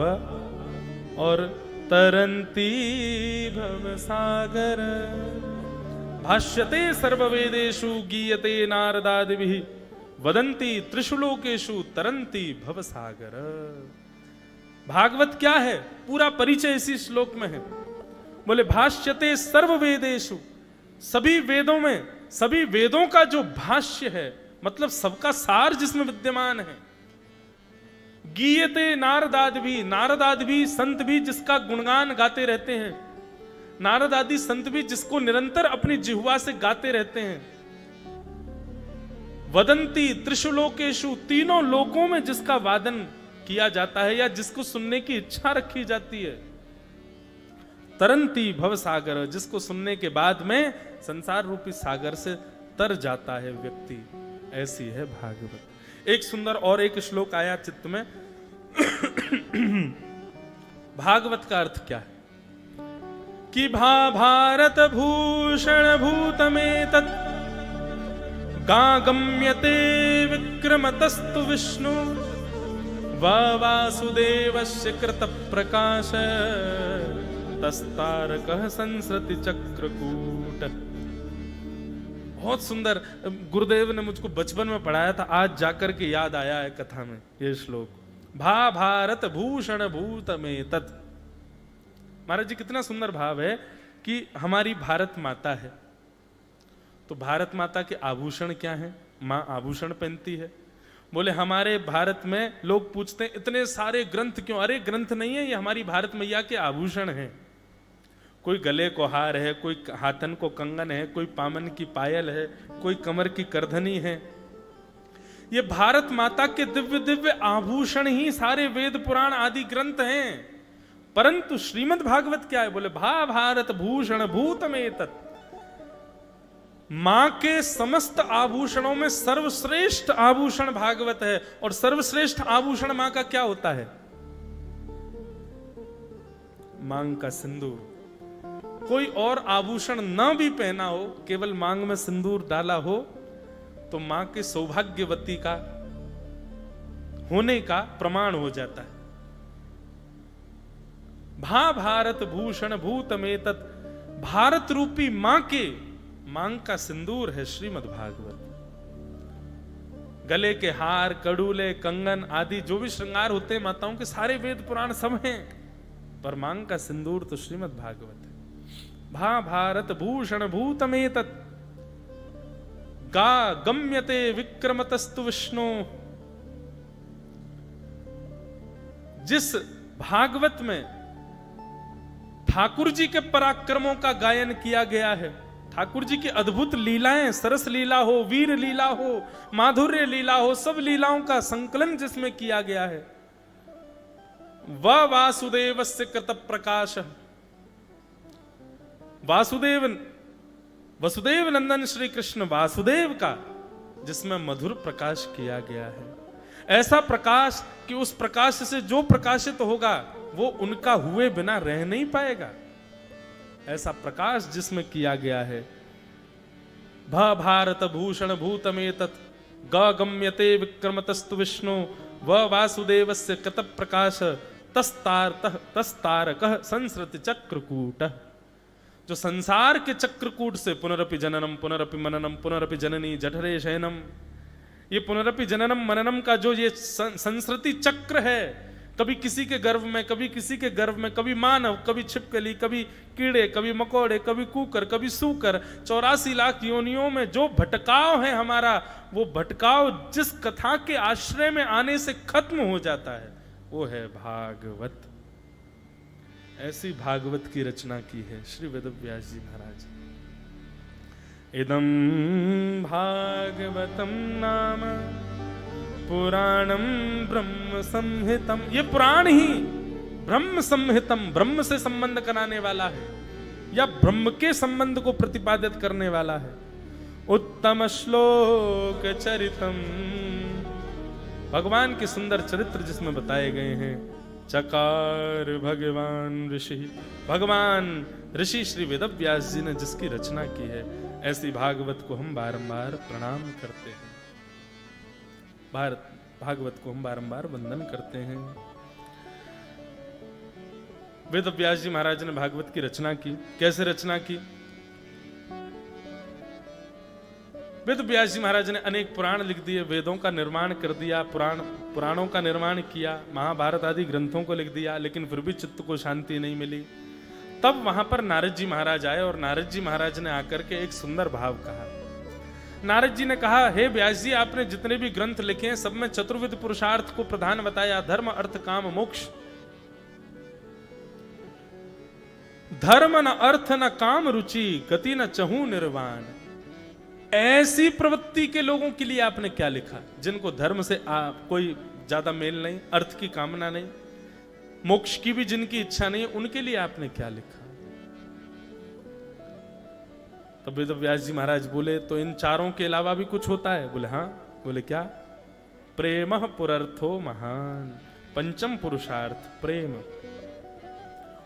और तरन्ति भवसागर। भाष्यते सर्ववेदेषु गीयते नारदादिभिः, वदन्ति त्रिषु लोकेषु तरन्ति भवसागर। भागवत क्या है? पूरा परिचय इसी श्लोक में है। बोले भाष्यते सर्ववेदेषु, सभी वेदों में, सभी वेदों का जो भाष्य है, मतलब सबका सार जिसमें विद्यमान है। गीयते नारदादि भी, नारदादि भी संत भी जिसका गुणगान गाते रहते हैं, नारद आदि संत भी जिसको निरंतर अपनी जिह्वा से गाते रहते हैं। वदंती त्रिषु लोकेषु, तीनों लोकों में जिसका वादन किया जाता है या जिसको सुनने की इच्छा रखी जाती है। तरंती भव सागर, जिसको सुनने के बाद में संसार रूपी सागर से तर जाता है व्यक्ति। ऐसी है भागवत। एक सुंदर और एक श्लोक आया चित्त में। भागवत का अर्थ क्या है? कि भारत भूषण भूत में तत् गागम्यते विक्रमतस्तु विष्णु वासुदेवस्य कृत प्रकाश तस्तारकः संसृति चक्रकूट। बहुत सुंदर, गुरुदेव ने मुझको बचपन में पढ़ाया था, आज जाकर के याद आया है कथा में ये श्लोक। भारत भूषण भूत में तत्। महाराज जी कितना सुंदर भाव है कि हमारी भारत माता है, तो भारत माता के आभूषण क्या हैं? माँ आभूषण पहनती है। बोले हमारे भारत में लोग पूछते हैं इतने सारे ग्रंथ क्यों? अरे ग्रंथ नहीं है, ये हमारी भारत मैया के आभूषण हैं। कोई गले को हार है, कोई हाथन को कंगन है, कोई पामन की पायल है, कोई कमर की करधनी है। ये भारत माता के दिव्य दिव्य आभूषण ही सारे वेद पुराण आदि ग्रंथ हैं। परंतु श्रीमद् भागवत क्या है? बोले भा भारत भूषण भूतमेतत्, मां के समस्त आभूषणों में सर्वश्रेष्ठ आभूषण भागवत है। और सर्वश्रेष्ठ आभूषण मां का क्या होता है? मांग का सिंदूर। कोई और आभूषण न भी पहना हो, केवल मांग में सिंदूर डाला हो तो मां के सौभाग्यवती का होने का प्रमाण हो जाता है। भा भारत भूषण भूतमेतत्, भारत रूपी मां के मांग का सिंदूर है श्रीमद् भागवत। गले के हार, कड़ूले, कंगन आदि जो भी श्रृंगार होते हैं माताओं के, सारे वेद पुराण सब हैं, पर मांग का सिंदूर तो श्रीमद् भागवत है। भा भारत भूषण भूतमेतत्, गा गम्यते विक्रमतस्तु विष्णु। जिस भागवत में ठाकुर जी के पराक्रमों का गायन किया गया है, ठाकुर जी की अद्भुत लीलाएं, सरस लीला हो, वीर लीला हो, माधुर्य लीला हो, सब लीलाओं का संकलन जिसमें किया गया है, वह वासुदेवस्य कृत प्रकाश। वसुदेव नंदन श्री कृष्ण वासुदेव का जिसमें मधुर प्रकाश किया गया है। ऐसा प्रकाश कि उस प्रकाश से जो प्रकाशित होगा वो उनका हुए बिना रह नहीं पाएगा। ऐसा प्रकाश जिसमें किया गया है। भ भारत भूषण भूतमेतत्, ग गम्यते विक्रमतस्तु विष्णु, व वासुदेवस्य कृत प्रकाश, तस्तारकः संसृति चक्रकूटः। जो संसार के चक्रकूट से पुनरपि जननम पुनरपि मननम पुनरपि जननी जठरे शयनम, ये पुनरपि जननम मननम का जो ये संस्कृति चक्र है, कभी किसी के गर्भ में, कभी किसी के गर्भ में, कभी मानव, कभी छिपकली, कभी कीड़े, कभी मकोड़े, कभी कूकर, कभी सूकर, 84 लाख योनियों में जो भटकाव है हमारा, वो भटकाव जिस कथा के आश्रय में आने से खत्म हो जाता है वो है भागवत। ऐसी भागवत की रचना की है श्री वेदव्यास जी महाराज। इदं भागवतम नाम पुराणम ब्रह्म संहितम। ये पुराण ही ब्रह्म संहितम, ब्रह्म से संबंध कराने वाला है या ब्रह्म के संबंध को प्रतिपादित करने वाला है। उत्तम श्लोक चरितम, भगवान के सुंदर चरित्र जिसमें बताए गए हैं। चकार भगवान ऋषि, भगवान ऋषि श्री वेदव्यास जी ने जिसकी रचना की है, ऐसी भागवत को हम बारंबार प्रणाम करते हैं। भागवत को हम बारंबार वंदन करते हैं। वेदव्यास जी महाराज ने भागवत की रचना की। कैसे रचना की? वेदव्यास जी महाराज ने अनेक पुराण लिख दिए, वेदों का निर्माण कर दिया, पुराणों का निर्माण किया, महाभारत आदि ग्रंथों को लिख दिया, लेकिन फिर भी चित्त को शांति नहीं मिली। तब वहां पर नारद जी महाराज आए और नारद जी महाराज ने आकर के एक सुंदर भाव कहा। नारद जी ने कहा, हे व्यास जी, आपने जितने भी ग्रंथ लिखे हैं सब में चतुर्विध पुरुषार्थ को प्रधान बताया, धर्म अर्थ काम मोक्ष। धर्म न अर्थ न काम रुचि, गति न चहु निर्वाण। ऐसी प्रवृत्ति के लोगों के लिए आपने क्या लिखा, जिनको धर्म से कोई ज्यादा मेल नहीं, अर्थ की कामना नहीं, मोक्ष की भी जिनकी इच्छा नहीं है, उनके लिए आपने क्या लिखा? तब वेदव्यास जी महाराज बोले, तो इन चारों के अलावा भी कुछ होता है? बोले हाँ। बोले क्या? प्रेम पुरर्थो महान, पंचम पुरुषार्थ प्रेम।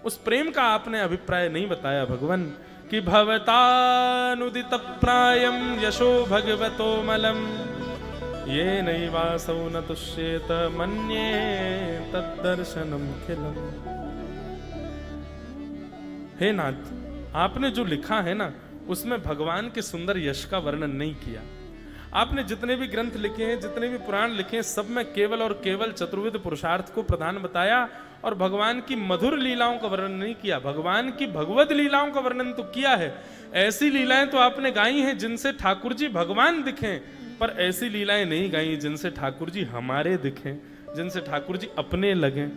उस प्रेम का आपने अभिप्राय नहीं बताया भगवान, कि भवतानुदित प्रायम यशो भगवतो मलम, ये नैवासौ न तुष्येत मन्ये तद्दर्शनम खिलम। हे नाथ, आपने जो लिखा है ना, उसमें भगवान के सुंदर यश का वर्णन नहीं किया। आपने जितने भी ग्रंथ लिखे हैं, जितने भी पुराण लिखे हैं, सब में केवल और केवल चतुर्विध पुरुषार्थ को प्रधान बताया और भगवान की मधुर लीलाओं का वर्णन नहीं किया। भगवान की भगवत लीलाओं का वर्णन तो किया है, ऐसी लीलाएं तो आपने गाई हैं जिनसे ठाकुर जी भगवान दिखे, पर ऐसी लीलाएं नहीं गाई जिनसे ठाकुर जी हमारे दिखें, जिनसे ठाकुर जी अपने लगें।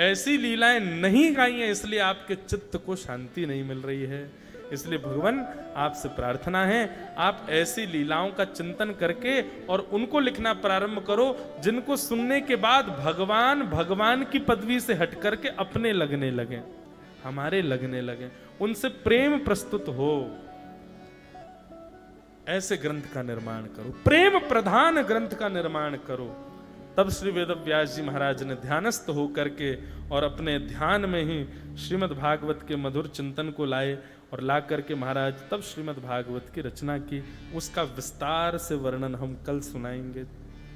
ऐसी लीलाएं नहीं गाई हैं, इसलिए आपके चित्त को शांति नहीं मिल रही है। इसलिए भगवान आपसे प्रार्थना है, आप ऐसी लीलाओं का चिंतन करके और उनको लिखना प्रारंभ करो जिनको सुनने के बाद भगवान भगवान की पदवी से हट करके अपने लगने लगे, हमारे लगने लगे, उनसे प्रेम प्रस्तुत हो। ऐसे ग्रंथ का निर्माण करो, प्रेम प्रधान ग्रंथ का निर्माण करो। तब श्री वेदव्यास जी महाराज ने ध्यानस्थ होकर के और अपने ध्यान में ही श्रीमद् भागवत के मधुर चिंतन को लाए और ला करके महाराज तब श्रीमद् भागवत की रचना की। उसका विस्तार से वर्णन हम कल सुनाएंगे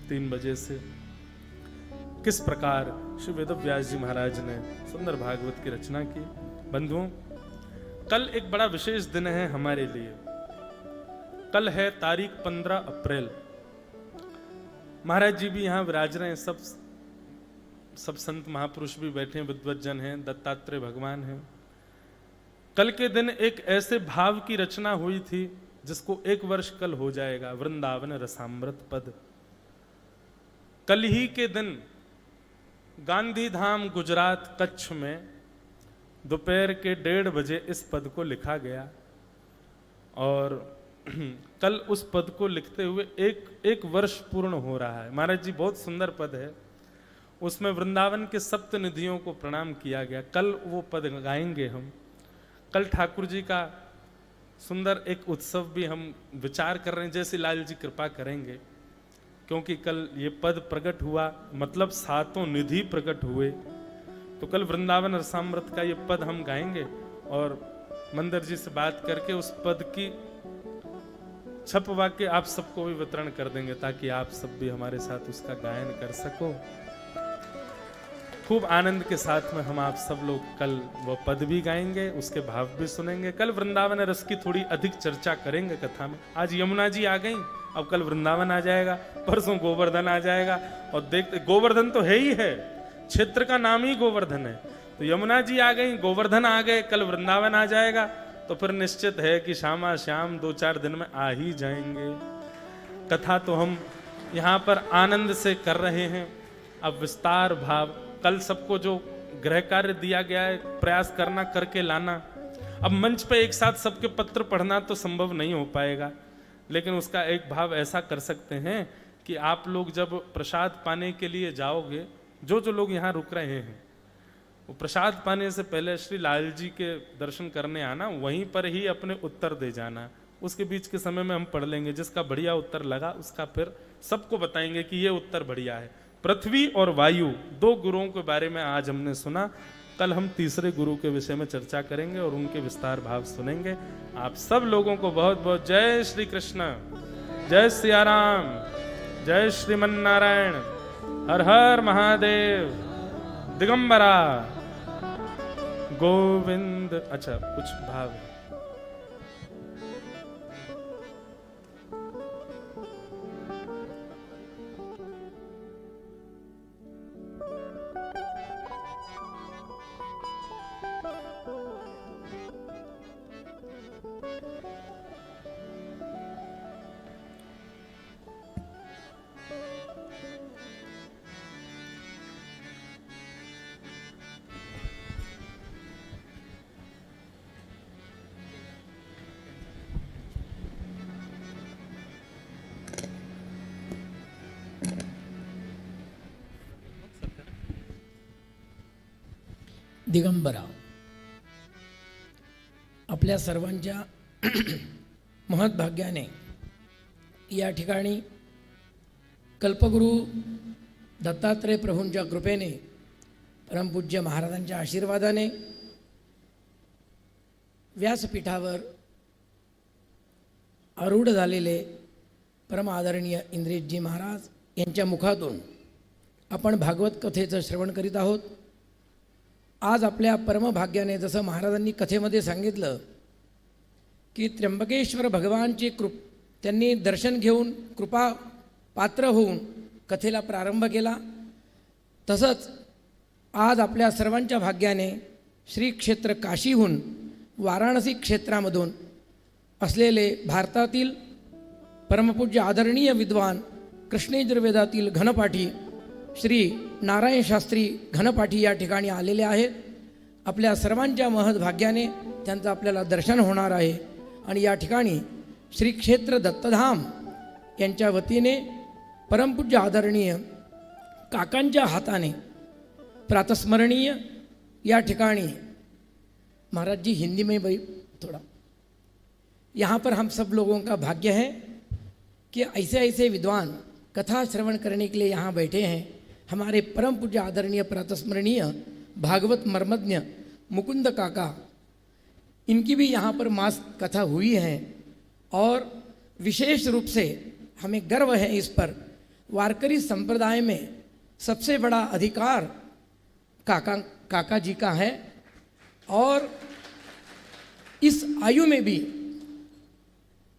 3 बजे से। किस प्रकार श्री वेदव्यास जी महाराज ने सुंदर भागवत की रचना की। बंधुओं, कल एक बड़ा विशेष दिन है हमारे लिए। कल है तारीख 15 अप्रैल। महाराज जी भी यहाँ विराज रहे हैं, सब संत महापुरुष भी बैठे हैं, विद्वज्जन हैं, दत्तात्रेय भगवान हैं। कल के दिन एक ऐसे भाव की रचना हुई थी जिसको 1 वर्ष कल हो जाएगा, वृंदावन रसामृत पद। कल ही के दिन गांधी धाम गुजरात कच्छ में दोपहर के 1:30 बजे इस पद को लिखा गया और कल उस पद को लिखते हुए एक वर्ष पूर्ण हो रहा है। महाराज जी बहुत सुंदर पद है, उसमें वृंदावन के सप्त निधियों को प्रणाम किया गया। कल वो पद गाएंगे हम। कल ठाकुर जी का सुंदर एक उत्सव भी हम विचार कर रहे हैं, जैसे लाल जी कृपा करेंगे, क्योंकि कल ये पद प्रकट हुआ, मतलब 7 निधि प्रकट हुए। तो कल वृंदावन रसामृत का ये पद हम गाएंगे और मंदिर जी से बात करके उस पद की छपवा के आप सबको भी वितरण कर देंगे, ताकि आप सब भी हमारे साथ उसका गायन कर सको। खूब आनंद के साथ में हम आप सब लोग कल वो पद भी गाएंगे, उसके भाव भी सुनेंगे। कल वृंदावन रस की थोड़ी अधिक चर्चा करेंगे कथा में। आज यमुना जी आ गई, अब कल वृंदावन आ जाएगा, परसों गोवर्धन आ जाएगा। और देखते गोवर्धन तो है ही है, क्षेत्र का नाम ही गोवर्धन है। तो यमुना जी आ गई, गोवर्धन आ गए, कल वृंदावन आ जाएगा, तो फिर निश्चित है कि श्यामा श्याम 2-4 दिन में आ ही जाएंगे। कथा तो हम यहाँ पर आनंद से कर रहे हैं। अब विस्तार भाव, कल सबको जो गृह कार्य दिया गया है प्रयास करना, करके लाना। अब मंच पे एक साथ सबके पत्र पढ़ना तो संभव नहीं हो पाएगा, लेकिन उसका एक भाव ऐसा कर सकते हैं कि आप लोग जब प्रसाद पाने के लिए जाओगे, जो लोग यहाँ रुक रहे हैं, वो प्रसाद पाने से पहले श्री लाल जी के दर्शन करने आना, वहीं पर ही अपने उत्तर दे जाना। उसके बीच के समय में हम पढ़ लेंगे, जिसका बढ़िया उत्तर लगा उसका फिर सबको बताएंगे कि ये उत्तर बढ़िया है। पृथ्वी और वायु 2 गुरुओं के बारे में आज हमने सुना, कल हम तीसरे गुरु के विषय में चर्चा करेंगे और उनके विस्तार भाव सुनेंगे। आप सब लोगों को बहुत बहुत जय श्री कृष्ण, जय सिया राम, जय श्रीमन नारायण, हर हर महादेव, दिगंबरा गोविंद। अच्छा, कुछ भाव दिगंबरा आपल्या सर्वांच्या महत्भाग्याने या ठिकाणी कल्पगुरू दत्तात्रेय प्रभूंच्या कृपेने, परमपूज्य महाराजांच्या आशीर्वादाने व्यासपीठावर आरूढ झालेले परम आदरणीय इंद्रियजी महाराज यांच्या मुखातून आपण भागवत कथेचं श्रवण करीत आहोत। आज आपल्या परमभाग्याने जसं महाराजांनी कथेमध्ये सांगितलं की त्र्यंबकेश्वर भगवानची त्यांनी दर्शन घेऊन कृपा पात्र होऊन कथेला प्रारंभ केला, तसंच आज आपल्या सर्वांच्या भाग्याने श्री क्षेत्र काशीहून वाराणसी क्षेत्रामधून असलेले भारतातील परमपूज्य आदरणीय विद्वान कृष्णयजुर्वेदातील घनपाठी श्री नारायण शास्त्री घनपाठी या ठिकाणी आलेले आहेत. आपल्या सर्वांच्या महत् भाग्याने त्यांचं आपल्याला दर्शन होणार आहे. आणि या ठिकाणी श्री क्षेत्र दत्तधाम यांच्या वतीने परमपूज्य आदरणीय काकांच्या हाताने प्रातस्मरणीय या ठिकाणी महाराज जी हिंदी में भाई थोड़ा, यहाँ पर हम सब लोगों का भाग्य है कि ऐसे ऐसे विद्वान कथा श्रवण करने के लिए यहाँ बैठे हैं. हमारे परम पूज्य आदरणीय प्रातस्मरणीय भागवत मर्मज्ञ मुकुंद काका, इनकी भी यहाँ पर मास कथा हुई है. और विशेष रूप से हमें गर्व है इस पर, वारकरी संप्रदाय में सबसे बड़ा अधिकार काका जी का है. और इस आयु में भी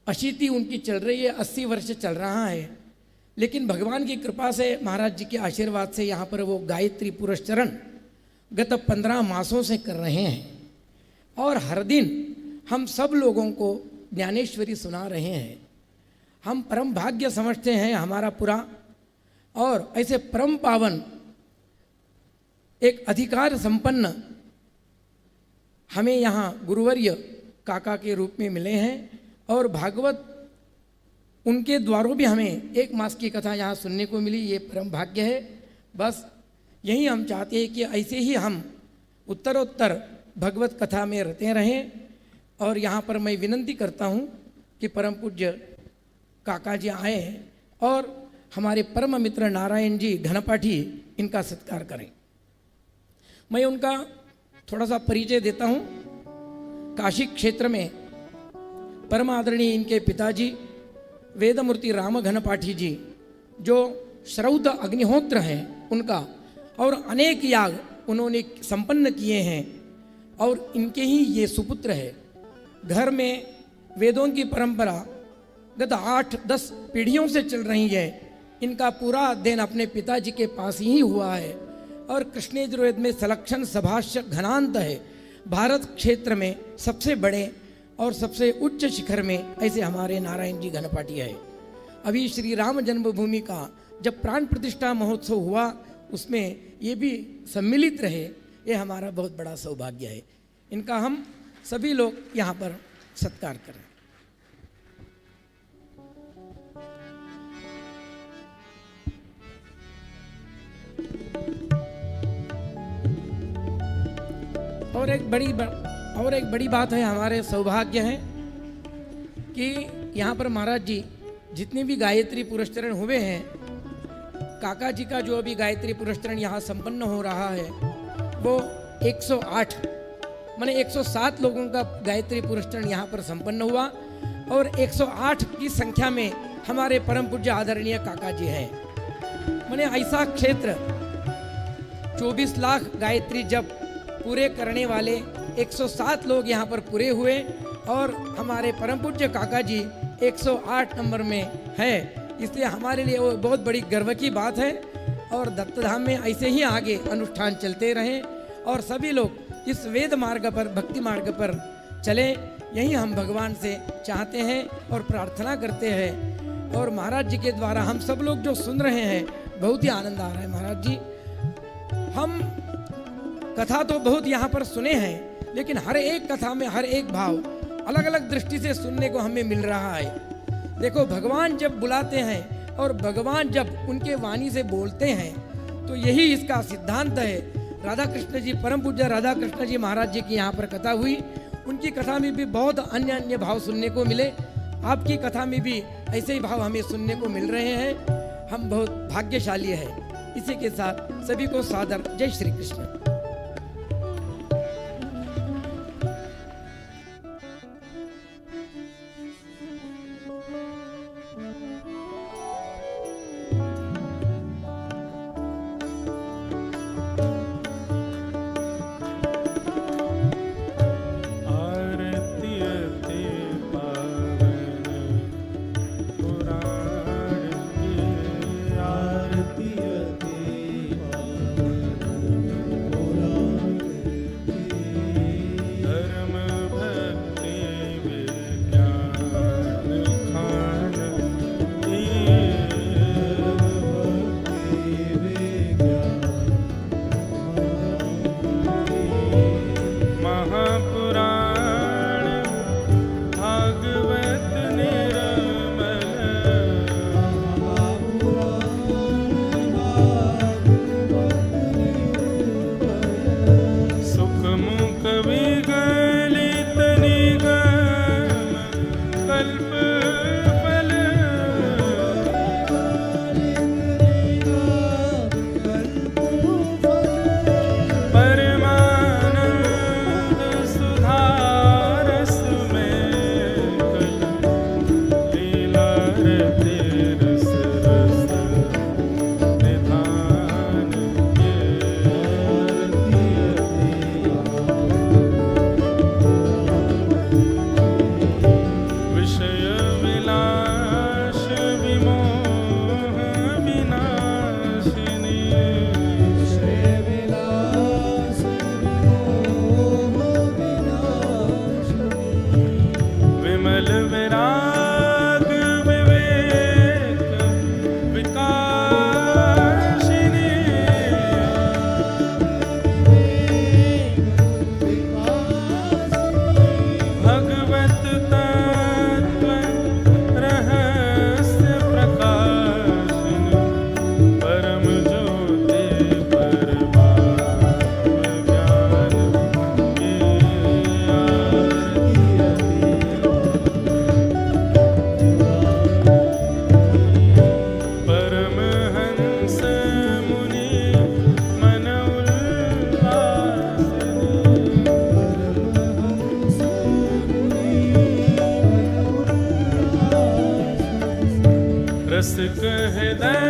80 उनकी चल रही है, 80 वर्ष चल रहा है. लेकिन भगवान की कृपा से, महाराज जी के आशीर्वाद से यहाँ पर वो गायत्री पुरस्चरण गत 15 मासों से कर रहे हैं. और हर दिन हम सब लोगों को ज्ञानेश्वरी सुना रहे हैं. हम परम भाग्य समझते हैं हमारा पूरा. और ऐसे परम पावन एक अधिकार संपन्न हमें यहाँ गुरुवर्य काका के रूप में मिले हैं. और भागवत उनके द्वारों भी हमें 1 मास की कथा यहाँ सुनने को मिली. ये परम भाग्य है. बस यही हम चाहते हैं कि ऐसे ही हम उत्तरोत्तर भगवत कथा में रहते रहें. और यहाँ पर मैं विनंती करता हूँ कि परम पूज्य काका जी आए और हमारे परम मित्र नारायण जी घनपाठी इनका सत्कार करें. मैं उनका थोड़ा सा परिचय देता हूँ. काशी क्षेत्र में परम आदरणीय इनके पिताजी वेदमूर्ति राम घनपाठी जी, जो श्रौत अग्निहोत्र हैं उनका, और अनेक याग उन्होंने संपन्न किए हैं. और इनके ही ये सुपुत्र है. घर में वेदों की परंपरा गत 8-10 पीढ़ियों से चल रही है. इनका पूरा अध्ययन अपने पिताजी के पास ही हुआ है. और कृष्ण यजुर्वेद में सलक्षण सभाष्य घनांत है. भारत क्षेत्र में सबसे बड़े और सबसे उच्च शिखर में ऐसे हमारे नारायण जी घनपाठी है. अभी श्री राम जन्मभूमि का जब प्राण प्रतिष्ठा महोत्सव हुआ, उसमें ये भी सम्मिलित रहे. ये हमारा बहुत बड़ा सौभाग्य है. इनका हम सभी लोग यहाँ पर सत्कार करें. और एक बड़ी बात है, हमारे सौभाग्य है कि यहाँ पर महाराज जी जितने भी गायत्री पुरस्चरण हुए हैं, काका जी का जो अभी गायत्री पुरस्चरण यहाँ संपन्न हो रहा है वो 108 माने 107 लोगों का गायत्री पुरस्चरण यहाँ पर संपन्न हुआ. और 108 की संख्या में हमारे परम पूज्य आदरणीय काका जी हैं. माने ऐसा क्षेत्र 24 लाख गायत्री जब पूरे करने वाले 107 लोग यहाँ पर पूरे हुए. और हमारे परम पूज्य काका जी 108 नंबर में है. इसलिए हमारे लिए वो बहुत बड़ी गर्व की बात है. और दत्तधाम में ऐसे ही आगे अनुष्ठान चलते रहें और सभी लोग इस वेद मार्ग पर, भक्ति मार्ग पर चले. यही हम भगवान से चाहते हैं और प्रार्थना करते हैं. और महाराज जी के द्वारा हम सब लोग जो सुन रहे हैं, बहुत ही आनंद आ रहा है. महाराज जी, हम कथा तो बहुत यहाँ पर सुने हैं, लेकिन हर एक कथा में हर एक भाव अलग अलग दृष्टि से सुनने को हमें मिल रहा है. देखो, भगवान जब बुलाते हैं और भगवान जब उनके वाणी से बोलते हैं, तो यही इसका सिद्धांत है. राधा कृष्ण जी, परम पूज्य राधा कृष्ण जी महाराज जी की यहाँ पर कथा हुई. उनकी कथा में भी बहुत अन्य भाव सुनने को मिले. आपकी कथा में भी ऐसे ही भाव हमें सुनने को मिल रहे हैं. हम बहुत भाग्यशाली हैं. इसी के साथ सभी को सादर जय श्री कृष्ण. आरती रसिक हृदय